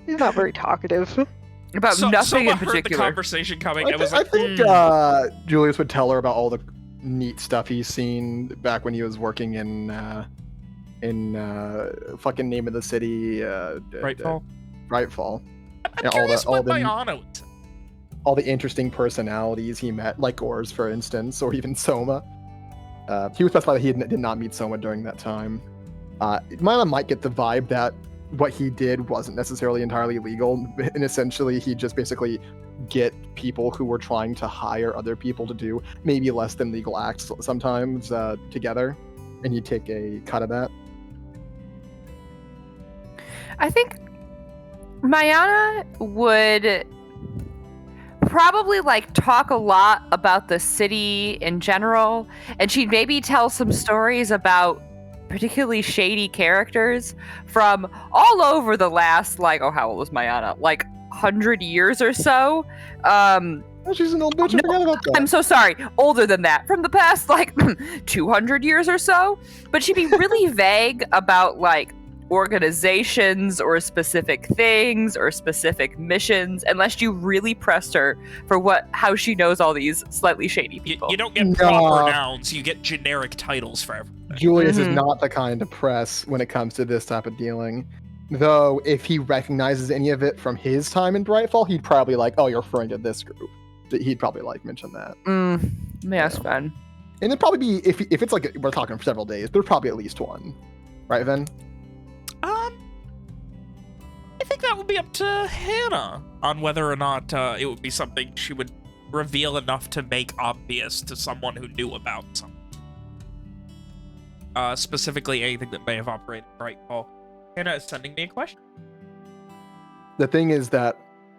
He's not very talkative. About So, nothing Soma in heard the particular. conversation coming. I, and was thi- I like, think Julius would tell her about all the neat stuff he's seen back when he was working in fucking name of the city, Rightfall. Rightfall. I'm Yeah, curious what all the- Mayana would say. All the interesting personalities he met, like Gores, for instance, or even Soma. He would specify that he did not meet Soma during that time. Mayana might get the vibe that what he did wasn't necessarily entirely legal, and essentially he just basically get people who were trying to hire other people to do maybe less than legal acts sometimes together, and you take a cut of that. I think Mayana would probably talk a lot about the city in general, and she'd maybe tell some stories about particularly shady characters from all over the last how old was Mayana? 100 years or so. Oh, she's an old bitch. I forgot about that. I'm so sorry. Older than that. From the past 200 years or so. But she'd be really vague about organizations or specific things or specific missions unless you really pressed her for how she knows all these slightly shady people. You don't get proper nouns, you get generic titles for everything. Julius is Mhm. not the kind to press when it comes to this type of dealing. Though, if he recognizes any of it from his time in Brightfall, he'd probably oh, you're referring to this group. He'd probably mention that. Yeah, that's fun. And it'd probably be, if it's we're talking for several days, there's probably at least one. Right, Ven? I think that would be up to Hannah on whether or not it would be something she would reveal enough to make obvious to someone who knew about something. Specifically anything that may have operated Brightfall. Hannah is sending me a question. The thing is that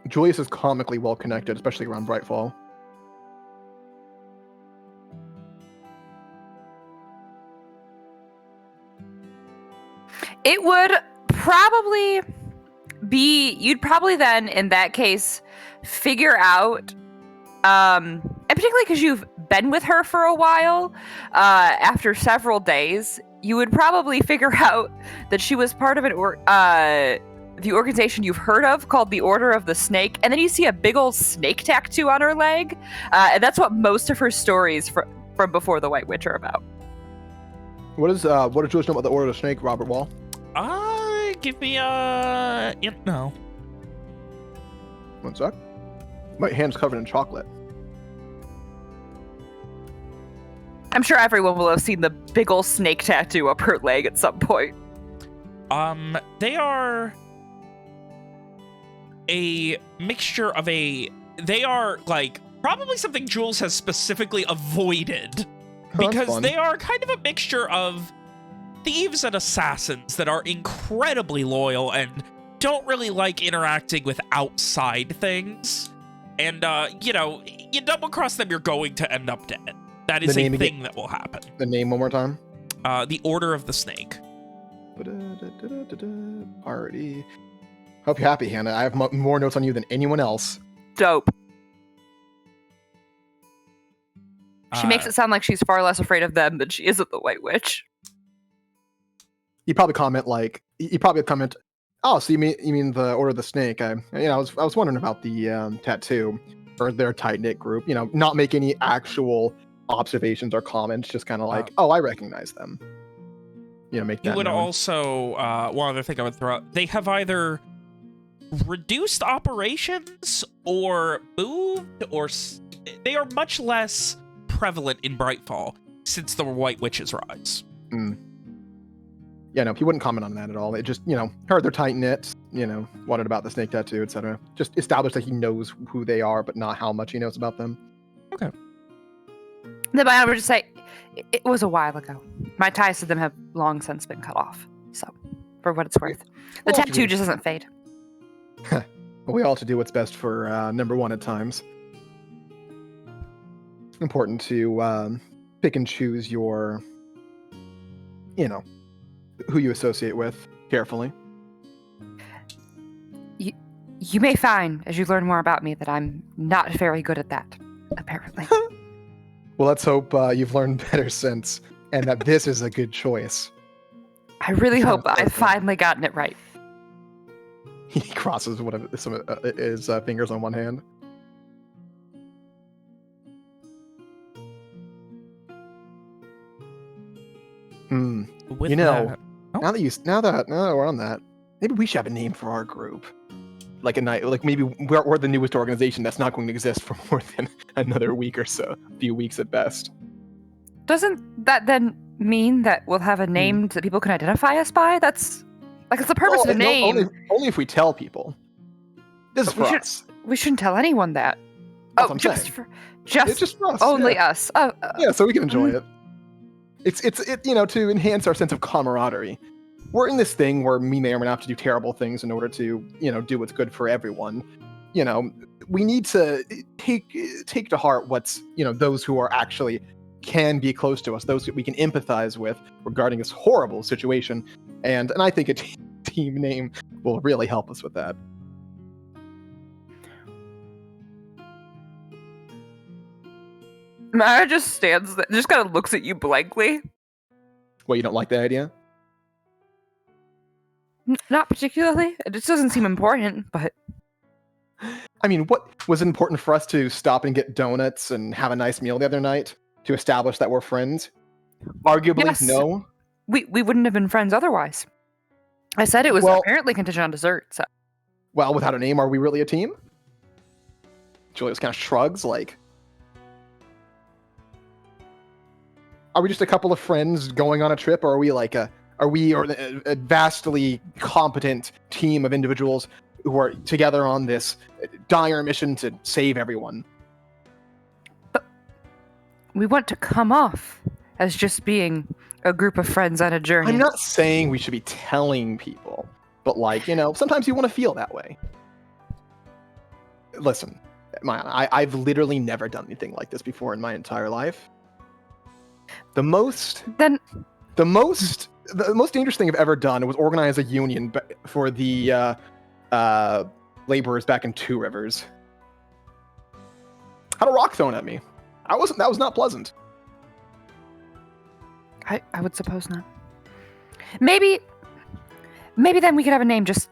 Julius is comically well connected, especially around Brightfall. It would probably be, you'd probably then, in that case, figure out, and particularly because you've been with her for a while, after several days, you would probably figure out that she was part of the organization you've heard of called the Order of the Snake, and then you see a big old snake tattoo on her leg, and that's what most of her stories from before the White Witch are about. What does Jules know about the Order of the Snake, Robert Wall? Give me no. One sec. My hand's covered in chocolate. I'm sure everyone will have seen the big old snake tattoo up her leg at some point. They are a mixture of they are like probably something Jules has specifically avoided because they are kind of a mixture of thieves and assassins that are incredibly loyal and don't really like interacting with outside things. And, you double cross them, you're going to end up dead. That is a thing that will happen. The name one more time? The Order of the Snake. Party. Hope you're happy, Hannah. I have more notes on you than anyone else. Dope. She makes it sound like she's far less afraid of them than she is of the White Witch. You probably comment oh, so you mean the Order of the Snake? I was wondering about the tattoo or their tight knit group. Not make any actual observations or comments. Just kind of like, oh, I recognize them. Make that. You would known. Also one other thing I would throw out. They have either reduced operations or moved, or they are much less prevalent in Brightfall since the White Witch's rise. Yeah, no, he wouldn't comment on that at all. It just, heard they're tight knit, wondered about the snake tattoo, etc. Just established that he knows who they are, but not how much he knows about them. Okay. Then I would just say, it was a while ago. My ties to them have long since been cut off. So, for what it's worth. The tattoo just doesn't fade. We all have to do what's best for number one at times. Important to pick and choose your, who you associate with carefully. You may find, as you learn more about me, that I'm not very good at that, apparently. Well, let's hope you've learned better since, and that this is a good choice. I really hope I've finally gotten it right. He crosses some of his fingers on one hand. With now that we're on that, maybe we should have a name for our group. Like maybe we're the newest organization that's not going to exist for more than another week or so, a few weeks at best. Doesn't that then mean that we'll have a name that people can identify us by? It's the purpose of the name. Only if we tell people. This is for us. We shouldn't tell anyone that. That's what I'm saying. It's just for us. Only us. Yeah, so we can enjoy it. It's to enhance our sense of camaraderie. We're in this thing where we may or may not have to do terrible things in order to, do what's good for everyone. We need to take to heart what's, those who are actually can be close to us, those that we can empathize with regarding this horrible situation. And I think a team name will really help us with that. Mara just stands there, just kind of looks at you blankly. What, you don't like the idea? Not particularly. It just doesn't seem important, but... I mean, what was it important for us to stop and get donuts and have a nice meal the other night to establish that we're friends? Arguably, yes. No. We wouldn't have been friends otherwise. I said it was apparently contingent on dessert, so... Well, without a name, are we really a team? Julius kind of shrugs, like... Are we just a couple of friends going on a trip, or are we like a vastly competent team of individuals who are together on this dire mission to save everyone? But we want to come off as just being a group of friends on a journey. I'm not saying we should be telling people, but sometimes you want to feel that way. Listen, I've literally never done anything like this before in my entire life. The most dangerous thing I've ever done was organize a union for the laborers back in Two Rivers. Had a rock thrown at me. That was not pleasant. I would suppose not. Maybe then we could have a name just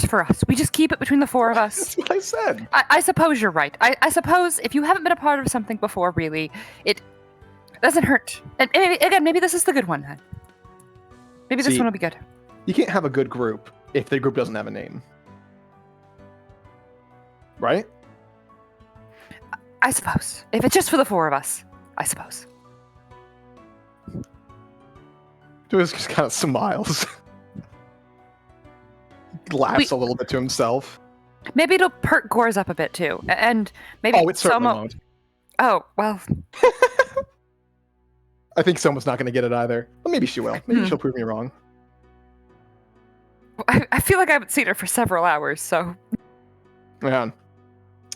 for us. We just keep it between the four of us. That's what I said. I suppose you're right. I suppose if you haven't been a part of something before, really, it doesn't hurt. And maybe this is the good one then. Maybe this one will be good. You can't have a good group if the group doesn't have a name. Right? I suppose. If it's just for the four of us, I suppose. Duis just kind of smiles. Laughs a little bit to himself. Maybe it'll perk Gores up a bit too. And maybe Oh, it certainly Soma... won't. Oh, well. I think Soma's not going to get it either. Well, maybe she will. Maybe she'll prove me wrong. I feel like I haven't seen her for several hours, so... Yeah.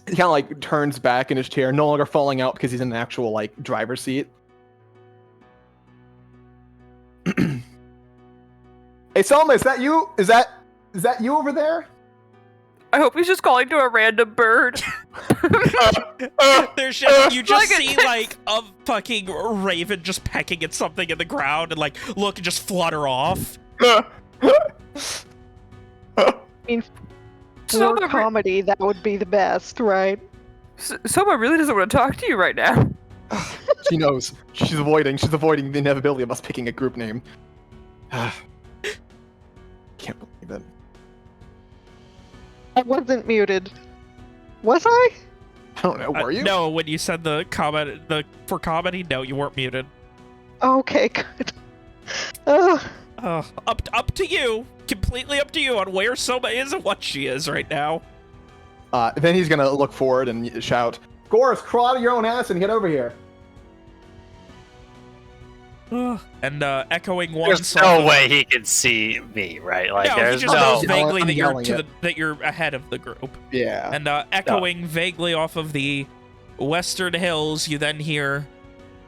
He kind of like turns back in his chair, no longer falling out because he's in an actual like driver's seat. Hey, Selma, is that you? Is that you over there? I hope he's just calling to a random bird. There's just, you just Like see like a fucking raven just pecking at something in the ground and like look and just flutter off. I mean, for Soma, comedy, that would be the best, right? Soma really doesn't want to talk to you right now. She knows. She's avoiding the inevitability of us picking a group name. Can't believe it. I wasn't muted. Was I? I don't know. Were you? No, when you said for comedy, no, you weren't muted. Okay, good. Up to you. Completely up to you on where Soma is and what she is right now. Then he's gonna look forward and shout, "Gores, crawl out of your own ass and get over here." And echoing one There's song. no way he can see me, right? Like, No, he there's just no. knows vaguely I'm that you're yelling that you're ahead of the group. Yeah. And echoing vaguely off of the western hills, you then hear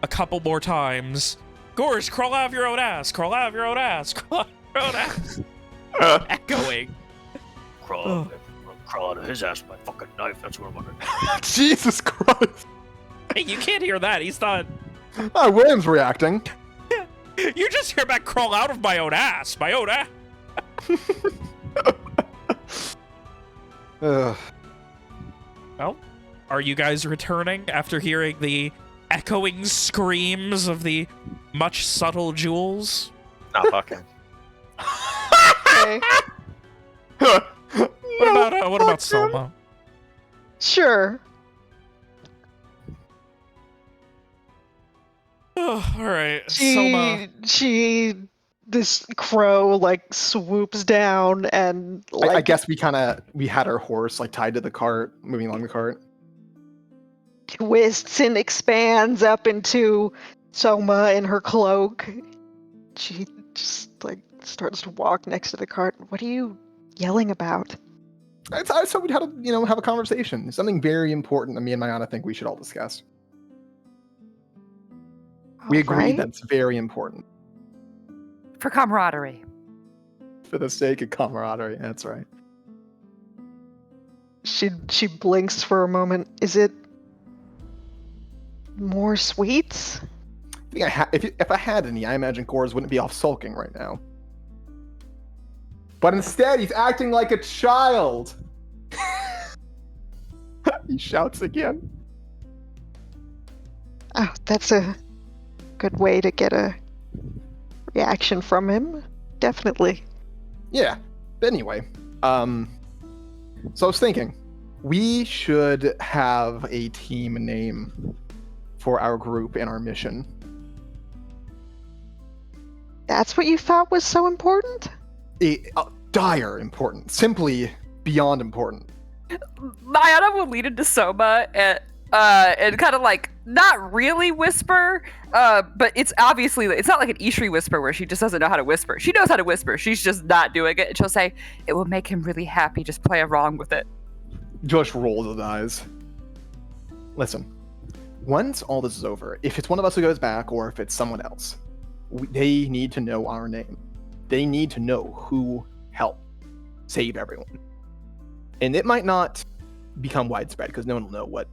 a couple more times, "Gores, crawl out of your own ass, crawl out of your own ass, crawl out of your own ass." Echoing. Crawl out of his ass with my fucking knife. That's what I'm gonna do. Jesus Christ. Hey, you can't hear that. He's not. William's reacting. You just hear back, "Crawl out of my own ass, my own ass." Ugh. Well, are you guys returning after hearing the echoing screams of the much subtle jewels? Not fucking. Okay. What about Soma? Sure. Oh, all right, Soma. This crow like swoops down and like I guess we had our horse like tied to the cart, moving along the cart. twists and expands up into Soma in her cloak. She just like starts to walk next to the cart. What are you yelling about? I thought we'd have a conversation. Something very important that me and Mayana think we should all discuss. We agree Alright. that's very important. For camaraderie. For the sake of camaraderie, that's right. She blinks for a moment. Is it more sweets? I think if I had any, I imagine Gores wouldn't be off sulking right now. But instead, he's acting like a child. He shouts again. Oh, that's a good way to get a reaction from him. Definitely. Yeah. But anyway, so I was thinking, we should have a team name for our group and our mission. That's what you thought was so important? Dire important. Simply beyond important. Mayana will lead into Soma and kind of like not really whisper, but it's obviously it's not like an Ishri whisper where she just doesn't know how to whisper. She knows how to whisper. She's just not doing it. And she'll say, "It will make him really happy. Just play along with it." Josh rolls his eyes. Listen, once all this is over, if it's one of us who goes back or if it's someone else, they need to know our name. They need to know who helped save everyone. And it might not become widespread because no one will know what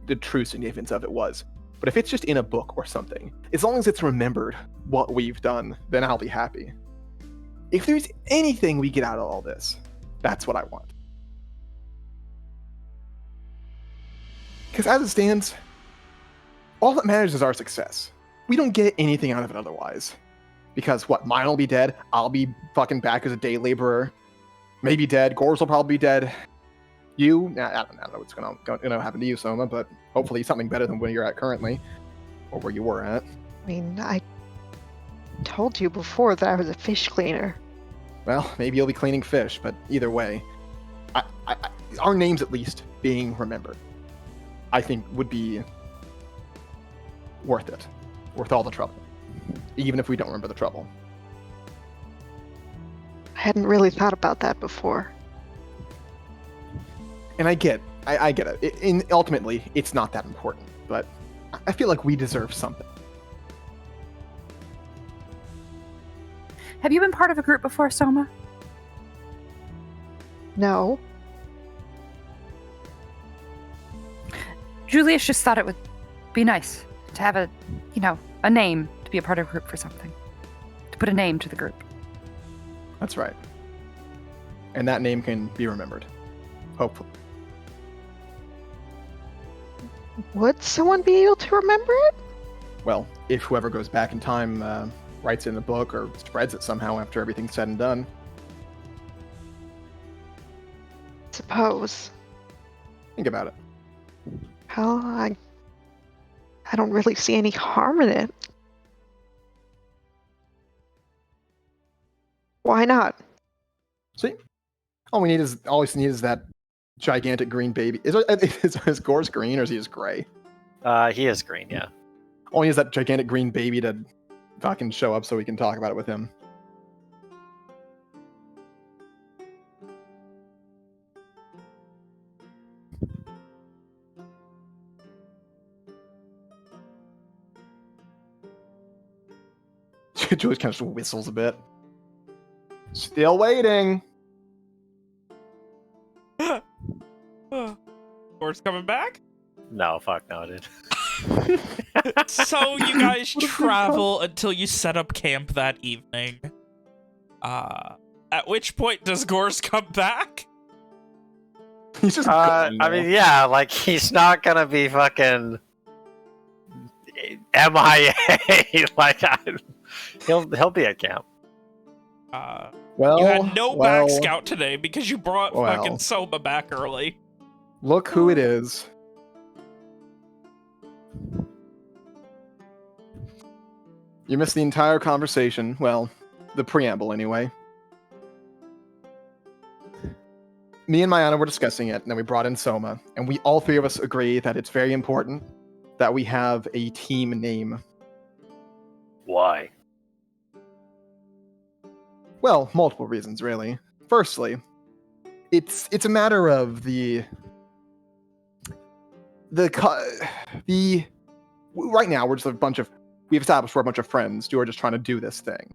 the true significance of it was. But if it's just in a book or something, as long as it's remembered what we've done, then I'll be happy. If there's anything we get out of all this, that's what I want. Because as it stands, all that matters is our success. We don't get anything out of it otherwise. Because what, mine will be dead, I'll be fucking back as a day laborer, maybe dead, Gores will probably be dead. You, I don't know what's gonna happen to you, Soma, but hopefully something better than where you're at currently, or where you were at. I mean, I told you before that I was a fish cleaner. Well, maybe you'll be cleaning fish, but either way, our names at least being remembered, I think would be worth it. Worth all the trouble. Even if we don't remember the trouble. I hadn't really thought about that before. And I get it. Ultimately, it's not that important, but I feel like we deserve something. Have you been part of a group before, Soma? No. Julius just thought it would be nice to have a name to be a part of a group for something. To put a name to the group. That's right. And that name can be remembered. Hopefully. Would someone be able to remember it? Well, if whoever goes back in time writes it in a book or spreads it somehow after everything's said and done. Suppose. Think about it. Well, I don't really see any harm in it. Why not? See? All we need is that gigantic green baby. Is Gores green or is he just gray? He is green, yeah. All he needs is that gigantic green baby to fucking show up so we can talk about it with him. Julius kind of just whistles a bit. Still waiting. Gores coming back? No, fuck no, dude. So you guys travel until you set up camp that evening. At which point does Gores come back? He's just I mean, yeah, like he's not gonna be fucking MIA. Like he'll be at camp. well, You had no well, back scout today because you brought fucking Soma back early. Look who it is. You missed the entire conversation. Well, the preamble anyway. Me and Mayana were discussing it, and then we brought in Soma, and we all three of us agree that it's very important that we have a team name. Why? Well, multiple reasons, really. Firstly, it's a matter of right now we're just we've established we're a bunch of friends who are just trying to do this thing.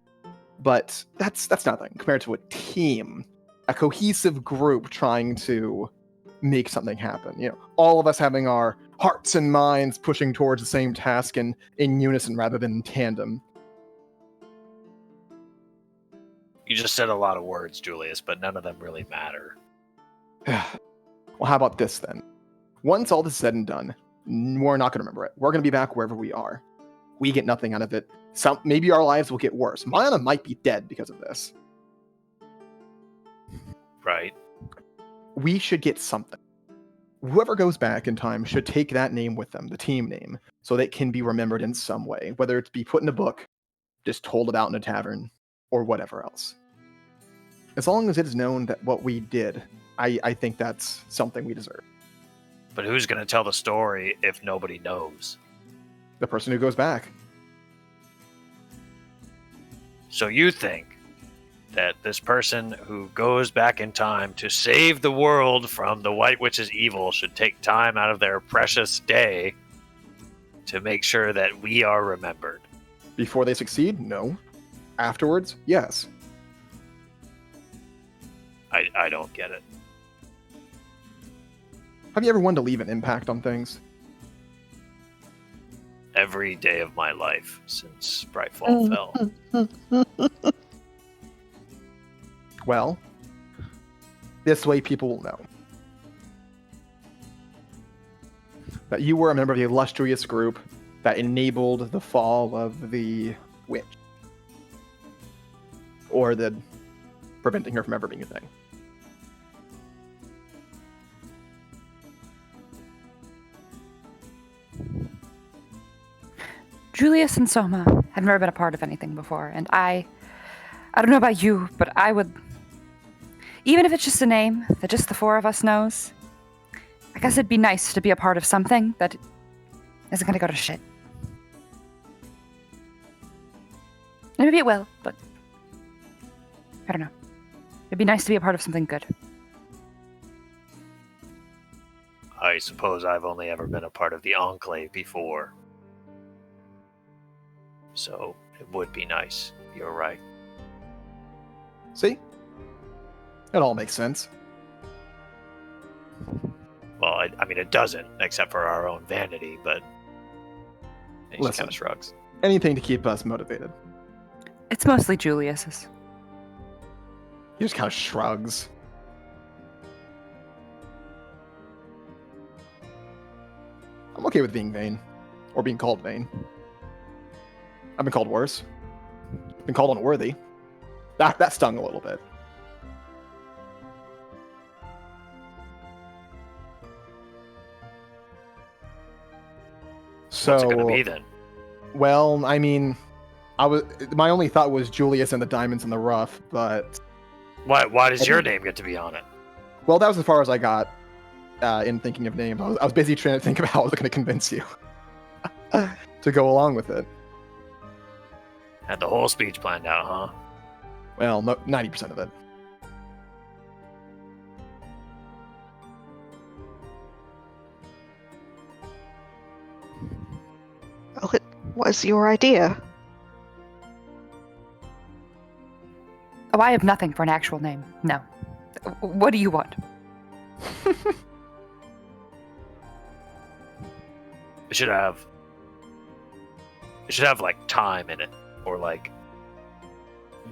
But that's nothing compared to a team, a cohesive group trying to make something happen. You know, all of us having our hearts and minds pushing towards the same task and in unison rather than in tandem. You just said a lot of words, Julius, but none of them really matter. Well, how about this then? Once all this is said and done, we're not going to remember it. We're going to be back wherever we are. We get nothing out of it. Maybe our lives will get worse. Mayana might be dead because of this. Right. We should get something. Whoever goes back in time should take that name with them, the team name, so that it can be remembered in some way, whether it's be put in a book, just told about in a tavern, or whatever else. As long as it is known that what we did, I think that's something we deserve. But who's going to tell the story if nobody knows? The person who goes back. So you think that this person who goes back in time to save the world from the White Witch's evil should take time out of their precious day to make sure that we are remembered? Before they succeed? No. Afterwards? Yes. I don't get it. Have you ever wanted to leave an impact on things? every day of my life since Brightfall fell. Well, this way people will know that you were a member of the illustrious group that enabled the fall of the witch. Or the preventing her from ever being a thing. Julius and Soma have never been a part of anything before, and I don't know about you, but I would, even if it's just a name that just the four of us knows, I guess it'd be nice to be a part of something that isn't gonna go to shit. Maybe it will, but I don't know. It'd be nice to be a part of something good. I suppose I've only ever been a part of the Enclave before. So it would be nice. You're right. See? It all makes sense. Well, I mean, it doesn't, except for our own vanity, but he just Listen. kind of shrugs. Anything to keep us motivated. It's mostly Julius's. He just kind of shrugs. I'm okay with being vain. Or being called vain. I've been called worse. Been called unworthy. That stung a little bit. So, What's it going to be then? well, I mean, my only thought was Julius and the diamonds in the rough, but Why does your name get to be on it? well, that was as far as I got in thinking of names. I was busy trying to think of how I was going to convince you to go along with it. Had the whole speech planned out, huh? Well, no, 90% of it. Well, it was your idea. Oh, I have nothing for an actual name. No. What do you want? It should have like time in it, or like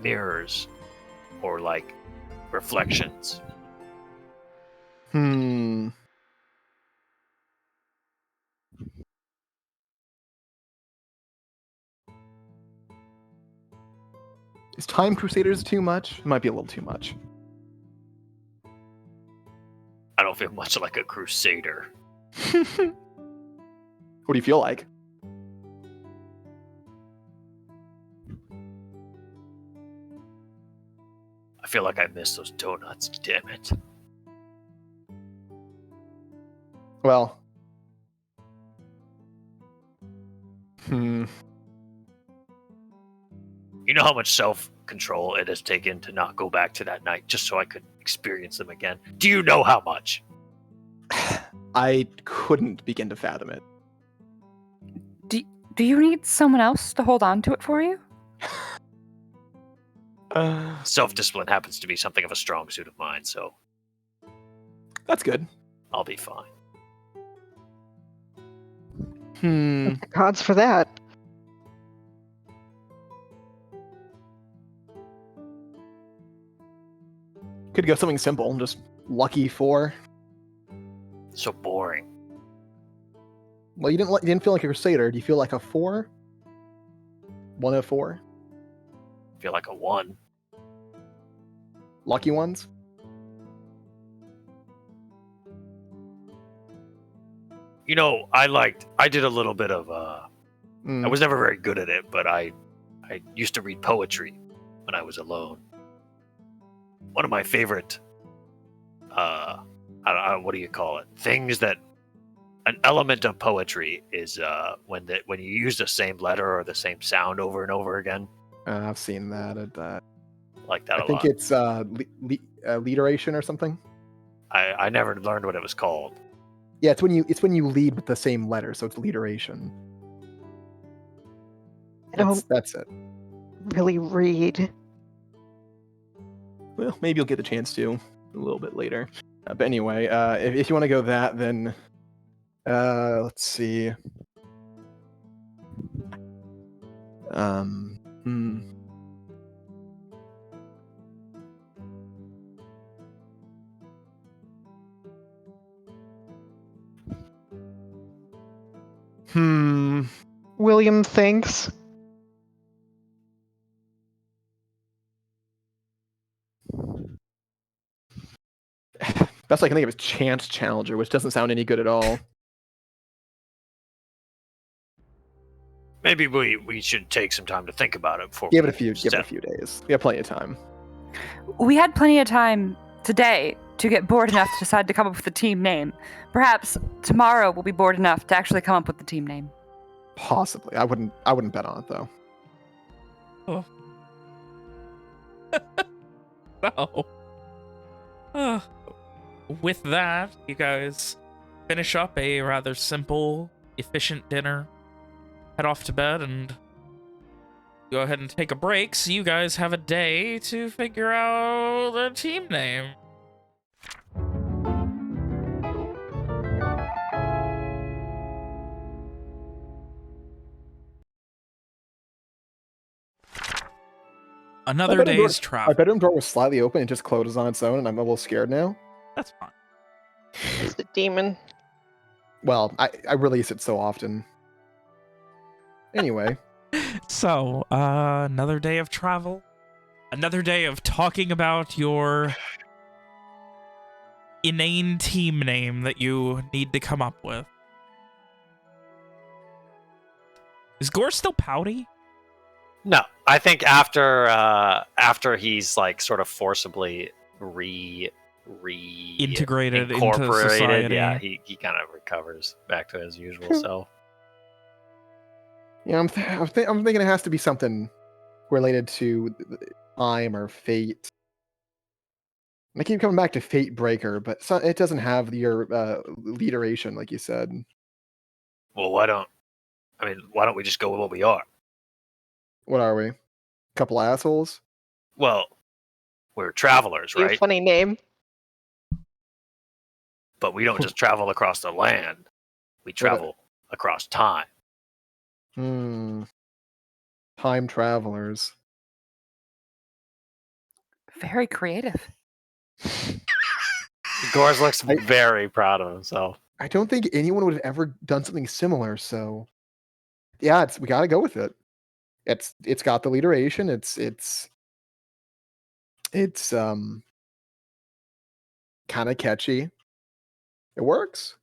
mirrors, or like reflections. Is Time Crusaders too much? It might be a little too much. I don't feel much like a crusader. What do you feel like? I feel like I missed those donuts. Damn it. Well. You know how much self-control it has taken to not go back to that night just so I could experience them again? Do you know how much? I couldn't begin to fathom it. Do you need someone else to hold on to it for you? Self-discipline happens to be something of a strong suit of mine, so That's good. I'll be fine. Thank the gods for that. Could go something simple, just lucky 4. So boring. Well, you didn't feel like a crusader. Do you feel like a 4? 1 of 4? I feel like a 1. Lucky ones? You know, I did a little bit of I was never very good at it, but I used to read poetry when I was alone. One of my favorite I don't know, what do you call it? Things that an element of poetry is when you use the same letter or the same sound over and over again. I've seen that at that. Like that I a think lot. it's alliteration or something. I never learned what it was called. Yeah, it's when you lead with the same letter, so it's alliteration. That's it. Really read. Well, maybe you'll get a chance to a little bit later. But anyway, if you want to go that, then let's see. Hmm. Hmm. William thinks. Best I can think of is Chance Challenger, which doesn't sound any good at all. Maybe we should take some time to think about it before Give we it a few days. We have plenty of time. We had plenty of time today to get bored enough to decide to come up with a team name. Perhaps tomorrow we'll be bored enough to actually come up with the team name. Possibly. I wouldn't bet on it though. Oh. So, with that, you guys finish up a rather simple, efficient dinner, head off to bed, and go ahead and take a break, so you guys have a day to figure out the team name. Another My bedroom day's My travel. bedroom door was slightly open and just closes on its own, and I'm a little scared now. That's fine. It's the demon. Well, I release it so often. Anyway. So, another day of travel. Another day of talking about your inane team name that you need to come up with. Is Gore still pouty? No, I think after he's like sort of forcibly Integrated into incorporated, society. yeah, he kind of recovers back to his usual self. Yeah, I'm thinking it has to be something related to time or fate. I keep coming back to Fate Breaker, but it doesn't have your alliteration, like you said. Well, why don't we just go with what we are? What are we? Couple assholes? Well, we're travelers, Be a right? funny name. But we don't just travel across the land. We travel across time. Time travelers. Very creative. Gores looks very proud of himself. I don't think anyone would have ever done something similar, so yeah, we gotta go with it. It's got the alliteration, it's kind of catchy. It works.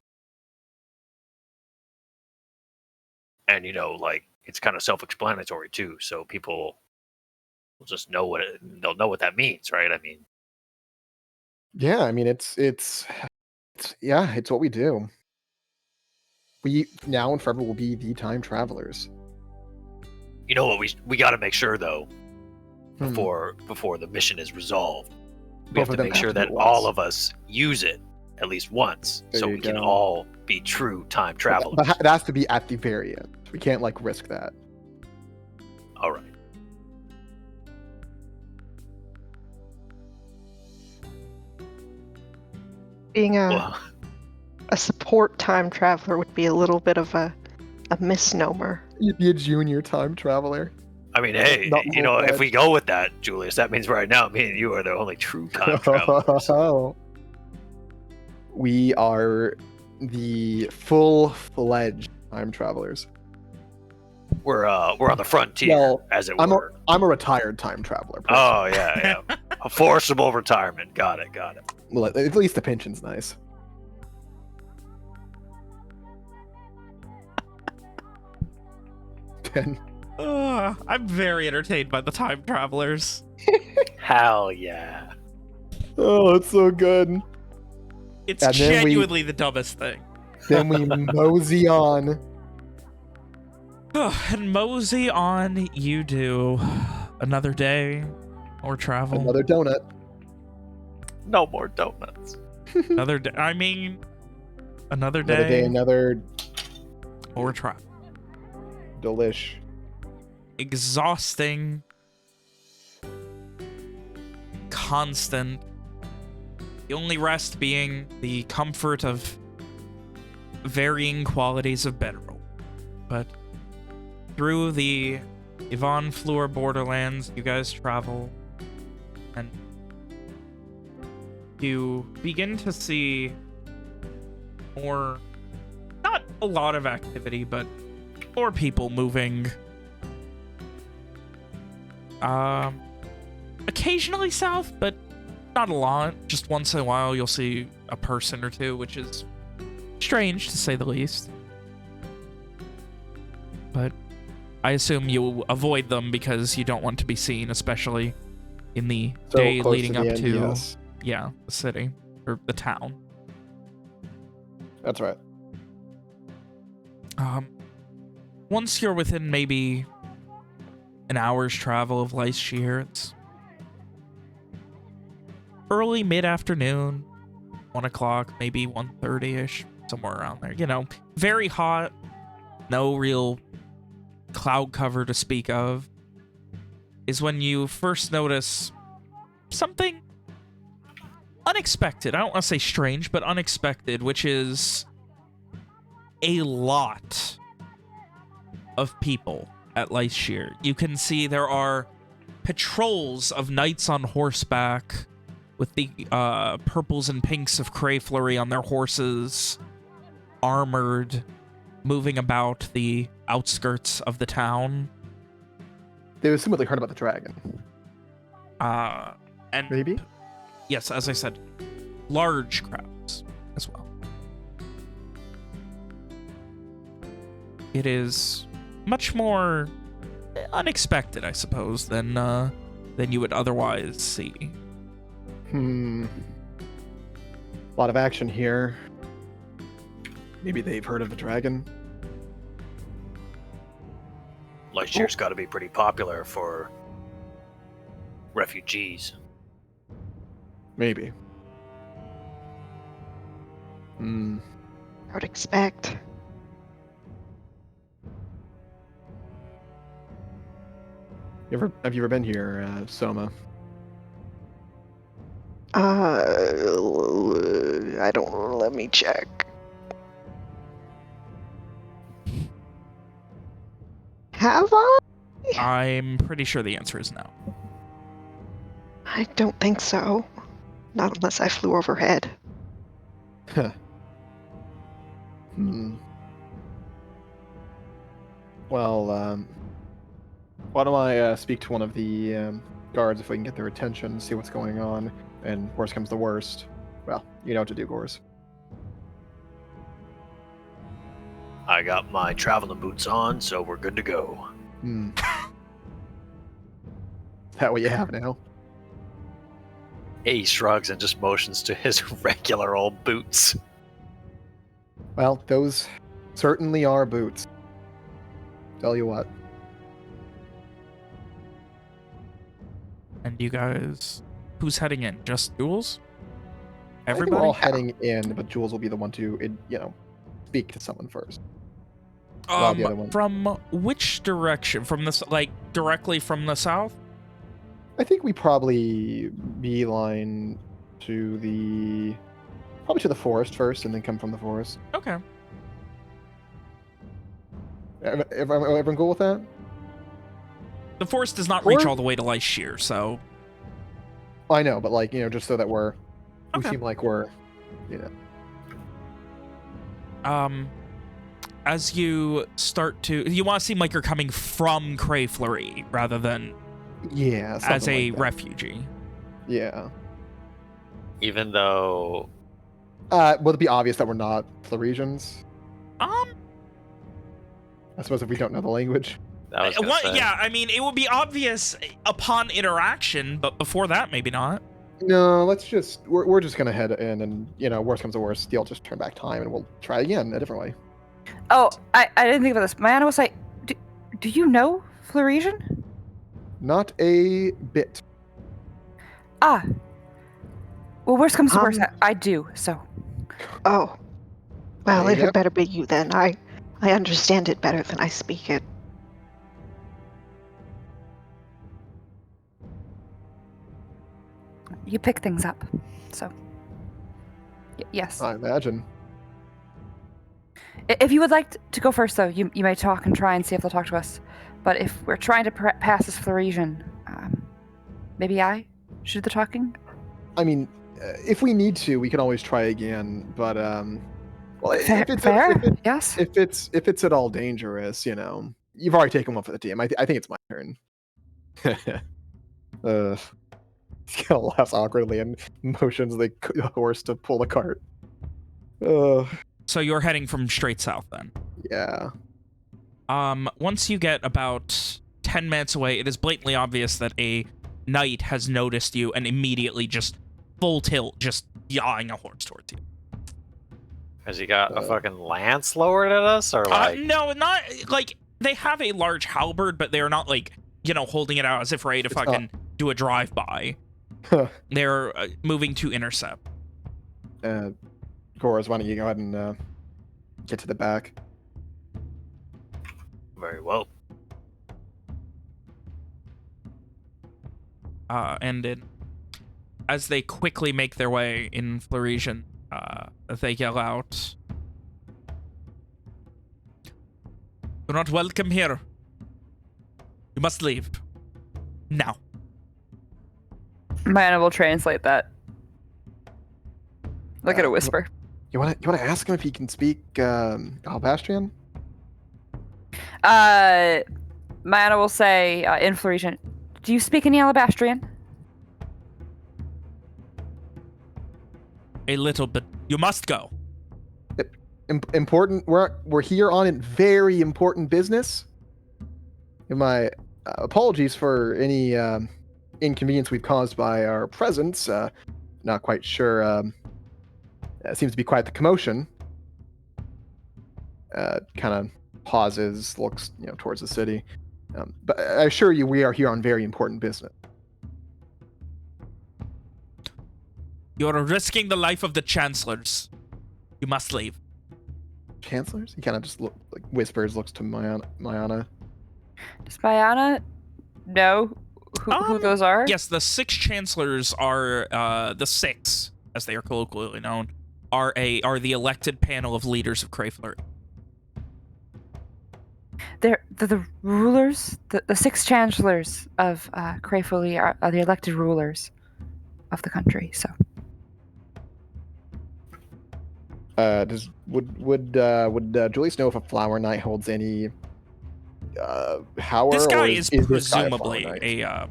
And like it's kind of self-explanatory too, so people will just know they'll know what that means, right? I mean, Yeah, I mean it's what we do. We now and forever will be the time travelers. you know what we got to make sure though, before the mission is resolved, we have to make sure that all of us use it at least once, so we can all be true time travelers. But it has to be at the very end. We can't like risk that. All right. Being a support time traveler would be a little bit of a misnomer. You'd be a junior time traveler. I mean, hey, if we go with that, Julius, that means right now me and you are the only true time travelers. We are the full-fledged time travelers. We're on the frontier, as it were. I'm a retired time traveler. Oh yeah. A forcible retirement. Got it. Well, at least the pension's nice. I'm very entertained by the time travelers. Hell yeah. Oh, it's so good. It's genuinely the dumbest thing. Then we mosey on. And mosey on you do. Another day. More travel. Another donut. No more donuts. Another day. I mean, another day. Another day, another... More travel. Delish. Exhausting. Constant. The only rest being the comfort of varying qualities of bedroll. But through the Yvonne Fleur Borderlands, you guys travel, and you begin to see more, not a lot of activity, but more people moving. Occasionally south, but not a lot. Just once in a while you'll see a person or two, which is strange to say the least. But I assume you avoid them because you don't want to be seen, especially in the day close leading to the up end, to yes. yeah, the city or the town. That's right. Once you're within maybe an hour's travel of Leicester, it's early mid-afternoon, 1 o'clock, maybe 1:30-ish, somewhere around there. You know, very hot, no real cloud cover to speak of, is when you first notice something unexpected. I don't want to say strange, but unexpected, which is a lot of people at Leicester. You can see there are patrols of knights on horseback with the purples and pinks of Crey Fleuris on their horses, armored, moving about the outskirts of the town. They assumedly heard about the dragon. And Maybe? yes, as I said, large crowds as well. It is much more unexpected, I suppose, than you would otherwise see. A lot of action here. Maybe they've heard of the dragon. Leicester's got to be pretty popular for refugees. Maybe. I would expect. Have you ever been here, Soma? I don't. Let me check. Have I? I'm pretty sure the answer is no. I don't think so. Not unless I flew overhead. Well, why don't I speak to one of the guards if we can get their attention, see what's going on, and worst comes to worst. Well, you know what to do, Gores. I got my traveling boots on, so we're good to go. Is that what you have now? He shrugs and just motions to his regular old boots. Well, those certainly are boots. Tell you what. And you guys, who's heading in? Just Jules? I think Everybody? we're all heading in, but Jules will be the one to, speak to someone first. While the other one- From which direction? From this, like, directly from the south? I think we probably beeline probably to the forest first, and then come from the forest. Okay. Everyone cool with that? The forest does not reach Or- all the way to Leicester, so... I know, but just so that we Okay. seem like we're, As you start to... You want to seem like you're coming from Crey Fleuris, rather than yeah, as something a like that. refugee. Yeah. Even though Will it be obvious that we're not Floresians? Um, I suppose if we don't know the language. I was gonna what? say, Yeah, I mean, it would be obvious upon interaction, but before that, maybe not. No, we're just gonna head in, and worst comes to worst, you'll just turn back time, and we'll try again a different way. Oh, I didn't think about this. Mariana was like, do you know Floresian? Not a bit. Ah. Well, worst comes to worst, Um, I do, so. Oh. Well, There it you had go. better be you then. I understand it better than I speak it. You pick things up, so. Yes. I imagine. If you would like to go first, though, you may talk and try and see if they'll talk to us. But if we're trying to pass this Floresian, maybe I should do the talking? I mean, if we need to, we can always try again. But well, Fair? Yes? if it's at all dangerous, you've already taken one for the team. I think it's my turn. He kind of laughs awkwardly and motions the horse to pull the cart. So you're heading from straight south then? Yeah. Once you get about 10 minutes away, it is blatantly obvious that a knight has noticed you and immediately just full tilt, just yawing a horse towards you. Has he got a fucking lance lowered at us, or like? No, not like they have a large halberd, but they're not like holding it out as if ready to fucking do a drive-by. They're moving to intercept. Goraz, why don't you go ahead and get to the back? Very well. And as they quickly make their way in Floresian, they yell out, "You're not welcome here. You must leave. Now." Mayana will translate that. Look at a whisper. You want to ask him if he can speak Albastrian? Mayana will say in Floresian, "Do you speak any Alabastrian?" A little bit. You must go. Important. We're here on very important business. My apologies for any inconvenience we've caused by our presence. Not quite sure. Seems to be quite the commotion. Kind of pauses, looks towards the city. But I assure you, we are here on very important business. You're risking the life of the chancellors. You must leave. Chancellors? He kind of just whispers, looks to Mayana. Does Mayana know who those are? Yes, the 6 chancellors are the 6, as they are colloquially known, are the elected panel of leaders of Crey Fleuris. They're the rulers. The 6 chancellors of Crey Fleuris are the elected rulers of the country. So. Would Julius know if a Flower Knight holds any power? This guy or is presumably I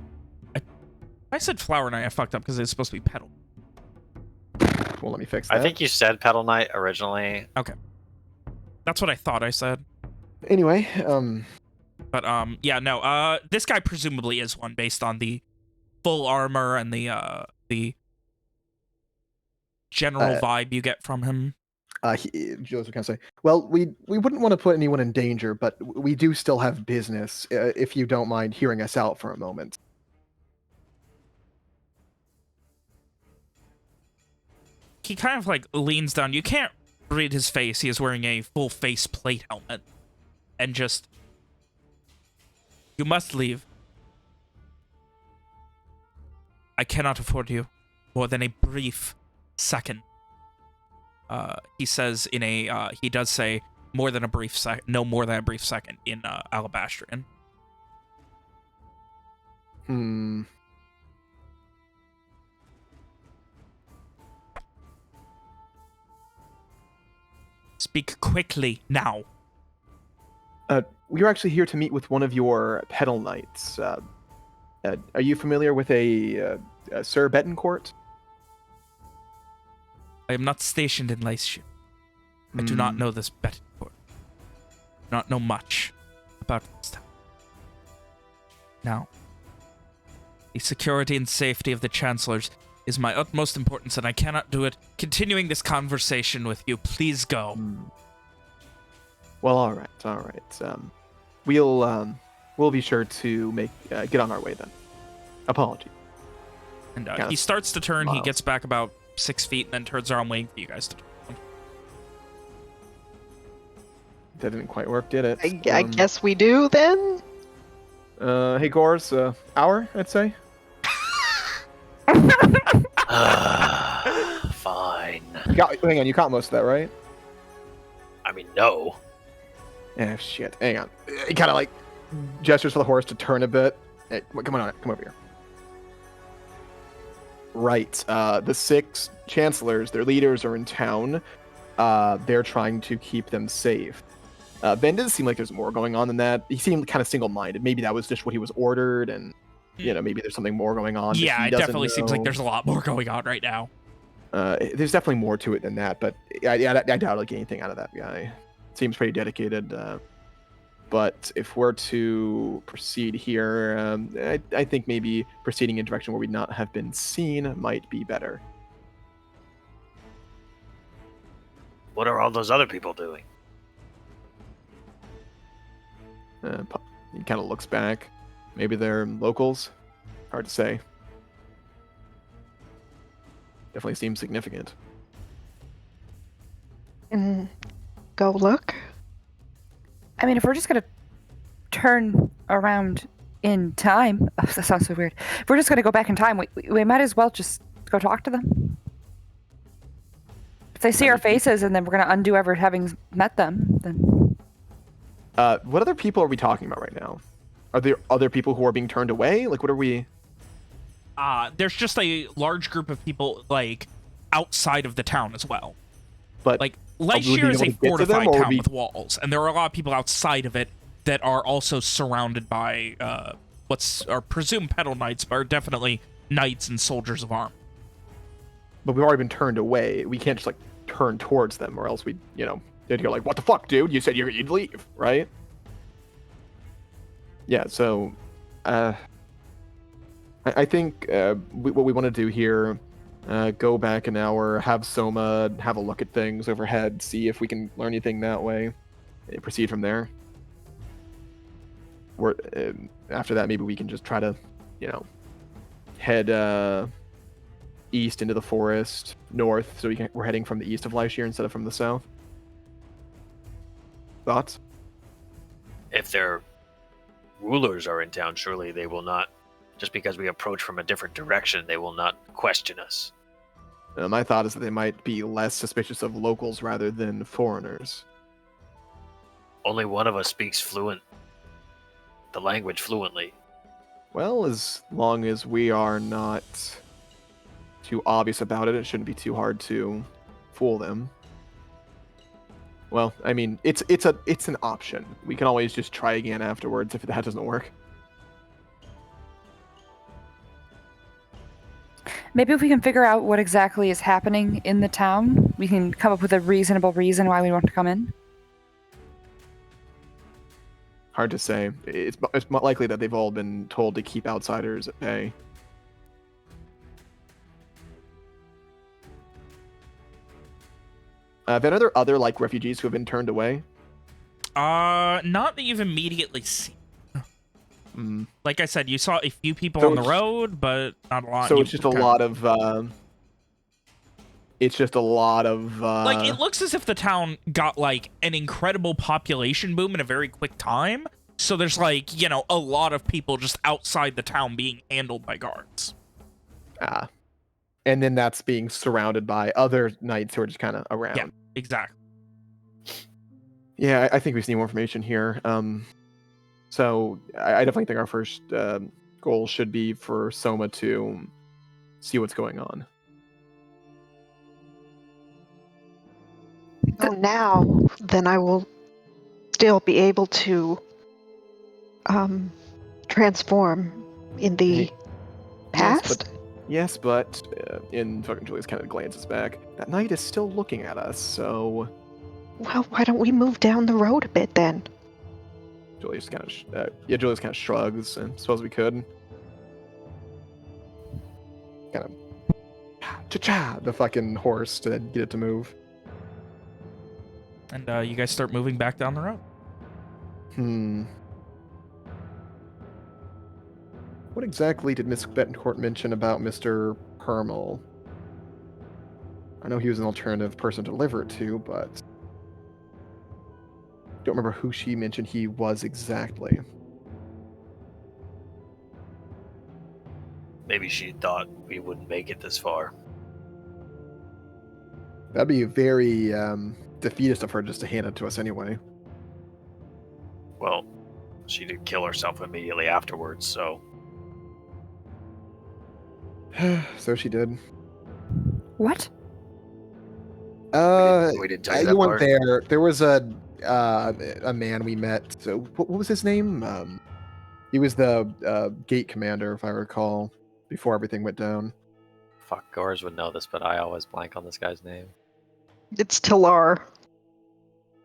said Flower Knight. I fucked up because it's supposed to be Petal. Well, let me fix that. I think you said Petal Knight originally. Okay, that's what I thought I said. Anyway, but yeah, no. This guy presumably is one based on the full armor and the general vibe you get from him. Julius was going to say, well, we wouldn't want to put anyone in danger, but we do still have business, if you don't mind hearing us out for a moment. He kind of leans down. You can't read his face. He is wearing a full face plate helmet. And just... You must leave. I cannot afford you more than a brief second. He says in a, he does say more than a brief second, no more than a brief second in Alabastrian. Speak quickly now. We are actually here to meet with one of your Petal Knights. Are you familiar with a Sir Betancourt? I am not stationed in Laceship. I do not know this Betancourt. Do not know much about this town. Now, the security and safety of the chancellors is my utmost importance, and I cannot do it continuing this conversation with you. Please go. Well, all right. We'll be sure to get on our way then. Apology. And he starts to turn. He gets back about 6 feet and then turns around waiting for you guys to turn. That didn't quite work, did it? I guess we do then. Hey, Gors, hour, I'd say. Fine. Hang on, you caught most of that, right? I mean, no. Shit. Hang on. He kind of gestures to the horse to turn a bit. Hey, come on, come over here. Right. The 6 chancellors, their leaders, are in town. They're trying to keep them safe. Ben doesn't seem like there's more going on than that. He seemed kind of single-minded. Maybe that was just what he was ordered, and maybe there's something more going on. Yeah, that he it doesn't definitely seems like know. there's a lot more going on right now. There's definitely more to it than that, but I doubt I'll get anything out of that guy. Seems pretty dedicated. But if we're to proceed here, I think maybe proceeding in a direction where we not have been seen might be better. What are all those other people doing? He kind of looks back. Maybe they're locals. Hard to say. Definitely seems significant. Go look. I mean, if we're just gonna turn around in time, that sounds so weird. If we're just gonna go back in time, we might as well just go talk to them. If they see our faces and then we're gonna undo ever having met them, then. What other people are we talking about right now? Are there other people who are being turned away? Like, what are we? There's just a large group of people, like, outside of the town as well. But Like, would we Lightshire be is able a to get to them, fortified or would town we- with walls, and there are a lot of people outside of it that are also surrounded by are presumed pedal knights, but are definitely knights and soldiers of arm. But we've already been turned away. We can't just like turn towards them, or else they'd go like, "What the fuck, dude? You said you'd leave, right?" Yeah. So, I think what we want to do here, go back an hour, have Soma have a look at things overhead, see if we can learn anything that way, and proceed from there. After that, maybe we can just try to, head east into the forest, north, so we're heading from the east of Lightshire instead of from the south. Thoughts? If their rulers are in town, surely they will not, just because we approach from a different direction, they will not question us. My thought is that they might be less suspicious of locals rather than foreigners. Only one of us speaks the language fluently. Well, as long as we are not too obvious about it, it shouldn't be too hard to fool them. Well, I mean, it's an option. We can always just try again afterwards if that doesn't work. Maybe if we can figure out what exactly is happening in the town, we can come up with a reasonable reason why we want to come in. Hard to say. It's likely that they've all been told to keep outsiders at bay. Then are there other like refugees who have been turned away? Not that you've immediately seen. Like I said, you saw a few people So on the it's- road, but not a lot. So it's just a lot of. It's just a lot of. Like, it looks as if the town got, like, an incredible population boom in a very quick time. So there's, like, a lot of people just outside the town being handled by guards. And then that's being surrounded by other knights who are just kind of around. Yeah, exactly. Yeah, I think we just need more information here. So I definitely think our first goal should be for Soma to see what's going on. Oh, now then I will still be able to transform in the past. Yes, but in fucking Julius kind of glances back. That knight is still looking at us, so Well, why don't we move down the road a bit then? Julius kind of Julius kind of shrugs and suppose we could. Kind of cha-cha the fucking horse to get it to move. And you guys start moving back down the road. What exactly did Miss Betancourt mention about Mr. Permal? I know he was an alternative person to deliver it to, but don't remember who she mentioned he was exactly. Maybe she thought we wouldn't make it this far. That'd be very defeatist of her just to hand it to us anyway. Well, she did kill herself immediately afterwards, so... So she did. What? We didn't tell you that You weren't part? there. There was a man we met. So what was his name? He was the gate commander, if I recall, before everything went down. Fuck, Gores would know this, but I always blank on this guy's name. It's Talar,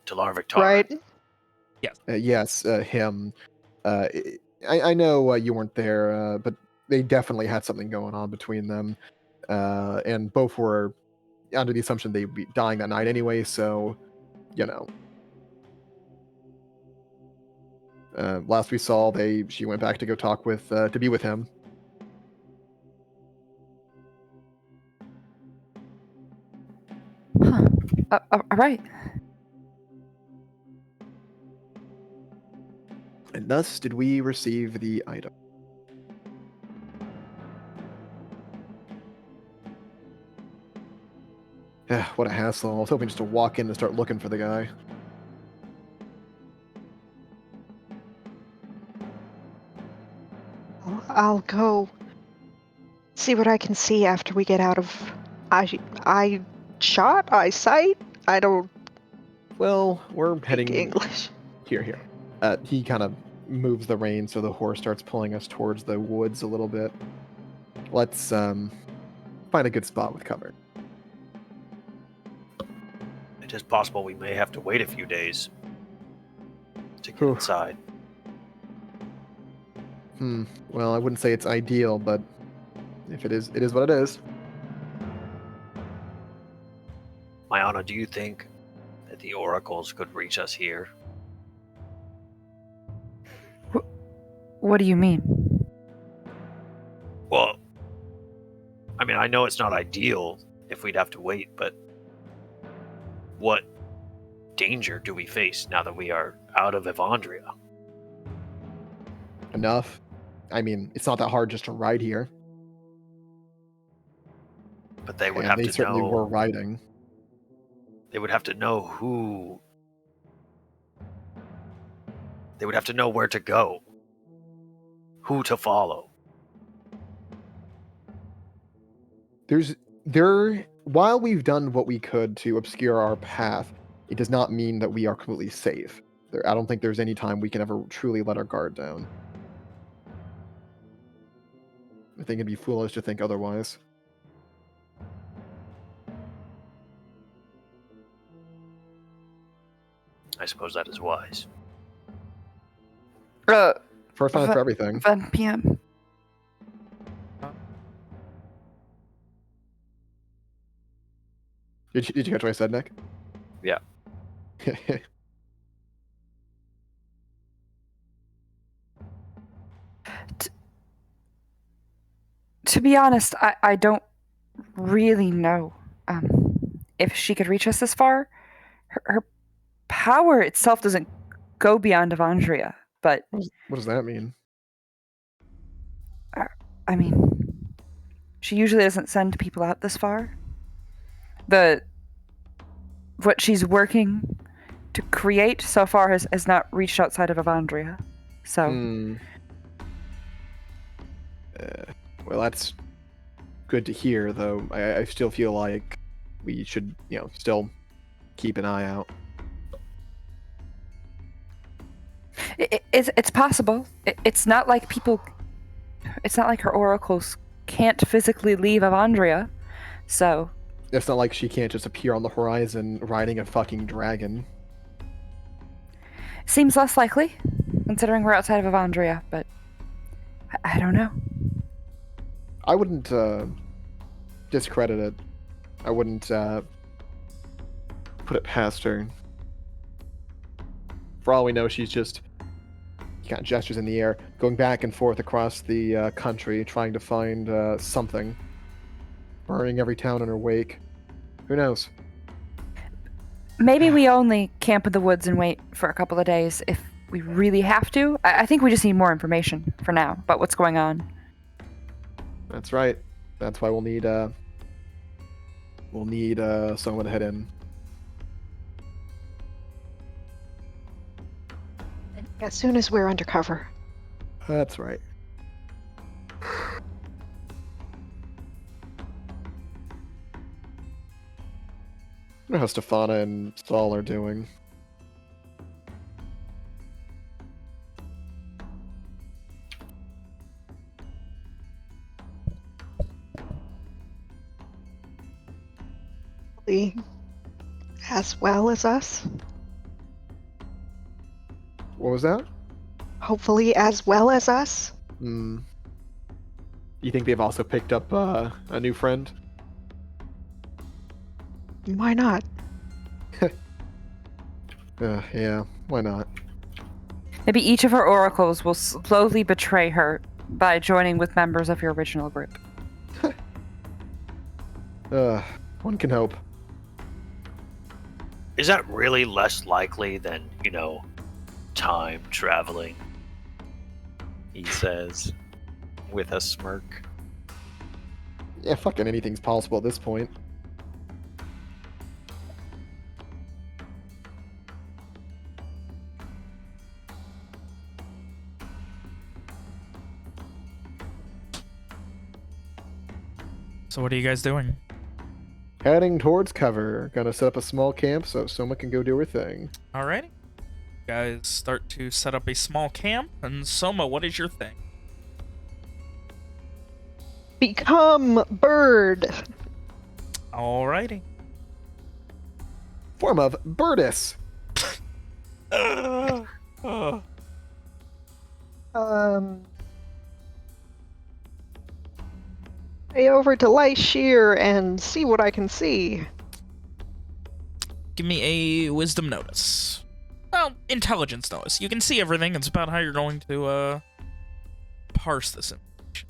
Talar Victar. right? Yes, him. I know you weren't there, but they definitely had something going on between them, and both were under the assumption they'd be dying that night anyway. So, you know, last we saw, she went back to go talk with to be with him. Huh. All right. And thus did we receive the item. What a hassle. I was hoping just to walk in and start looking for the guy. I'll go see what I can see after we get out of eyesight. I don't Well, we're speak heading English. here. He kind of moves the reins so the horse starts pulling us towards the woods a little bit. Let's find a good spot with cover. It is possible we may have to wait a few days to get Oof. inside. Well, I wouldn't say it's ideal, but if it is what it is. Mayana, do you think that the oracles could reach us here? What do you mean? Well, I mean, I know it's not ideal if we'd have to wait, but what danger do we face now that we are out of Evandria? Enough. I mean, it's not that hard just to ride here. But they would And have they to certainly know. were riding. They would have to know who. They would have to know where to go, who to follow. While we've done what we could to obscure our path, it does not mean that we are completely safe. I don't think there's any time we can ever truly let our guard down. I think it'd be foolish to think otherwise. I suppose that is wise. First time for everything. 1 p.m. Did you catch what I said, Nick? Yeah. To be honest, I don't really know if she could reach us this far. Her power itself doesn't go beyond Evandria, but What does that mean? I mean, she usually doesn't send people out this far. What she's working to create so far has not reached outside of Evandria. So Well, that's good to hear, though. I still feel like we should, still keep an eye out. It's possible. It's not like it's not like her oracles can't physically leave Evandria. So It's not like she can't just appear on the horizon riding a fucking dragon. seems less likely, considering we're outside of Evandria, but I don't know. I wouldn't discredit it. I wouldn't put it past her. For all we know, she's just kind of gestures in the air, going back and forth across the country, trying to find something. Burning every town in her wake. Who knows? Maybe we only camp in the woods and wait for a couple of days if we really have to. I think we just need more information for now about what's going on. That's right. That's why we'll need someone to head in. As soon as we're undercover. That's right. I wonder how Stefana and Saul are doing. As well as us. What was that? Hopefully as well as us. Hmm. You think they've also picked up a new friend? Why not? Yeah, why not? Maybe each of her oracles will slowly betray her by joining with members of your original group. One can hope. Is that really less likely than, time traveling? He says, with a smirk. Yeah, fucking anything's possible at this point. So what are you guys doing? Heading towards cover. Gonna set up a small camp so Soma can go do her thing. Alrighty. You guys start to set up a small camp, and Soma, what is your thing? Become bird. Alrighty. Form of Birdis. Stay over to Light Shear and see what I can see. Give me a wisdom notice. Well, intelligence notice. You can see everything. It's about how you're going to parse this information.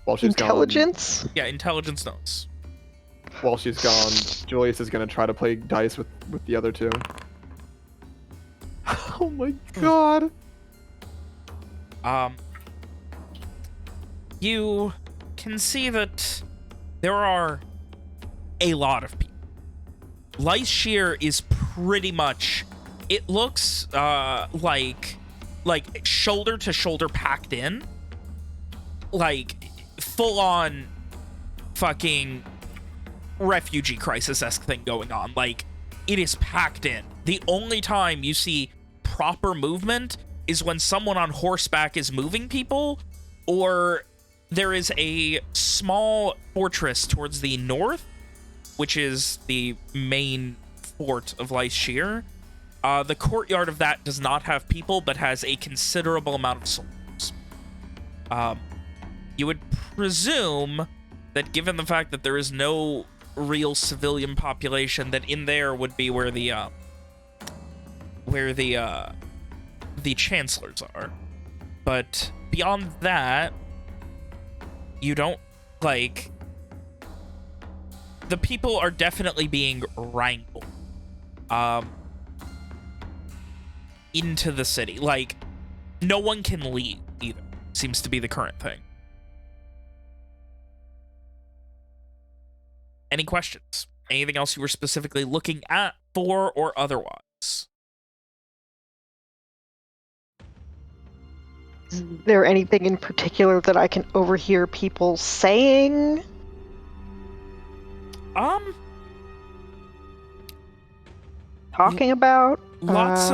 While she's Intelligence? Yeah, intelligence notice. While she's gone, Julius is gonna try to play dice with the other two. Oh my god. You can see that there are a lot of people. Light Shear is pretty much, it looks like shoulder to shoulder packed in, like full on fucking refugee crisis-esque thing going on. Like, it is packed in. The only time you see proper movement is when someone on horseback is moving people, or there is a small fortress towards the north, which is the main fort of Lice Shear. The courtyard of that does not have people, but has a considerable amount of soldiers. You would presume that, given the fact that there is no real civilian population, that in there would be where the chancellors are. But beyond that, you don't, like, the people are definitely being wrangled into the city. Like, no one can leave either, seems to be the current thing. Any questions? Anything else you were specifically looking at, for, or otherwise? Is there anything in particular that I can overhear people saying? Talking about? Lots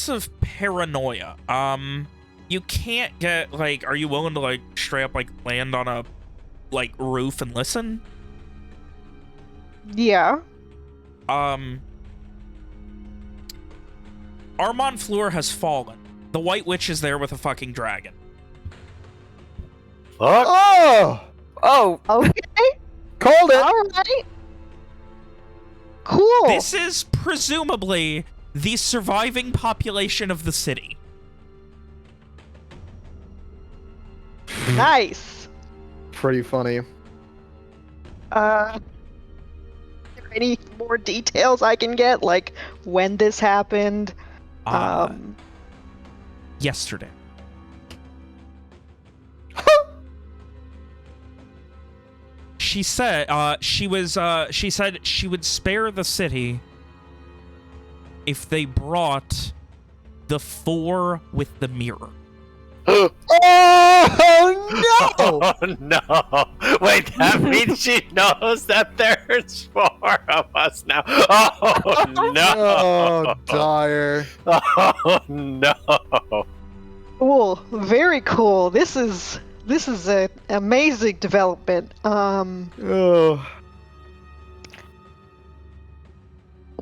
of paranoia. You can't get, like, are you willing to, like, straight up, like, land on a, like, roof and listen? Yeah. Armand Fleur has fallen. The White Witch is there with a fucking dragon. Fuck! Oh! Oh, Okay. Called it! Alright. Cool. This is presumably the surviving population of the city. Nice. Pretty funny. Are there any more details I can get? Like, when this happened? Yesterday. She said she said she would spare the city if they brought the 4 with the mirror. Oh no! Oh no! Wait, that means she knows that there's 4 of us now. Oh no! Oh, dire. Oh no! Cool, very cool. This is an amazing development. Oh.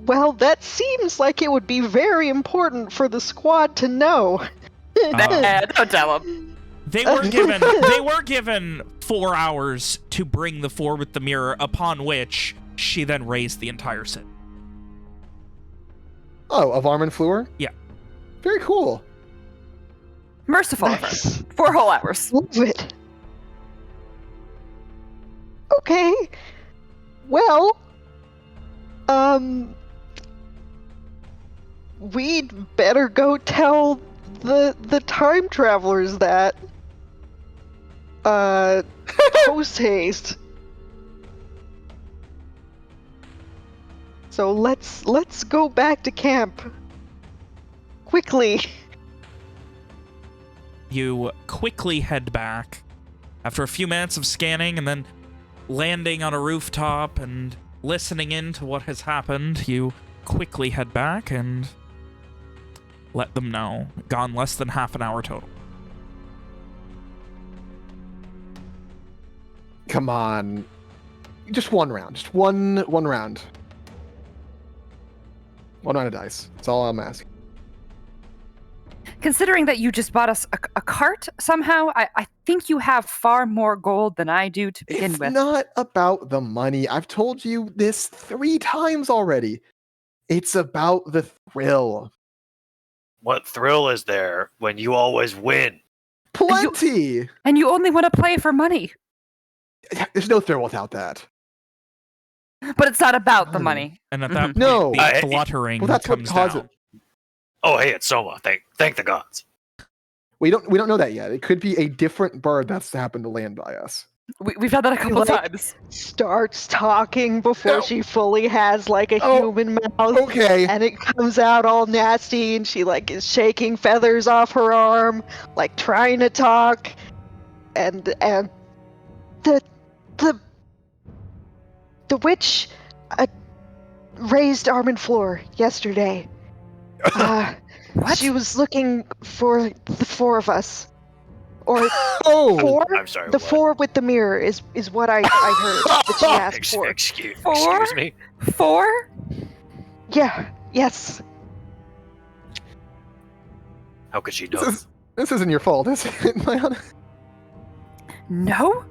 Well, that seems like it would be very important for the squad to know. Don't tell him. They were given 4 hours to bring the 4 with the mirror, upon which she then raised the entire city. Oh, of Armin Fleur? Yeah. Very cool. Merciful of her. Nice. 4 whole hours. Love it. Okay. Well, we'd better go tell the time travelers that. Post haste. So let's go back to camp. Quickly. You quickly head back after a few minutes of scanning and then landing on a rooftop and listening in to what has happened. You quickly head back and let them know. Gone less than half an hour total. Come on. Just one round. Just one round. One round of dice. That's all I'm asking. Considering that you just bought us a cart somehow, I think you have far more gold than I do to begin It's with. not about the money. I've told you this 3 times already. It's about the thrill. What thrill is there when you always win? Plenty! And you only want to play for money. There's no thrill without that. But it's not about the Money. money. And at that point, No. the fluttering Well, that's what comes caused down. it. Oh, hey, it's Soma. Thank the gods. We don't know that yet. It could be a different bird that's happened to land by us. We've done that a couple like- times. Starts talking before No. she fully has like a Oh, human mouth. Okay. And it comes out all nasty, and she like is shaking feathers off her arm, like trying to talk, and the witch raised Armin Floor yesterday. What? She was looking for the 4 of us, or Oh. 4. I'm sorry. The what? 4 with the mirror is what I heard that she asked for. Excuse 4? me. 4? Yeah. Yes. How could she know? This isn't your fault, is it, Leon? No?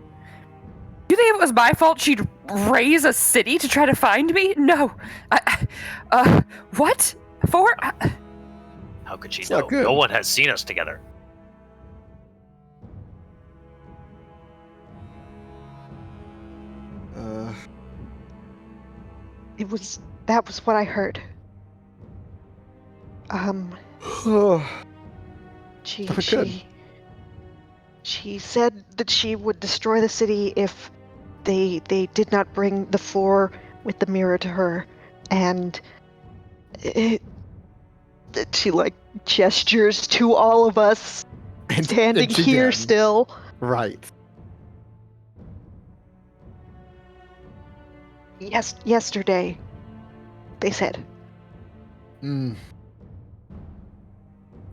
You think if it was my fault she'd raise a city to try to find me? No. What? 4? How could she It's know? not good. No one has seen us together. That was what I heard. She Oh, good. she said that she would destroy the city if they did not bring the 4 with the mirror to her, and she like gestures to all of us standing she here did. still. Right. Yesterday, they said.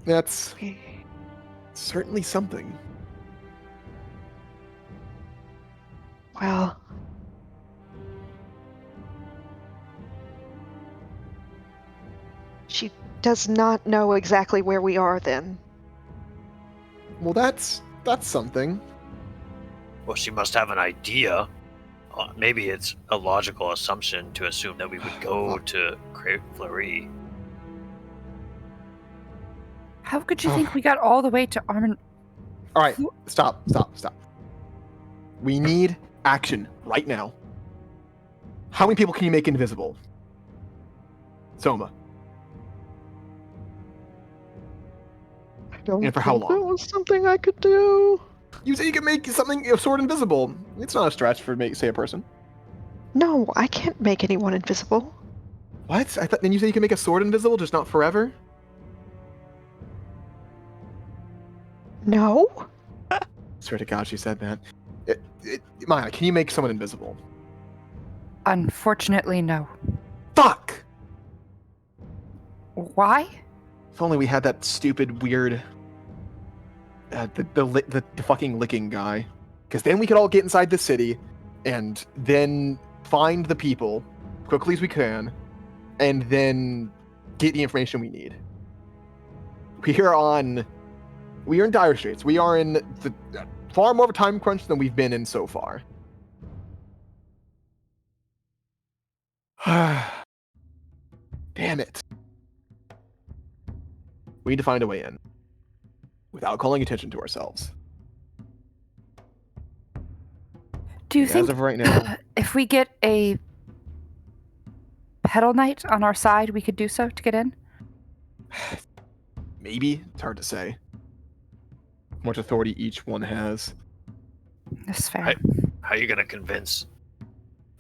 That's certainly something. Well, she does not know exactly where we are then. Well, that's something. Well, she must have an idea. Maybe it's a logical assumption to assume that we would go to Crey Fleuris. How could you think we got all the way to Armin? All right, stop. We need action right now. How many people can you make invisible? Soma. I don't And for how think long? that was something I could do. You say you can make something of sort invisible. It's not a stretch for say a person. No, I can't make anyone invisible. What? I thought. Then you said you can make a sword invisible, just not forever. No? Swear to God, she said that. Maya, can you make someone invisible? Unfortunately, no. Fuck! Why? If only we had that stupid, weird, the fucking licking guy. Because then we could all get inside the city, and then find the people quickly as we can, and then get the information we need. We are in dire straits. We are in far more of a time crunch than we've been in so far. Damn it. We need to find a way in without calling attention to ourselves. Do you As think of right now, if we get a pedal knight on our side, we could do so to get in? maybe. It's hard to say. How much authority each one has. That's fair. How are you gonna convince?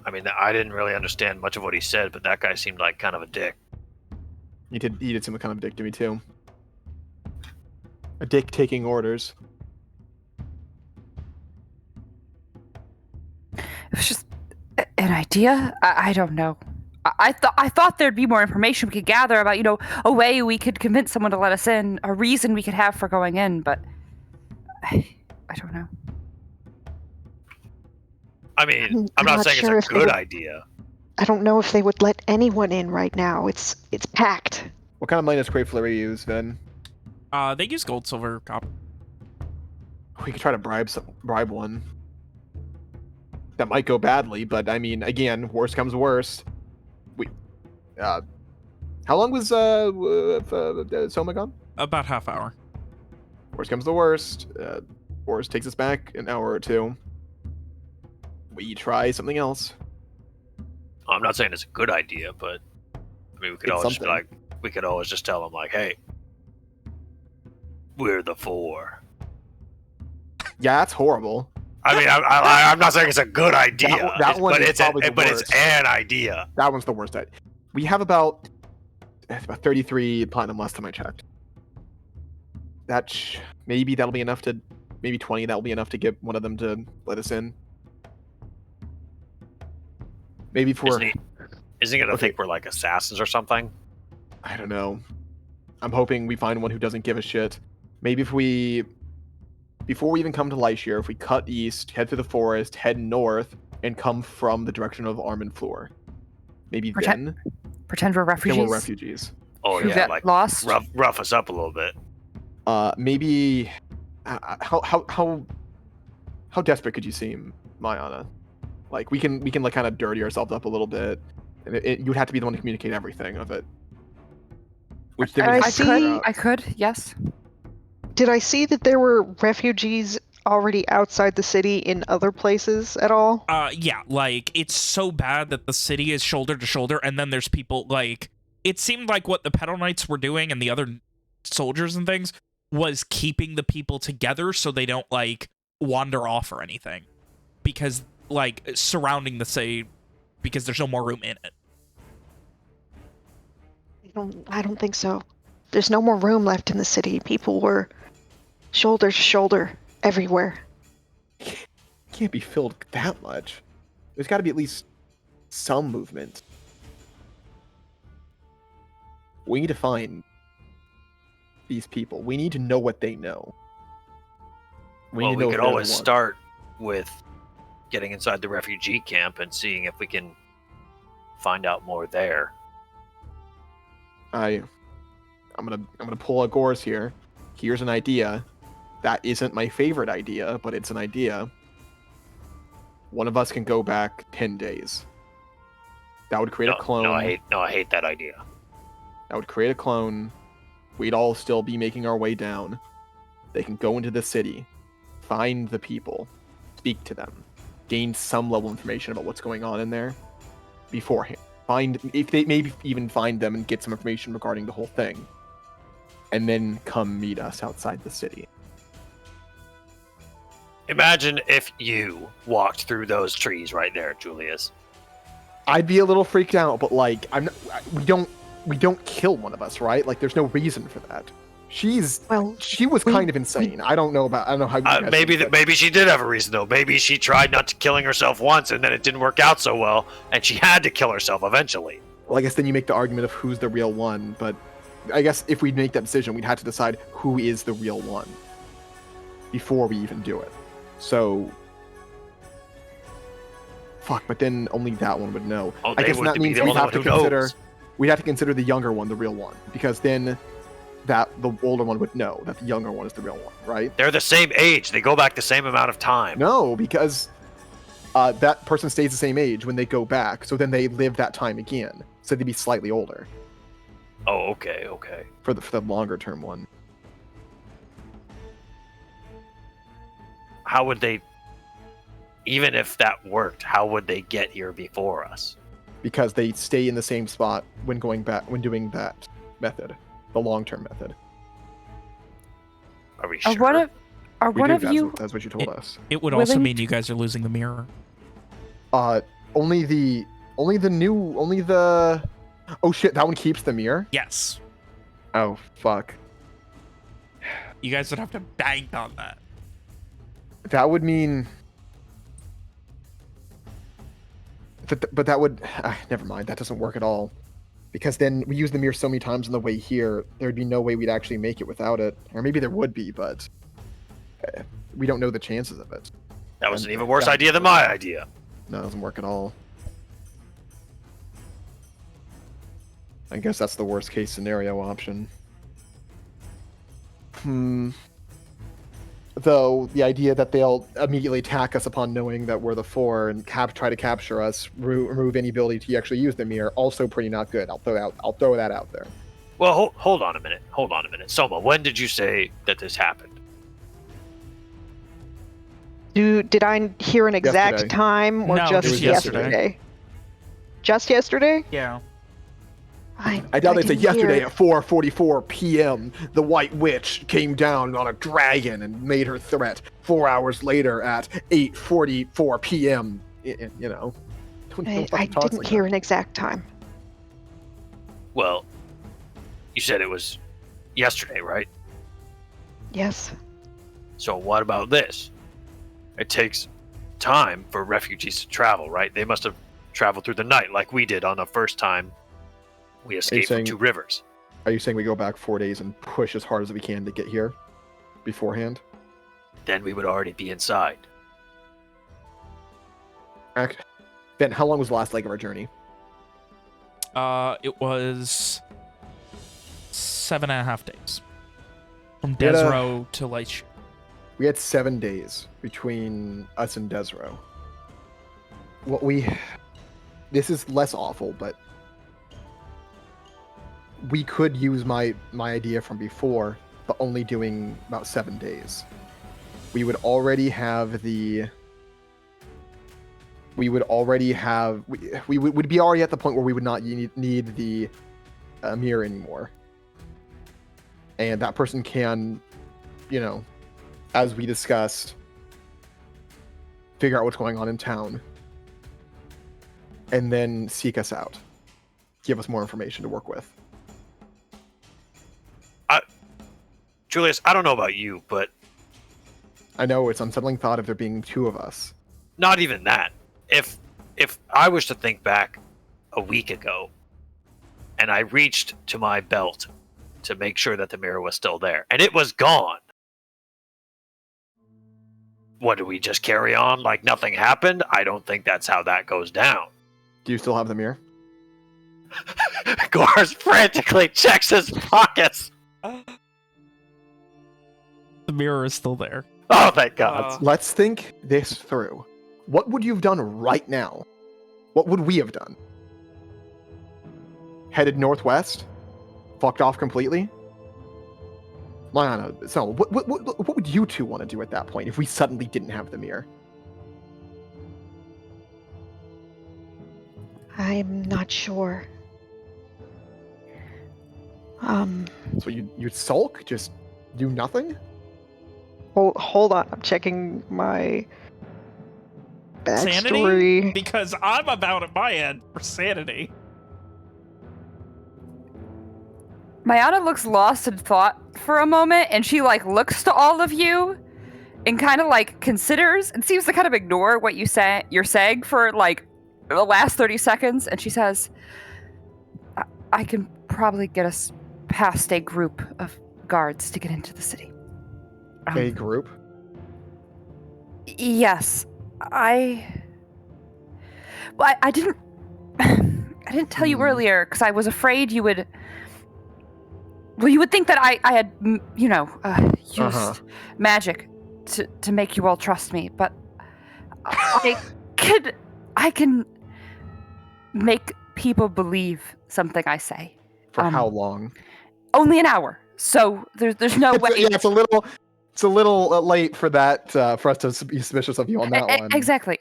I mean, I didn't really understand much of what he said, but that guy seemed like kind of a dick. He did seem kind of a dick to me too. A dick taking orders. It was just an idea. I don't know. I thought there'd be more information we could gather about, a way we could convince someone to let us in, a reason we could have for going in, but I don't know. I mean, I'm not saying sure it's a good idea. I don't know if they would let anyone in right now. It's packed. What kind of money does Crey Fleuris use, then? They use gold, silver, copper. We could try to bribe one. That might go badly, but I mean, again, worst comes worst. How long was Soma gone? About half hour. Worst comes to worst. Worst takes us back an hour or two. We try something else. I'm not saying it's a good idea, but I mean, we could always just tell them like, hey, we're the 4. Yeah, that's horrible. I mean, I'm not saying it's a good idea, It's an idea. That one's the worst. We have about 33 platinum last time I checked. Maybe that'll be enough to, maybe 20. That'll be enough to get one of them to let us in. Maybe for. Isn't he gonna think we're like assassins or something? I don't know. I'm hoping we find one who doesn't give a shit. Maybe before we even come to Lyshire, if we cut east, head through the forest, head north, and come from the direction of Armand Floor. Maybe Pretend we're refugees. We're refugees. Oh Who yeah, got like lost. rough us up a little bit. Maybe. How desperate could you seem, Mayana? Like we can like kind of dirty ourselves up a little bit, and you'd have to be the one to communicate everything of it. Which then I could, yes. Did I see that there were refugees already outside the city in other places at all? Yeah, like, it's so bad that the city is shoulder to shoulder, and then there's people, like, it seemed like what the Pedal Knights were doing and the other soldiers and things was keeping the people together so they don't, like, wander off or anything. Because, like, surrounding the city, because there's no more room in it. I don't think so. There's no more room left in the city. People were shoulder to shoulder everywhere. Can't be filled that much. There's got to be at least some movement. We need to find these people. We need to know what they know. We could always start with getting inside the refugee camp and seeing if we can find out more there. I'm gonna pull a Gores here. Here's an idea. That isn't my favorite idea, but it's an idea. One of us can go back 10 days. That would create a clone. I hate that idea. That would create a clone. We'd all still be making our way down. They can go into the city, find the people, speak to them, gain some level of information about what's going on in there beforehand. If they maybe even find them and get some information regarding the whole thing, and then come meet us outside the city. Imagine if you walked through those trees right there, Julius. I'd be a little freaked out, but like we don't kill one of us, right? Like there's no reason for that. She was kind of insane. I don't know how you guys Maybe she did have a reason though. Maybe she tried not to killing herself once and then it didn't work out so well, and she had to kill herself eventually. Well, I guess then you make the argument of who's the real one, but I guess if we'd make that decision, we'd have to decide who is the real one before we even do it. So, fuck. But then only that one would know. Oh, I guess that means we'd have to consider the younger one the real one, because then that the older one would know that the younger one is the real one, right? They're the same age. They go back the same amount of time. No, because that person stays the same age when they go back, so then they live that time again. So they'd be slightly older. Oh, okay. For the longer term one. How would they, even if that worked, how would they get here before us? Because they stay in the same spot when doing that method, the long-term method. Are we sure? That's what you told us. It would also mean you guys are losing the mirror. Only the. Oh shit! That one keeps the mirror. Yes. Oh fuck. You guys would have to bank on that. That would mean. But that would. Never mind. That doesn't work at all. Because then we use the mirror so many times on the way here, there'd be no way we'd actually make it without it. Or maybe there would be, but we don't know the chances of it. That was an even worse idea than my idea. No, it doesn't work at all. I guess that's the worst case scenario option. Though the idea that they'll immediately attack us upon knowing that we're the four and try to capture us, remove any ability to actually use the mirror, also pretty not good. I'll throw that out there. Well, hold on a minute. Soma, when did you say that this happened? Did I hear an exact Yesterday. time or No, just it was yesterday? Just yesterday? Yeah. I doubt they said didn't hear yesterday it. at 4:44 p.m. the White Witch came down on a dragon and made her threat. 4 hours later at 8:44 p.m. You know. I didn't hear an exact time. Well, you said it was yesterday, right? Yes. So what about this? It takes time for refugees to travel, right? They must have traveled through the night like we did on the first time we escaped from Two Rivers. Are you saying we go back 4 days and push as hard as we can to get here beforehand? Then we would already be inside. Ben, how long was the last leg of our journey? It was 7.5 days. From We had a- Desro to Lightship. We had 7 days between us and Desro. This is less awful, but we could use my idea from before, but only doing about 7 days. We would already have we would be already at the point where we would not need the mirror anymore. And that person can, as we discussed, figure out what's going on in town, and then seek us out, give us more information to work with. Julius, I don't know about you, but I know it's unsettling thought of there being two of us. not even that. If I was to think back a week ago, and I reached to my belt to make sure that the mirror was still there, and it was gone. What, do we just carry on like nothing happened? I don't think that's how that goes down. Do you still have the mirror? Gors frantically checks his pockets. The mirror is still there. Oh, thank God. Let's think this through. What would you have done right now? What would we have done? Headed northwest? Fucked off completely? Lyanna, so what would you two want to do at that point if we suddenly didn't have the mirror? I'm not sure. So you'd sulk? Just do nothing? Hold on. I'm checking my Sanity? Because I'm about at my end for sanity. Mayana looks lost in thought for a moment, and she looks to all of you and kind of considers and seems to kind of ignore what you're saying for the last 30 seconds, and she says, I can probably get us past a group of guards to get into the city. A group? Yes. I didn't I didn't tell you earlier because I was afraid you would think that I had used magic to make you all trust me, but I can make people believe something I say. For how long? Only an hour. So there's no way. Yeah, it's a little late for that for us to be suspicious of you on that one. Exactly.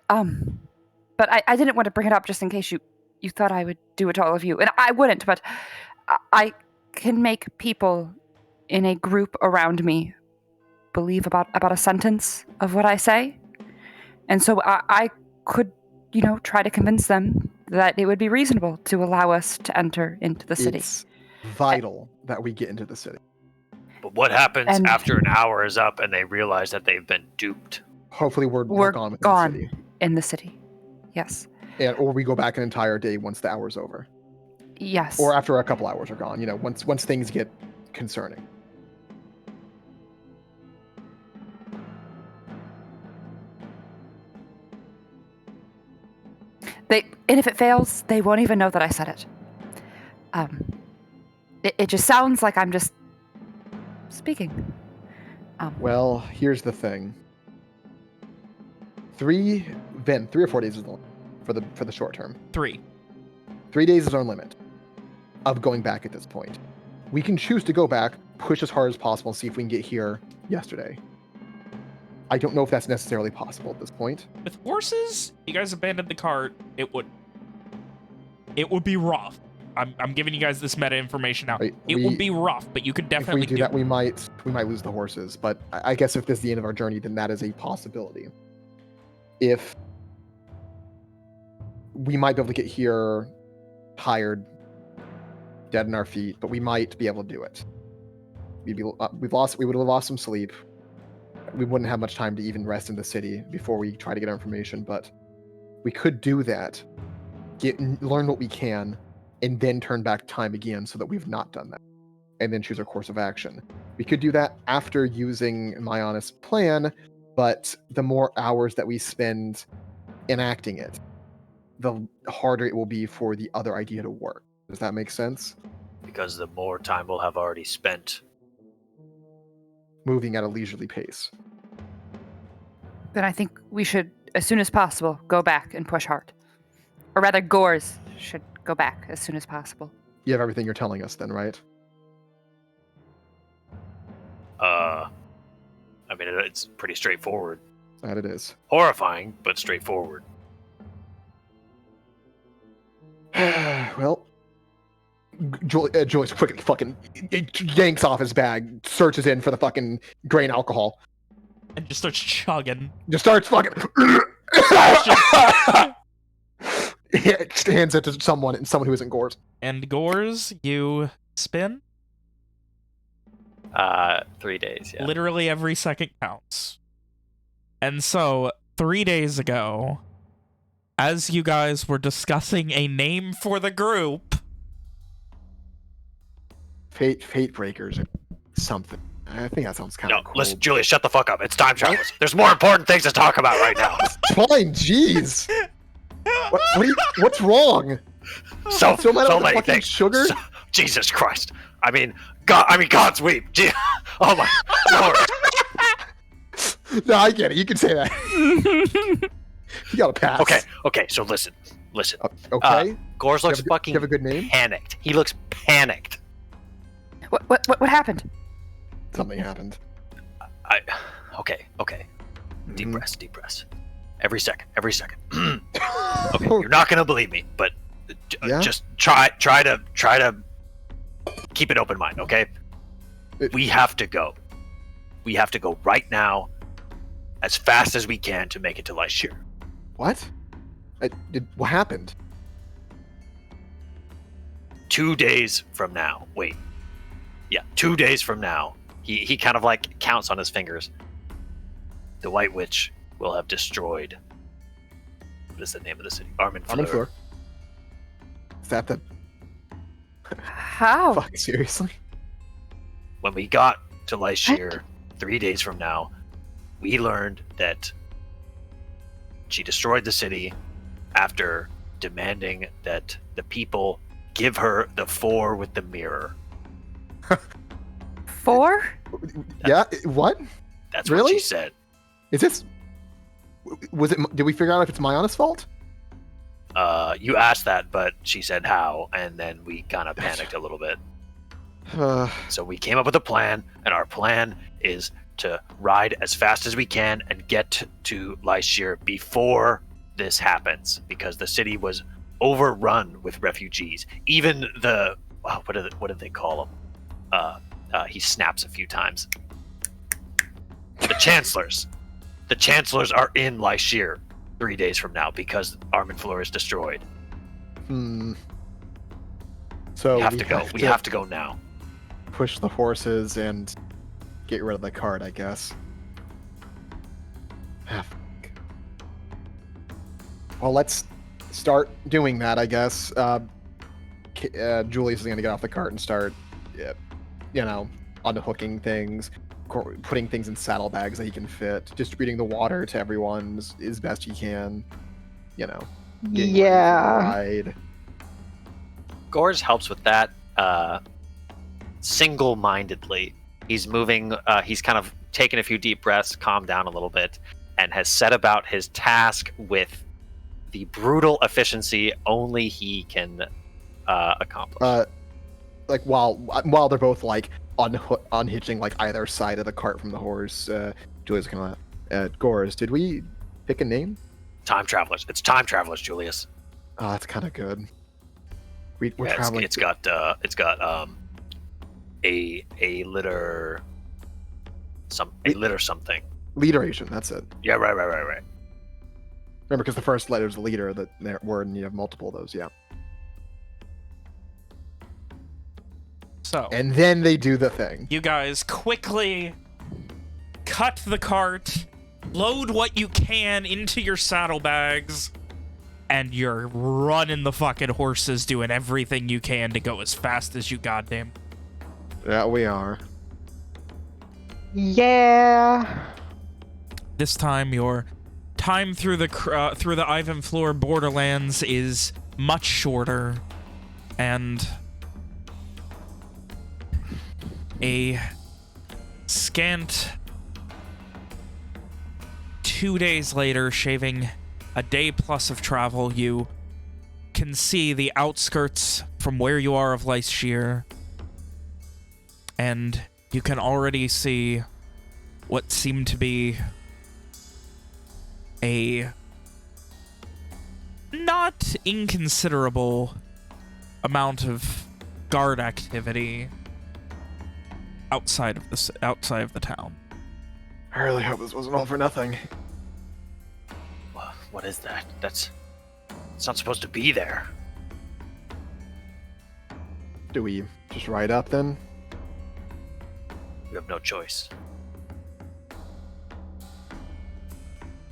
But I didn't want to bring it up just in case you thought I would do it to all of you, and I wouldn't. But I can make people in a group around me believe about a sentence of what I say, and so I could try to convince them that it would be reasonable to allow us to enter into the city. It's vital that we get into the city. But what happens after an hour is up and they realize that they've been duped? Hopefully we're gone in the city. Yes. Or we go back an entire day once the hour's over. Yes. Or after a couple hours are gone, once things get concerning. And if it fails, they won't even know that I said it. It just sounds like I'm just speaking. Well, here's the thing. 3 or 4 days is the for the short term. 3 days is our limit of going back at this point. We can choose to go back, push as hard as possible, and see if we can get here yesterday. I don't know if that's necessarily possible at this point. With horses, you guys abandoned the cart. It would be rough. I'm giving you guys this meta information now. It would be rough, but you could definitely if we do that. We might lose the horses, but I guess if this is the end of our journey, then that is a possibility. If we might be able to get here tired, dead on our feet, but we might be able to do it. We would have lost some sleep. We wouldn't have much time to even rest in the city before we try to get our information, but we could do that, learn what we can, and then turn back time again so that we've not done that, and then choose our course of action. We could do that after using my honest plan, but the more hours that we spend enacting it, the harder it will be for the other idea to work. Does that make sense? Because the more time we'll have already spent moving at a leisurely pace. Then I think we should, as soon as possible, go back and push hard. Or rather, Gores should go back as soon as possible. You have everything you're telling us then, right? I mean, it's pretty straightforward. That it is. Horrifying, but straightforward. Well, Julius quickly fucking yanks off his bag, searches in for the fucking grain alcohol. And just starts chugging. Just starts fucking... Just hands it to someone who isn't Gores. And Gores, you spin? 3 days, yeah. Literally every second counts. And so, 3 days ago, as you guys were discussing a name for the group... Fate Breakers or something. I think that sounds kind of cool. Listen, Julius, shut the fuck up. It's time travelers. There's more important things to talk about right now. Fine, jeez. What's wrong? So many things. Sugar? Jesus Christ. God's weep. Oh my Lord. No, I get it. You can say that. You gotta pass. Okay. So listen. Okay. Gores looks fucking. You have a good name? Panicked. He looks panicked. What happened? Something happened. Okay. Deep breaths. Every second. Okay, you're not gonna believe me, but just try to keep an open mind, okay? We have to go. We have to go right now, as fast as we can to make it to Lyshear. What? What happened? 2 days from now. Wait. Yeah, 2 days from now. He kind of like counts on his fingers. The White Witch will have destroyed. What is the name of the city? Armin Fleur. Is that the... How? Fuck, seriously? When we got to Lyshir 3 days from now, we learned that she destroyed the city after demanding that the people give her the 4 with the mirror. 4? Yeah, what? That's Really? what she said. Is this... Was it... Did we figure out if it's Mayana's fault? You asked that, but she said how, and then we kind of panicked a little bit. So we came up with a plan, and our plan is to ride as fast as we can and get to Lyshir before this happens, because the city was overrun with refugees. Even the... what do they call them? He snaps a few times. The Chancellors. The Chancellors are in Lyshir 3 days from now because Armin Fleur is destroyed. So we have to go. We have to go now. Push the horses and get rid of the cart, I guess. Fuck. Well, let's start doing that, I guess. Julius is going to get off the cart and start, unhooking things, putting things in saddlebags that he can fit, distributing the water to everyone as best he can, getting ready for the ride. Gores helps with that single-mindedly. He's moving, he's kind of taken a few deep breaths, calmed down a little bit, and has set about his task with the brutal efficiency only he can accomplish. Like while they're both like unhitching like either side of the cart from the horse, Julius gonna Gores, did we pick a name? Time Travelers. It's Time Travelers, Julius. Oh, that's kind of good. We're traveling. It's got a litter something. Literation. That's it. Yeah, right. Remember, because the first letter is the leader, that word, and you have multiple of those. Yeah. So, and then they do the thing. You guys quickly cut the cart, load what you can into your saddlebags, and you're running the fucking horses, doing everything you can to go as fast as you goddamn. Yeah, we are. Yeah. This time, your time through the Ivan Fleur borderlands is much shorter, and a scant 2 days later, shaving a day plus of travel, you can see the outskirts from where you are of Lyshir, and you can already see what seemed to be a not inconsiderable amount of guard activity outside of the town. I really hope this wasn't all for nothing. What is that? It's not supposed to be there. Do we just ride up then? You have no choice.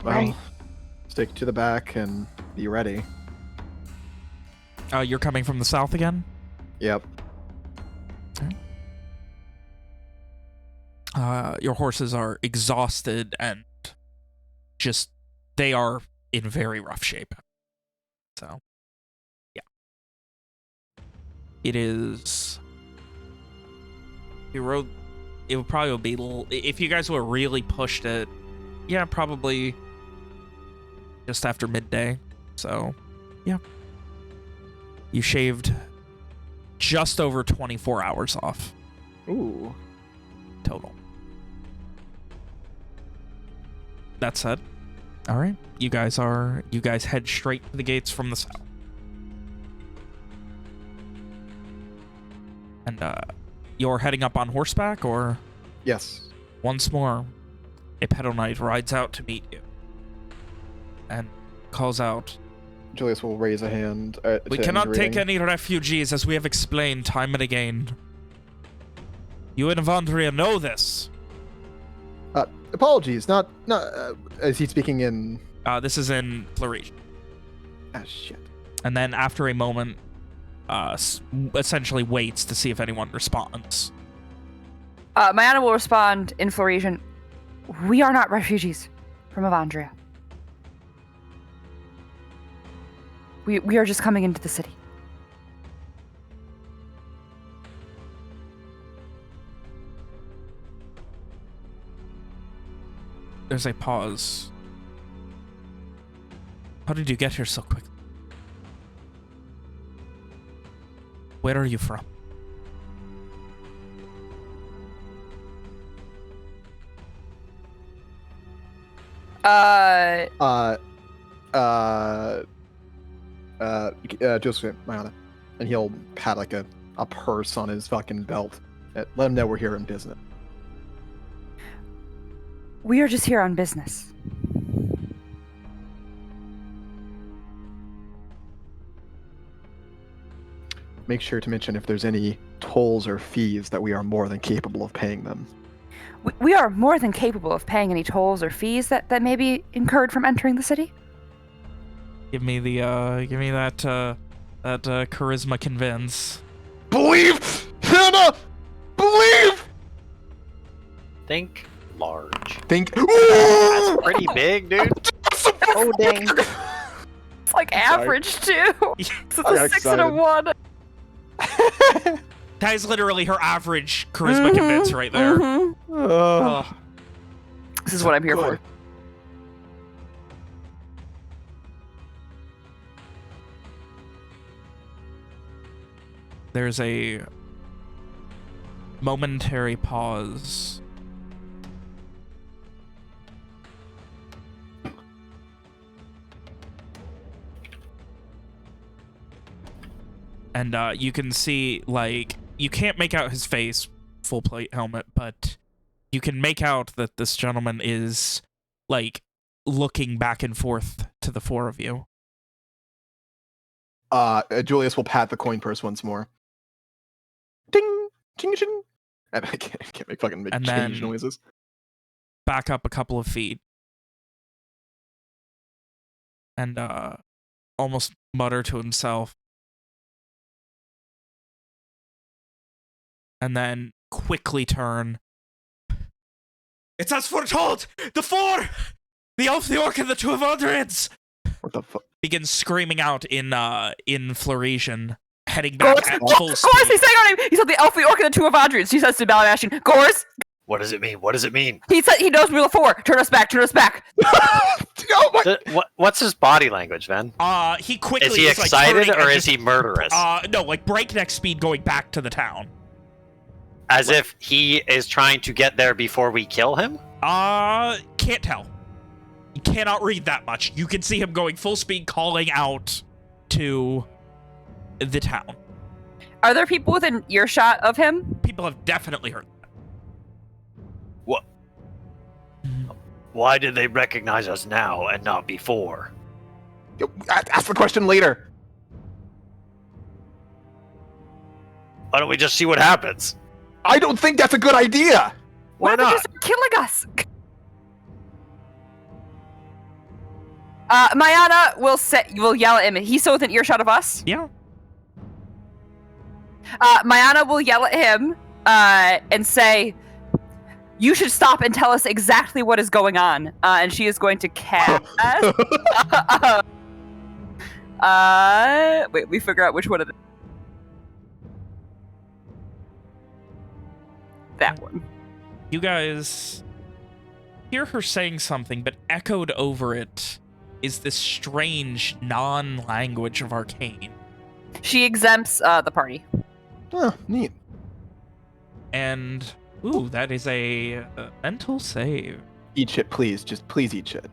Well, Right. stick to the back and be ready. You're coming from the south again? Yep. Your horses are exhausted and just, they are in very rough shape. So, yeah. It is... It would probably be... If you guys were really pushed it, yeah, probably just after midday. So, yeah. You shaved just over 24 hours off. Ooh. Total. That said, all right, you guys head straight to the gates from the south. And you're heading up on horseback, or? Yes. Once more, a pedo knight rides out to meet you and calls out. Julius will raise a hand. We to cannot end take reading. any refugees, as we have explained time and again. You and Avandria know this. Apologies, not. Is he speaking in? This is in Fleuris. Ah, shit. And then after a moment, essentially waits to see if anyone responds. Mayana will respond in Floresian. We are not refugees from Avandria. We are just coming into the city. There's a pause. How did you get here so quickly? Where are you from? Joseph Mayana, and he'll pat like a purse on his fucking belt. Let him know we're here in business. We are just here on business. Make sure to mention if there's any tolls or fees that we are more than capable of paying them. We are more than capable of paying any tolls or fees that may be incurred from entering the city. Give me that charisma convince. Believe, Hannah. Believe. Think large. Think. That's pretty big, dude. Oh, dang. It's like average, too. It's I got a 6 and a excited. 1. That is literally her average charisma convince right there. Mhm. Oh. This is what I'm here for. There's a momentary pause. And you can see, like, you can't make out his face, full plate helmet, but you can make out that this gentleman is, like, looking back and forth to the four of you. Julius will pat the coin purse once more. Ding, ching, ching. I can't make fucking And change then- noises. Back up a couple of feet. And almost mutter to himself. And then quickly turn. It's as foretold! The four! The elf, the orc, and the two Avandrians! What the fuck? Begins screaming out in Floresian, heading back Gores, at Gores, full Gores, speed. he's saying our name. He said the elf, the orc, and the 2 Avandrians. He says to Balabashian, Gores, What does it mean? What does it mean? he said he knows we were 4. Turn us back, turn us back. Oh my! What's his body language, Ven? He quickly Is he like, excited turning or and is just- he murderous? No, like breakneck speed going back to the town. As if he is trying to get there before we kill him? Can't tell. You cannot read that much. You can see him going full speed, calling out to the town. Are there people within earshot of him? People have definitely heard that. What? Why did they recognize us now and not before? Ask the question later. Why don't we just see what happens? I don't think that's a good idea. Why What if they not? just start killing us? Mayana will yell at him. He's still within earshot of us. Yeah. Mayana will yell at him and say, "You should stop and tell us exactly what is going on." And she is going to cast. Wait, we figure out which one it is. That one. You guys hear her saying something, but echoed over it is this strange non-language of arcane. She exempts the party. Oh, neat. And, ooh, that is a mental save. Eat shit, please. Just please eat shit.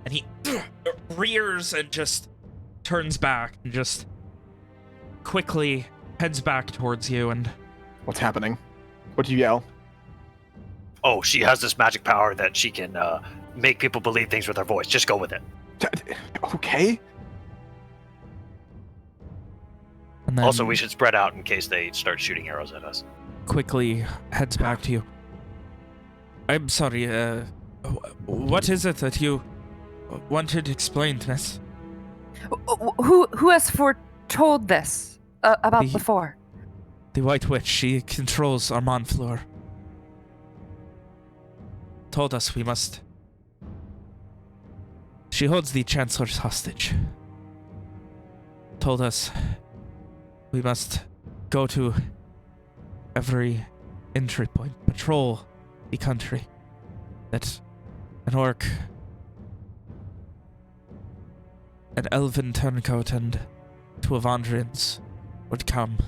And he rears and just turns back and just quickly heads back towards you. And What's happening? What do you yell? oh, she has this magic power that she can make people believe things with her voice. Just go with it. Okay. And then Also, we should spread out in case they start shooting arrows at us. quickly heads back to you. I'm sorry, what is it that you wanted explained, miss? Who has foretold this about the four? The White Witch, she controls Armand Fleur. Told us we must... She holds the Chancellor's hostage. Told us we must go to every entry point, patrol the country, that an orc, an elven turncoat, and two Avandrians would come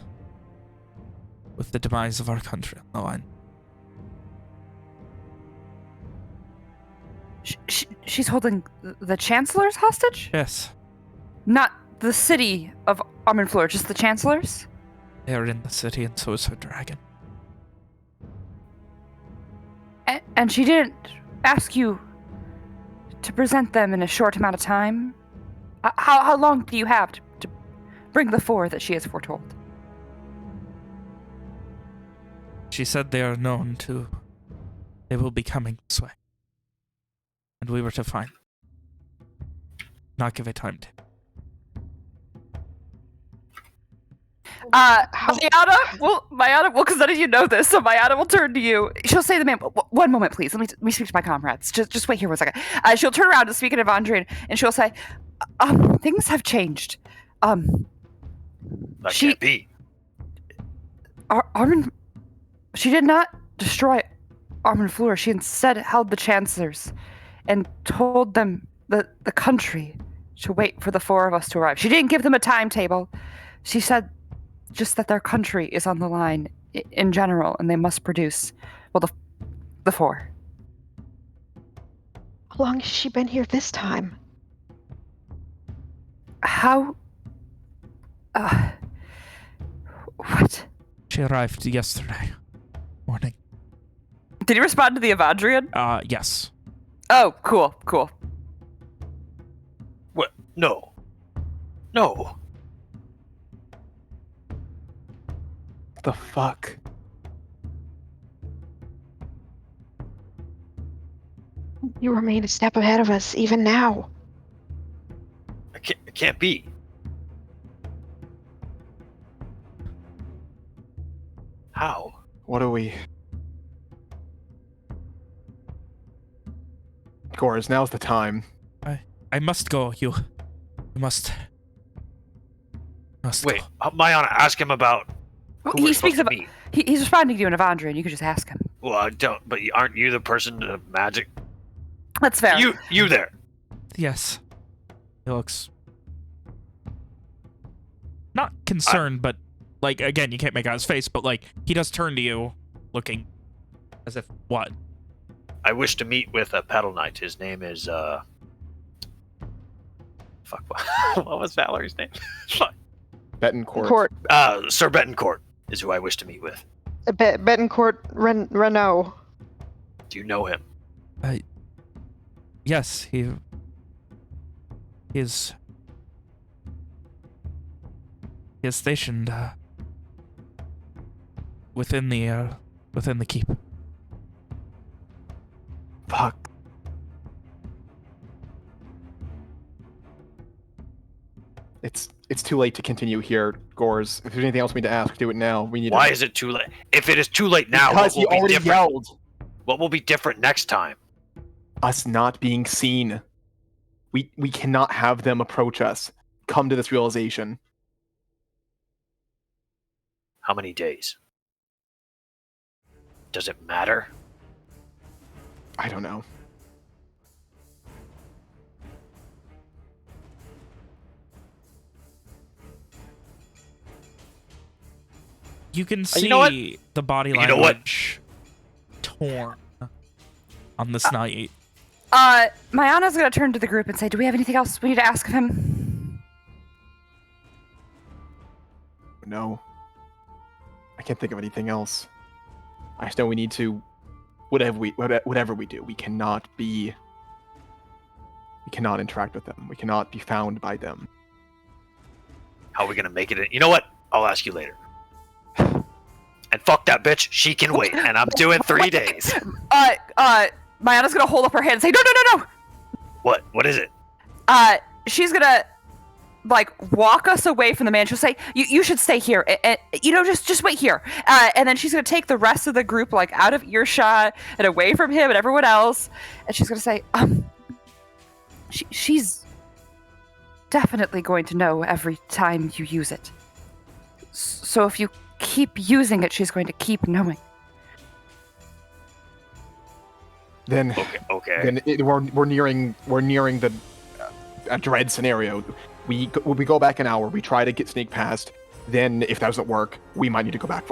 with the demise of our country on the line. She's holding the Chancellor's hostage? Yes, Not the city of Armand Fleur, just the Chancellor's? they are in the city, and so is her dragon. And she didn't ask you to present them in a short amount of time? How long do you have to bring the four that she has foretold? She said they are known to... They will be coming this way. And we were to find them. Not give a time to. Mayana, because none of you know this, so Mayana will turn to you. She'll say to the man, one moment, please. Let me speak to my comrades. Just wait here 1 second. She'll turn around and speak in Evandrian, and she'll say, things have changed. That can't be. Armand, she did not destroy Armand Fleur. She instead held the Chancellors and told them, the country, to wait for the four of us to arrive. She didn't give them a timetable. She said just that their country is on the line in general, and they must produce, well, the four. How long has she been here this time? How? What? She arrived yesterday morning. Did you respond to the Evandrian? Yes. Oh, cool. What? No. No. The fuck? You remain a step ahead of us, even now. It can't be. How? What are we... Gores, now's the time. I must go, you. You must Wait, go. Mayana, ask him about who He we're speaks supposed to about. meet. He's responding to you in Evandrian. You could just ask him. Well, I don't. But aren't you the person to magic? That's fair. You there? Yes. He looks... Not concerned, but, like, again, you can't make out his face, but, like, he does turn to you, looking as if, what? I wish to meet with a pedal knight. His name is, Fuck, what was Valerie's name? Fuck. Betancourt. Sir Betancourt is who I wish to meet with. Betancourt Renault. Do you know him? Yes, he is stationed within the keep. Fuck. It's too late to continue here, Gores. If there's anything else we need to ask, do it now. We need. Why is it too late? If it is too late now, Because what he will be already different? yelled. What will be different next time? Us not being seen. We cannot have them approach us. Come to this realization. How many days? Does it matter? I don't know. You can see You know what? the body You know what? language torn on this night. Mayana's gonna turn to the group and say, "Do we have anything else we need to ask of him?" No. I can't think of anything else. I just know we need to whatever we do, we cannot interact with them. We cannot be found by them. How are we gonna make it in? You know what? I'll ask you later. And fuck that bitch. She can wait. And I'm doing 3 days. Mayana's gonna hold up her hand and say, no. What? What is it? She's gonna walk us away from the man. She'll say, "You should stay here, and just wait here." And then she's gonna take the rest of the group out of earshot and away from him and everyone else, and she's gonna say, she's definitely going to know every time you use it. So if you keep using it, she's going to keep knowing." Then Okay. Then we're nearing the a dread scenario. We go back an hour. We try to sneak past. Then, if that doesn't work, we might need to go back.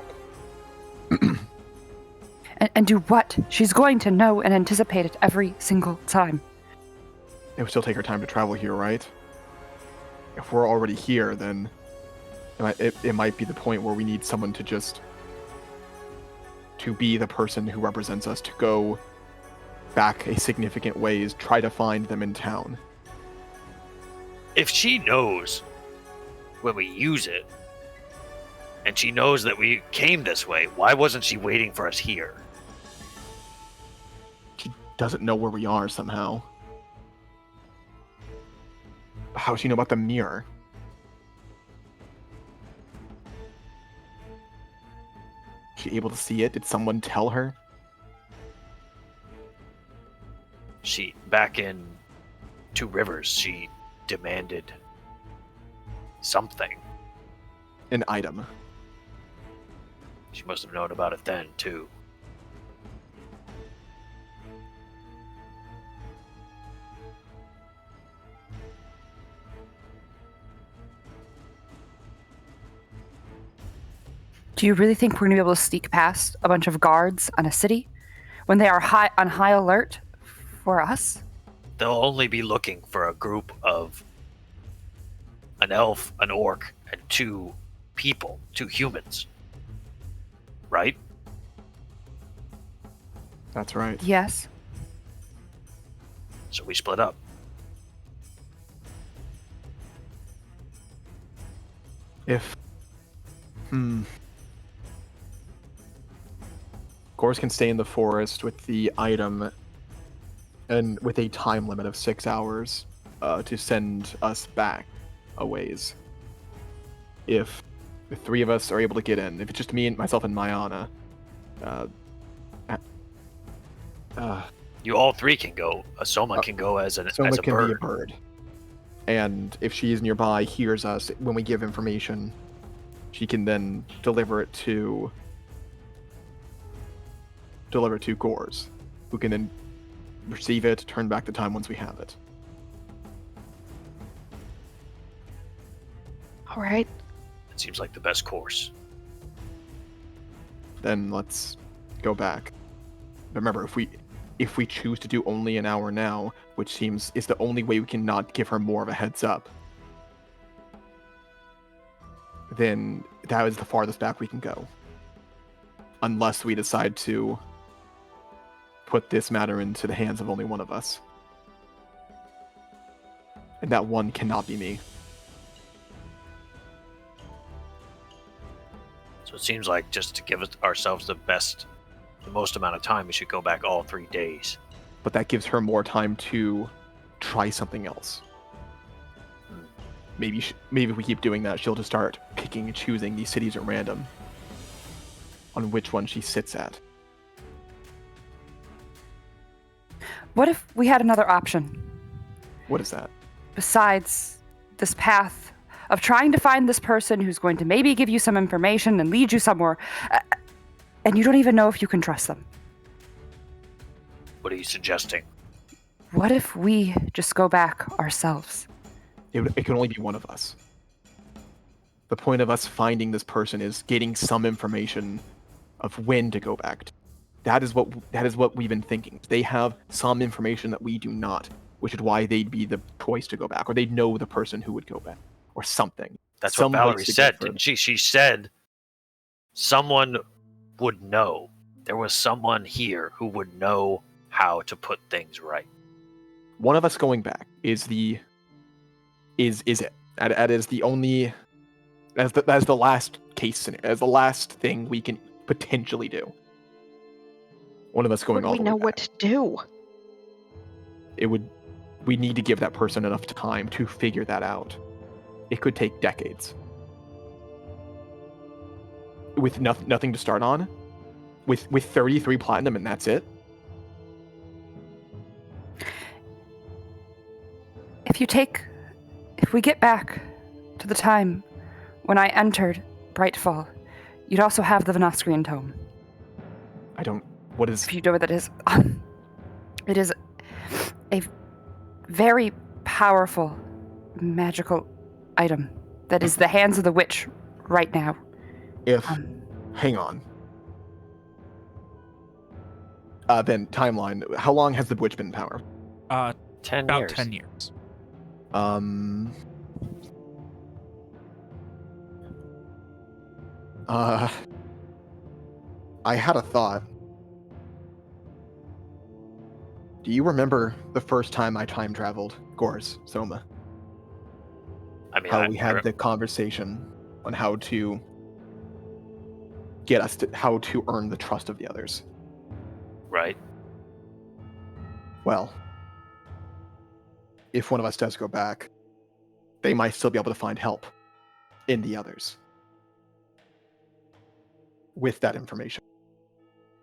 And do what? She's going to know and anticipate it every single time. It would still take her time to travel here, right? If we're already here, then it might be the point where we need someone to be the person who represents us, to go back a significant ways, try to find them in town. If she knows when we use it, and she knows that we came this way, why wasn't she waiting for us here? She doesn't know where we are somehow. How does she know about the mirror? Is she able to see it? Did someone tell her? Back in Two Rivers, she demanded something. An item. She must have known about it then, too. Do you really think we're going to be able to sneak past a bunch of guards on a city when they are on high alert for us? They'll only be looking for a group of an elf, an orc, and 2 people, 2 humans. Right? That's right. Yes. So we split up. If... Gors can stay in the forest with the item and with a time limit of 6 hours to send us back a ways. If the 3 of us are able to get in, if it's just me and myself and Mayana, You all 3 can go. Soma can go as a Soma can bird. be a bird. And if she is nearby, hears us when we give information, she can then deliver it to Gors, who can then receive it, turn back the time once we have it. All right. It seems like the best course. Then let's go back. Remember, if we choose to do only an hour now, which seems is the only way we can not give her more of a heads up, then that is the farthest back we can go. Unless we decide to put this matter into the hands of only one of us. And that one cannot be me. So it seems like just to give ourselves the most amount of time, we should go back all 3 days. But that gives her more time to try something else. Maybe if we keep doing that, she'll just start picking and choosing these cities at random on which one she sits at. What if we had another option What is that? besides this path of trying to find this person who's going to maybe give you some information and lead you somewhere, and you don't even know if you can trust them? What are you suggesting? What if we just go back ourselves? It can only be one of us. The point of us finding this person is getting some information of when to go back to. That is what we've been thinking. They have some information that we do not, which is why they'd be the choice to go back, or they'd know the person who would go back, or something. That's Some what Valerie ways to said, get further. didn't she? She said someone would know there was someone here who would know how to put things right. One of us going back is it. That is the only, as the last case scenario, as the last thing we can potentially do. One of us going Would all we the way know back. what to do? We need to give that person enough time to figure that out. It could take decades. With nothing to start on, with 33 platinum and that's it. If we get back to the time when I entered Brightfall, you'd also have the Venustrian tome. What is... If you know what that is. It is a very powerful magical item that is the hands of the witch right now. Hang on. Then timeline. How long has the witch been in power? 10 About years. 10 years. I had a thought. Do you remember the first time I time traveled, Gors, Soma? I mean, How we had the conversation on how to get us to how to earn the trust of the others. Right. Well, if one of us does go back, they might still be able to find help in the others with that information.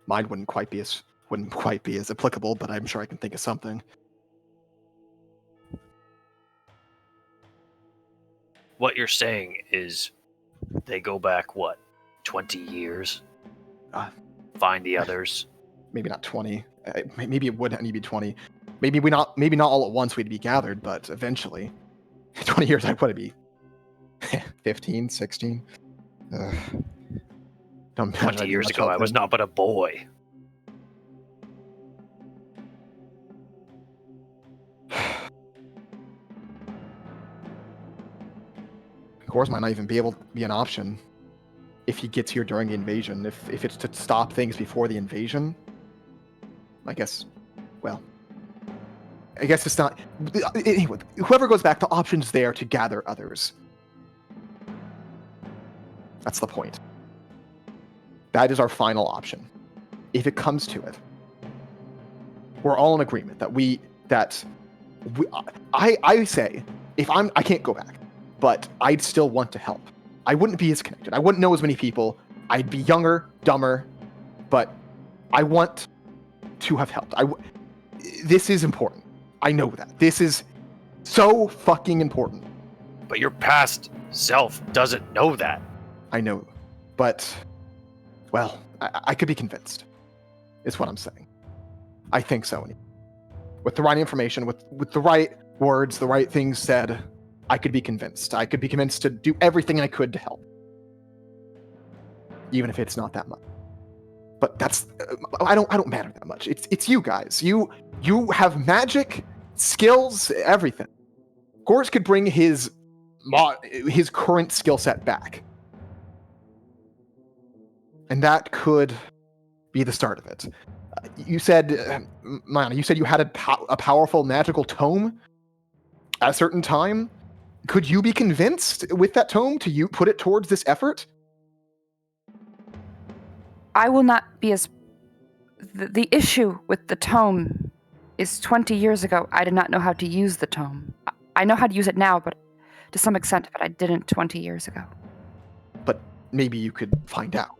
Mine wouldn't quite be as applicable, but I'm sure I can think of something. What you're saying is they go back, 20 years? Find the others? Maybe not 20. Maybe it would need to be 20. Maybe not all at once we'd be gathered, but eventually. 20 years, I'd want to be 15, 16. Don't 20 years ago, I was not but a boy. Of course, might not even be able to be an option if he gets here during the invasion. If it's to stop things before the invasion, I guess it's not. Anyway, whoever goes back, the option's there to gather others. That's the point. That is our final option. If it comes to it, we're all in agreement that I say, I can't go back, but I'd still want to help. I wouldn't be as connected. I wouldn't know as many people. I'd be younger, dumber, but I want to have helped. This is important. I know that. This is so fucking important. But your past self doesn't know that. I know, but, well, I could be convinced, is what I'm saying. I think so. With the right information, with the right words, the right things said, I could be convinced. I could be convinced to do everything I could to help. Even if it's not that much. But that's, I don't matter that much. It's you guys. You have magic, skills, everything. Gors could bring his current skill set back. And that could be the start of it. You said, Mana, you had a powerful magical tome at a certain time. Could you be convinced with that tome to put it towards this effort? I will not be as... The issue with the tome is 20 years ago, I did not know how to use the tome. I know how to use it now, but to some extent, but I didn't 20 years ago. But maybe you could find out.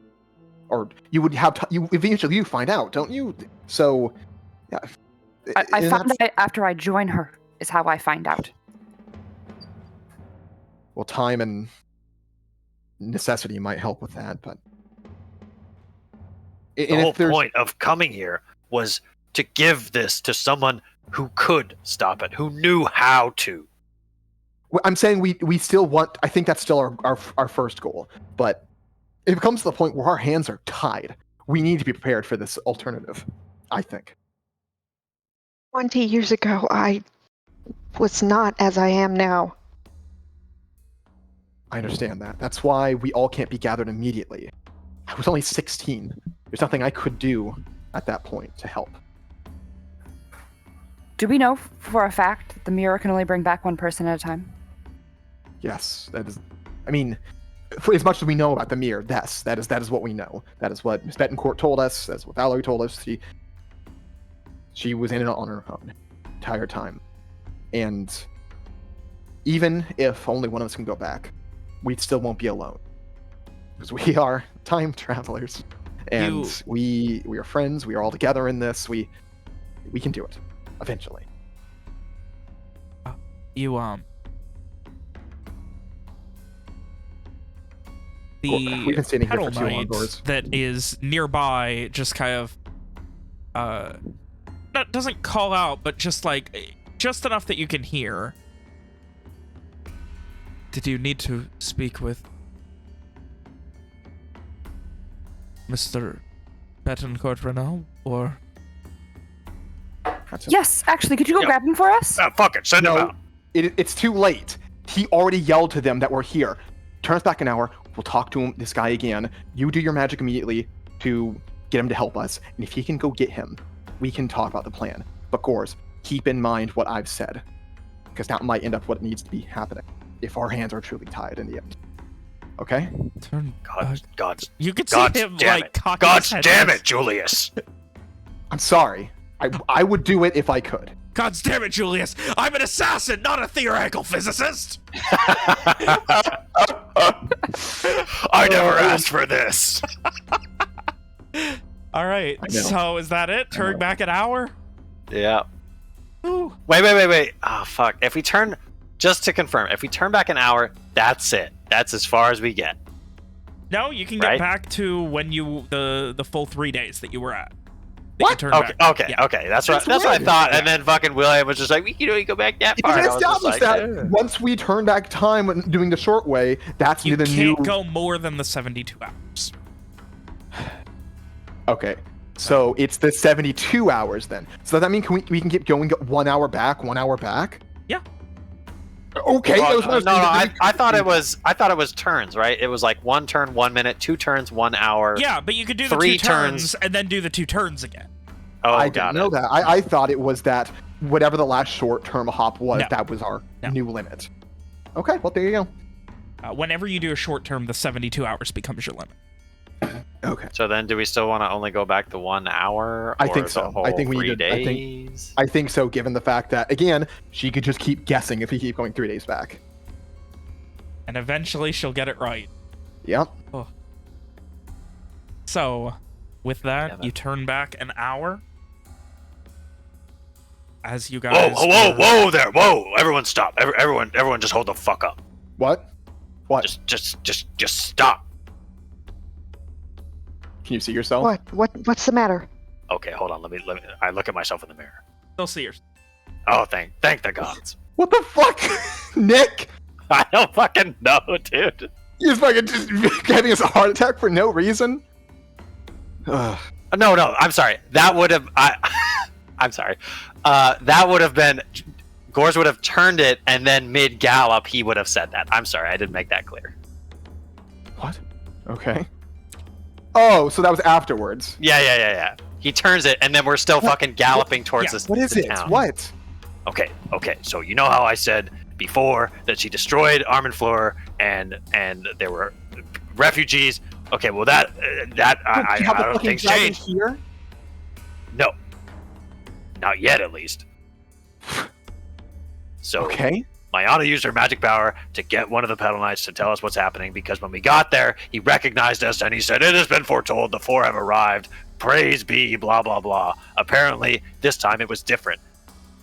Or you would have... eventually you find out, don't you? So, yeah. I found out after I join her, is how I find out. Well, time and necessity might help with that, but... The whole point of coming here was to give this to someone who could stop it, who knew how to. I'm saying we still want... I think that's still our first goal, but if it comes to the point where our hands are tied, we need to be prepared for this alternative, I think. 20 years ago, I was not as I am now. I understand that. That's why we all can't be gathered immediately. I was only 16. there's nothing I could do at that point to help. Do we know for a fact that the mirror can only bring back one person at a time? Yes, that is. I mean, for as much as we know about the mirror, yes, that is what we know. That is what Miss Betancourt told us. That's what Valerie told us. She was in it on her own the entire time. And even if only one of us can go back, we still won't be alone. Because we are time travelers. And we are friends, we are all together in this. We can do it. Eventually. The We've been sitting here Petal for too long, Knight Gors. that is nearby just kind of doesn't call out, but just enough that you can hear. Did you need to speak with Mr. Betancourt Renault, or? Yes, actually, could you go grab him for us? Fuck it, send him out. It's too late. He already yelled to them that we're here. Turn us back an hour. We'll talk to this guy again. You do your magic immediately to get him to help us. And if he can go get him, we can talk about the plan. But Gors, keep in mind what I've said. Because that might end up what needs to be happening. If our hands are truly tied in the end. Okay? God, you could see God him damn like cocking God his head damn as- it, Julius. I'm sorry. I would do it if I could. God damn it, Julius! I'm an assassin, not a theoretical physicist! I never asked for this. Alright, I know. so is that it? Turn back an hour? Yeah. Ooh. Wait. Oh, fuck. If we turn... Just to confirm, if we turn back an hour, that's it. That's as far as we get. No, you can get Right? back to when you... the full 3 days that you were at. What? Okay. That's what I weird. thought. And then fucking William was just like, you go back that far. It And I was just established like, that once we turn back time when doing the short way, that's You the can't new... go more than the 72 hours. Okay. So it's the 72 hours then. So does that mean we can keep going 1 hour back, 1 hour back? Yeah. Okay. Well, that was no, what I thought it was turns, right? It was like 1 turn, 1 minute, 2 turns, 1 hour. Yeah, but you could do the 3 2 turns and then do the 2 turns again. Oh, I got didn't know it. that. I thought it was that whatever the last short-term hop was, No. that was our No. new limit. Okay, well, there you go. Whenever you do a short term, the 72 hours becomes your limit. Okay. So then, do we still want to only go back to 1 hour? I or think the so. Whole I think we 3 need to- I think- days? I think so, given the fact that, again, she could just keep guessing if we keep going 3 days back. And eventually she'll get it right. Yep. So, with that, Yeah, you turn back an hour. As you guys... Whoa there! Whoa! Everyone stop! Everyone, just hold the fuck up! What? What? Just stop! Can you see yourself? What's the matter? Okay, hold on. Let me. I look at myself in the mirror. Still see yours. Oh, thank the gods! What the fuck? Nick! I don't fucking know, dude. You're fucking just having us a heart attack for no reason? Ugh. No, I'm sorry. That would have. I'm sorry. That would have been. Gors would have turned it, and then mid gallop, he would have said that. I'm sorry, I didn't make that clear. What? Okay. Oh, so that was afterwards. Yeah. He turns it, and then we're still fucking galloping towards Yeah, this. What is the it? town. What? Okay. So you know how I said before that she destroyed Armenfleur and there were refugees. Okay, well that I You have the don't fucking think dragon changed. here? No, not yet at least. So Okay. Mayana used her magic power to get one of the Petal Knights to tell us what's happening, because when we got there, he recognized us and he said, "It has been foretold, the 4 have arrived. Praise be, blah, blah, blah." Apparently, this time it was different,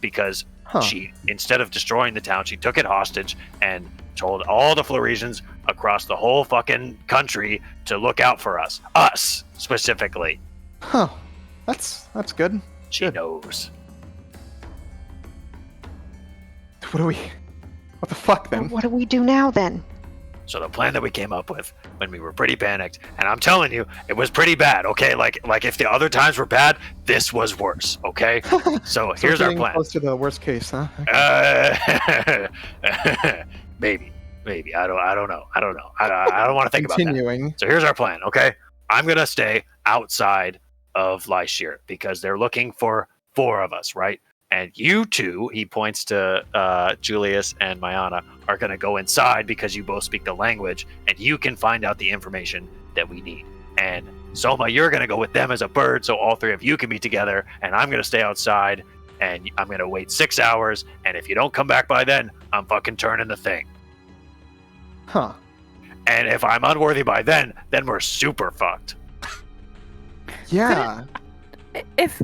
because she, instead of destroying the town, she took it hostage and told all the Floresians across the whole fucking country to look out for us. Us, specifically. Huh. That's good. She Good. knows. What the fuck then? What do we do now then? So the plan that we came up with when we were pretty panicked, and I'm telling you, it was pretty bad, okay? Like if the other times were bad, this was worse, okay? So here's our getting plan. Close to the worst case, huh? Maybe. I don't know. I don't want to think about that. Continuing. So here's our plan, okay? I'm going to stay outside of Lyshir because they're looking for 4 of us, right? And you two, he points to Julius and Mayana, are going to go inside because you both speak the language, and you can find out the information that we need. And Soma, you're going to go with them as a bird, so all 3 of you can be together, and I'm going to stay outside, and I'm going to wait 6 hours, and if you don't come back by then, I'm fucking turning the thing. Huh. And if I'm unworthy by then we're super fucked. Yeah. If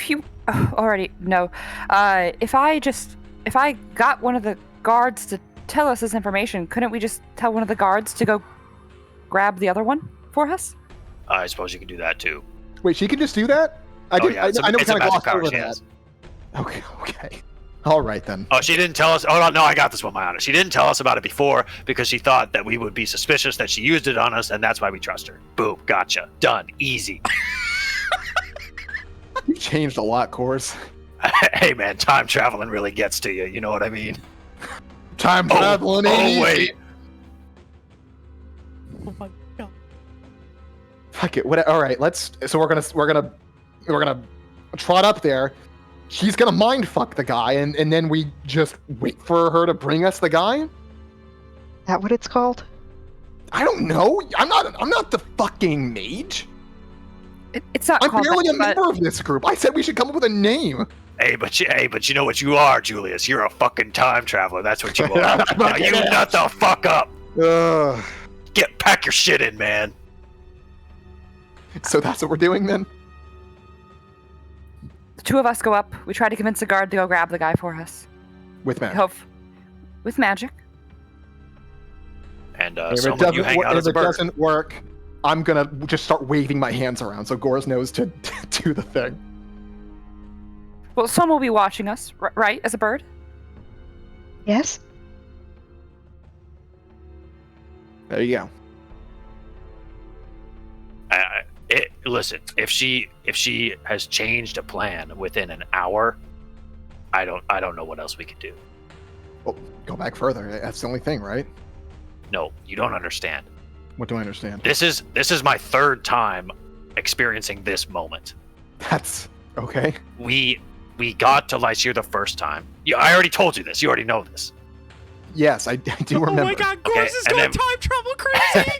you already know, if I got one of the guards to tell us this information, couldn't we just tell one of the guards to go grab the other one for us? I suppose you can do that too. Wait, she can just do that? I know we it's kind a of magic glossed power over she that. has. Okay. All right, then. Oh, she didn't tell us. Oh, no, I got this one, my honor. She didn't tell us about it before because she thought that we would be suspicious that she used it on us, and that's why we trust her. Boom, gotcha. Done. Easy. You've changed a lot, Kors. Hey, man, time traveling really gets to you. You know what I mean? Time traveling ain't easy. Wait. Oh my god. Fuck it. All right, so we're gonna trot up there. She's gonna mind fuck the guy, and then we just wait for her to bring us the guy. That what it's called? I don't know. I'm not the fucking mage. It's not I'm called barely a that, but member of this group. I said we should come up with a name. Hey, but you know what you are, Julius. You're a fucking time traveler. That's what you are. Now you nut the fuck up. Pack your shit in, man. So that's what we're doing then? the 2 of us go up. We try to convince the guard to go grab the guy for us. With magic. With magic. And If Soma, you hang out as a it bird. doesn't work, I'm gonna just start waving my hands around so Gores knows to do the thing. Well, someone will be watching us, right, as a bird? Yes? There you go. Listen, if she has changed a plan within an hour, I don't know what else we could do. Well, go back further. That's the only thing, right? No, you don't understand. What do I understand? This is my 3rd time experiencing this moment. That's okay. We got to Lyshir the first time. Yeah, I already told you this. You already know this. Yes, I do remember. Oh my god, Gores is and going then- time travel crazy!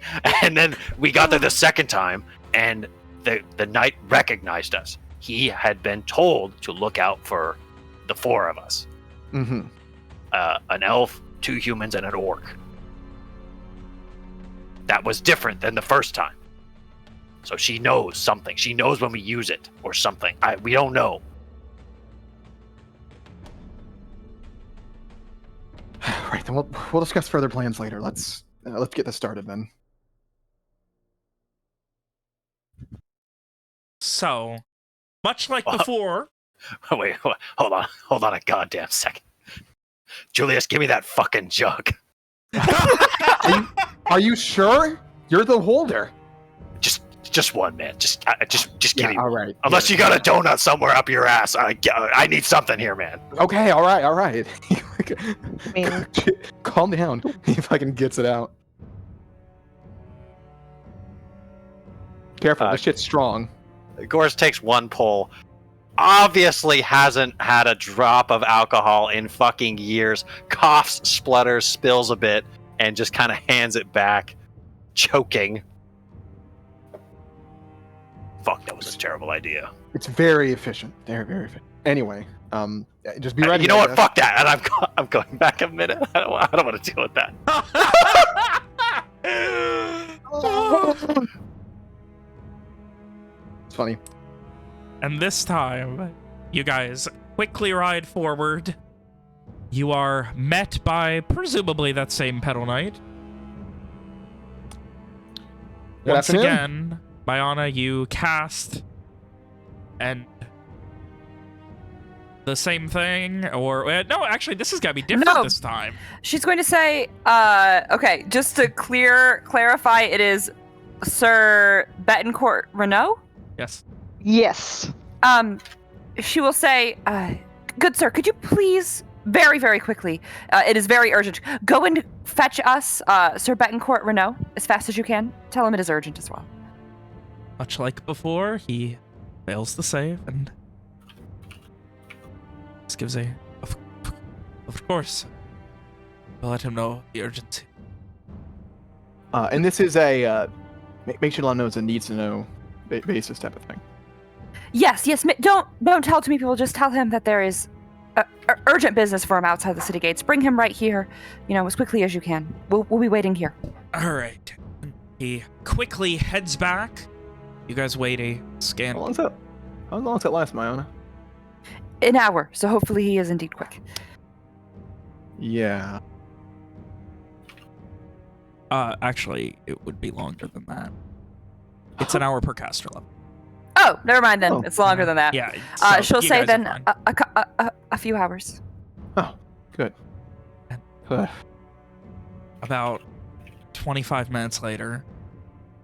And then we got there the second time, and the knight recognized us. He had been told to look out for the 4 of us. Mm-hmm. An elf, 2 humans, and an orc. That was different than the first time. So she knows something. She knows when we use it or something. We don't know. Right, then we'll discuss further plans later. Let's get this started then. So, much like before, Wait, hold on a goddamn second. Julius, give me that fucking jug. Are you sure? You're the holder. Just one, man. Just give me. All right. Unless you got a donut somewhere up your ass, I need something here, man. Okay, all right. I mean, Calm down. He fucking gets it out. Careful, this shit's strong. Gores takes one pull. Obviously hasn't had a drop of alcohol in fucking years. Coughs, splutters, spills a bit, and just kind of hands it back, choking. Fuck, that was a terrible idea. It's very efficient. Very, very efficient. Anyway, just be ready. You know I what? guess. Fuck that. And I'm going back a minute. I don't want to deal with that. It's funny. and this time, you guys quickly ride forward. You are met by presumably that same Petal Knight. Good Once afternoon. again, Mayana, you cast and the same thing, or no, actually, this is gotta be different No. this time. She's going to say, okay, just to clarify, it is Sir Betancourt Renault. Yes. yes. She will say, good sir, could you please, very, very quickly, it is very urgent, go and fetch us Sir Betancourt Renault as fast as you can. Tell him it is urgent as well. much like before, he fails the save and just gives a, of course, we'll let him know the urgency. And this is a make sure to let him know it's a needs to know basis type of thing. Yes. Don't tell too many people. Just tell him that there is urgent business for him outside the city gates. Bring him right here, as quickly as you can. We'll be waiting here. All right. He quickly heads back. You guys wait a scan. How long does that last, Mayana? An hour. So hopefully he is indeed quick. Yeah. Actually, it would be longer than that. It's an hour per caster level. Oh, never mind then. Oh. It's longer than that. Yeah. So She'll you say guys are then fine. a few hours. Oh, good. About 25 minutes later,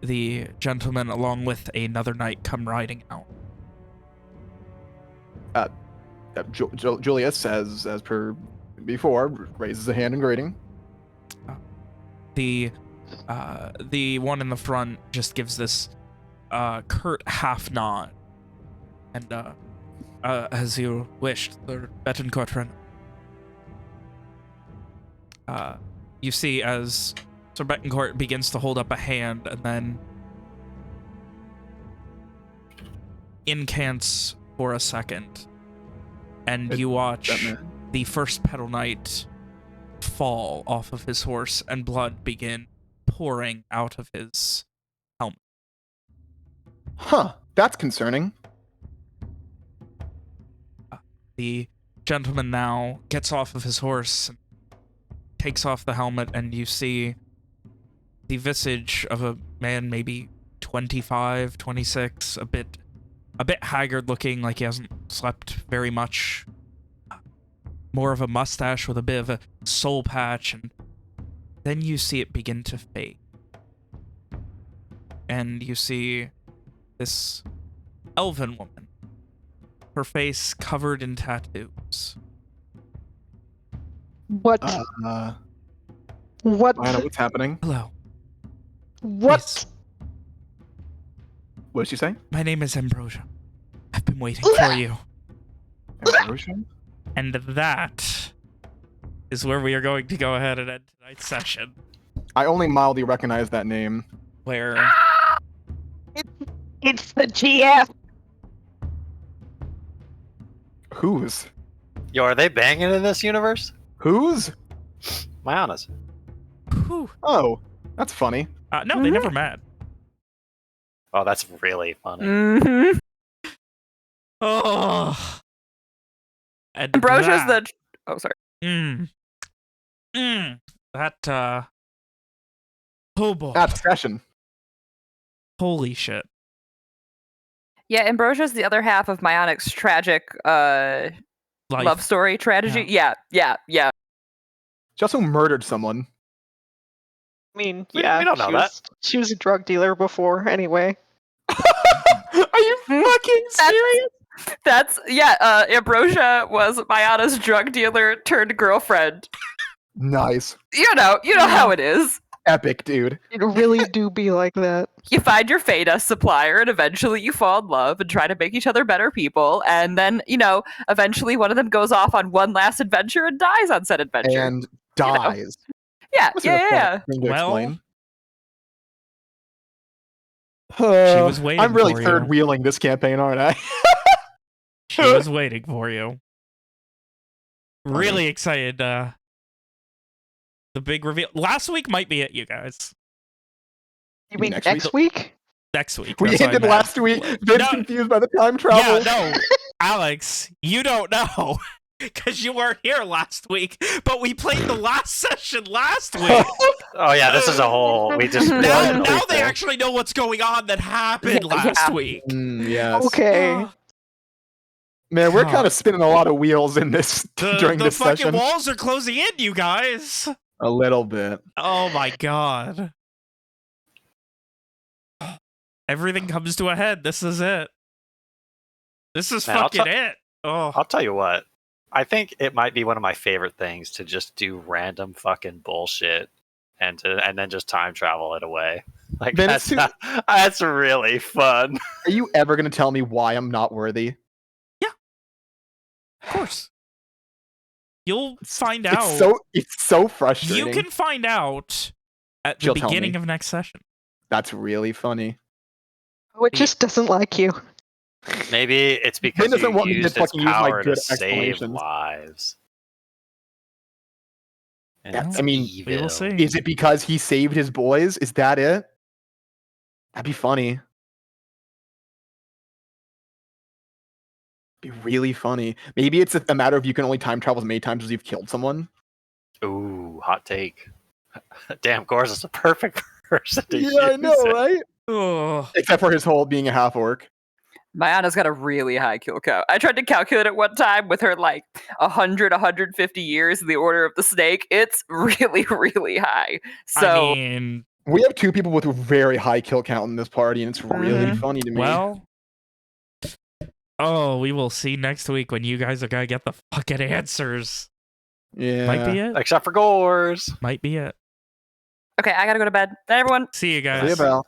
the gentleman, along with another knight, come riding out. Julius, as per before, raises a hand in greeting. The one in the front just gives this curt half nod, and as you wished, the Betancourt friend. You see as Sir Betancourt begins to hold up a hand, and then incants for a second, and you watch the first Petal Knight fall off of his horse, and blood begin pouring out of his helmet. Huh, that's concerning. The gentleman now gets off of his horse, and takes off the helmet, and you see the visage of a man maybe 25, 26, a bit haggard looking, like he hasn't slept very much. More of a mustache with a bit of a soul patch, and then you see it begin to fade. And you see this elven woman, her face covered in tattoos. What? What? Mayana, what's happening? Hello. What? Please. What did she say? My name is Ambrosia. I've been waiting for you. Ambrosia? And that is where we are going to go ahead and end tonight's session. I only mildly recognize that name. Where It's the GF. Whose? Yo, are they banging in this universe? Whose? My honest. whew, Oh, that's funny. no, they never met. Oh, that's really funny. Mm-hmm. Oh. And Ambrosia's that, the. Oh, sorry. That oh boy. That session. Holy shit. Yeah, Ambrosia's the other half of Myonic's tragic Life. love story tragedy. Yeah. She also murdered someone. I mean, We yeah, don't know that. She was a drug dealer before, anyway. Are you fucking serious? That's Ambrosia was Mayana's drug dealer turned girlfriend. Nice. You know how it is. Epic, dude. It really do be like that. You find your Fata supplier, and eventually you fall in love and try to make each other better people. And then, eventually one of them goes off on one last adventure and dies on said adventure. And dies. Yeah. Thing to Well, explain. she was waiting I'm really for you. third wheeling this campaign, aren't I? She was waiting for you. Really excited. The big reveal. Last week might be it, you guys. You mean Next next week? Next week. We that's what I ended meant. last week. Vin's No. confused by the time travel. Yeah, no. Alex, you don't know. Because you weren't here last week. But we played the last session last week. Oh yeah, this is a whole. We just now they actually know what's going on that happened Yeah, last yeah. week. Yes. Okay. Oh, Man, we're kind of spinning a lot of wheels in this during the this fucking session. walls are closing in, you guys. A little bit. Oh my god. Everything comes to a head. This is it. This is Man, I'll fucking it. Oh. I'll tell you what. I think it might be one of my favorite things to just do random fucking bullshit and then just time travel it away. Like Ben, that's really fun. Are you ever going to tell me why I'm not worthy? Of course. You'll find out. It's so frustrating. You can find out at the She'll tell beginning me. of next session. That's really funny. Oh, it just doesn't like you. Maybe it's because Ben doesn't you want me to used its fucking use my power to good save explanations. lives. And That's- it's I mean, we will evil. see. Is it because he saved his boys? Is that it? That'd be funny. Be really funny. Maybe it's a matter of you can only time travel as many times as you've killed someone. Ooh, hot take. Damn, Gorz is a perfect person to use Yeah, I know, it. right? Ugh. Except for his whole being a half orc. Mayana's got a really high kill count. I tried to calculate it one time with her like 100, 150 years in the order of the snake. It's really, really high. So I mean, We have two people with a very high kill count in this party, and it's really funny to me. well, we will see next week when you guys are gonna get the fucking answers. Yeah. Might be it. Except for Gorz. Might be it. okay, I gotta go to bed. Night, everyone. See you guys. See you, Belle.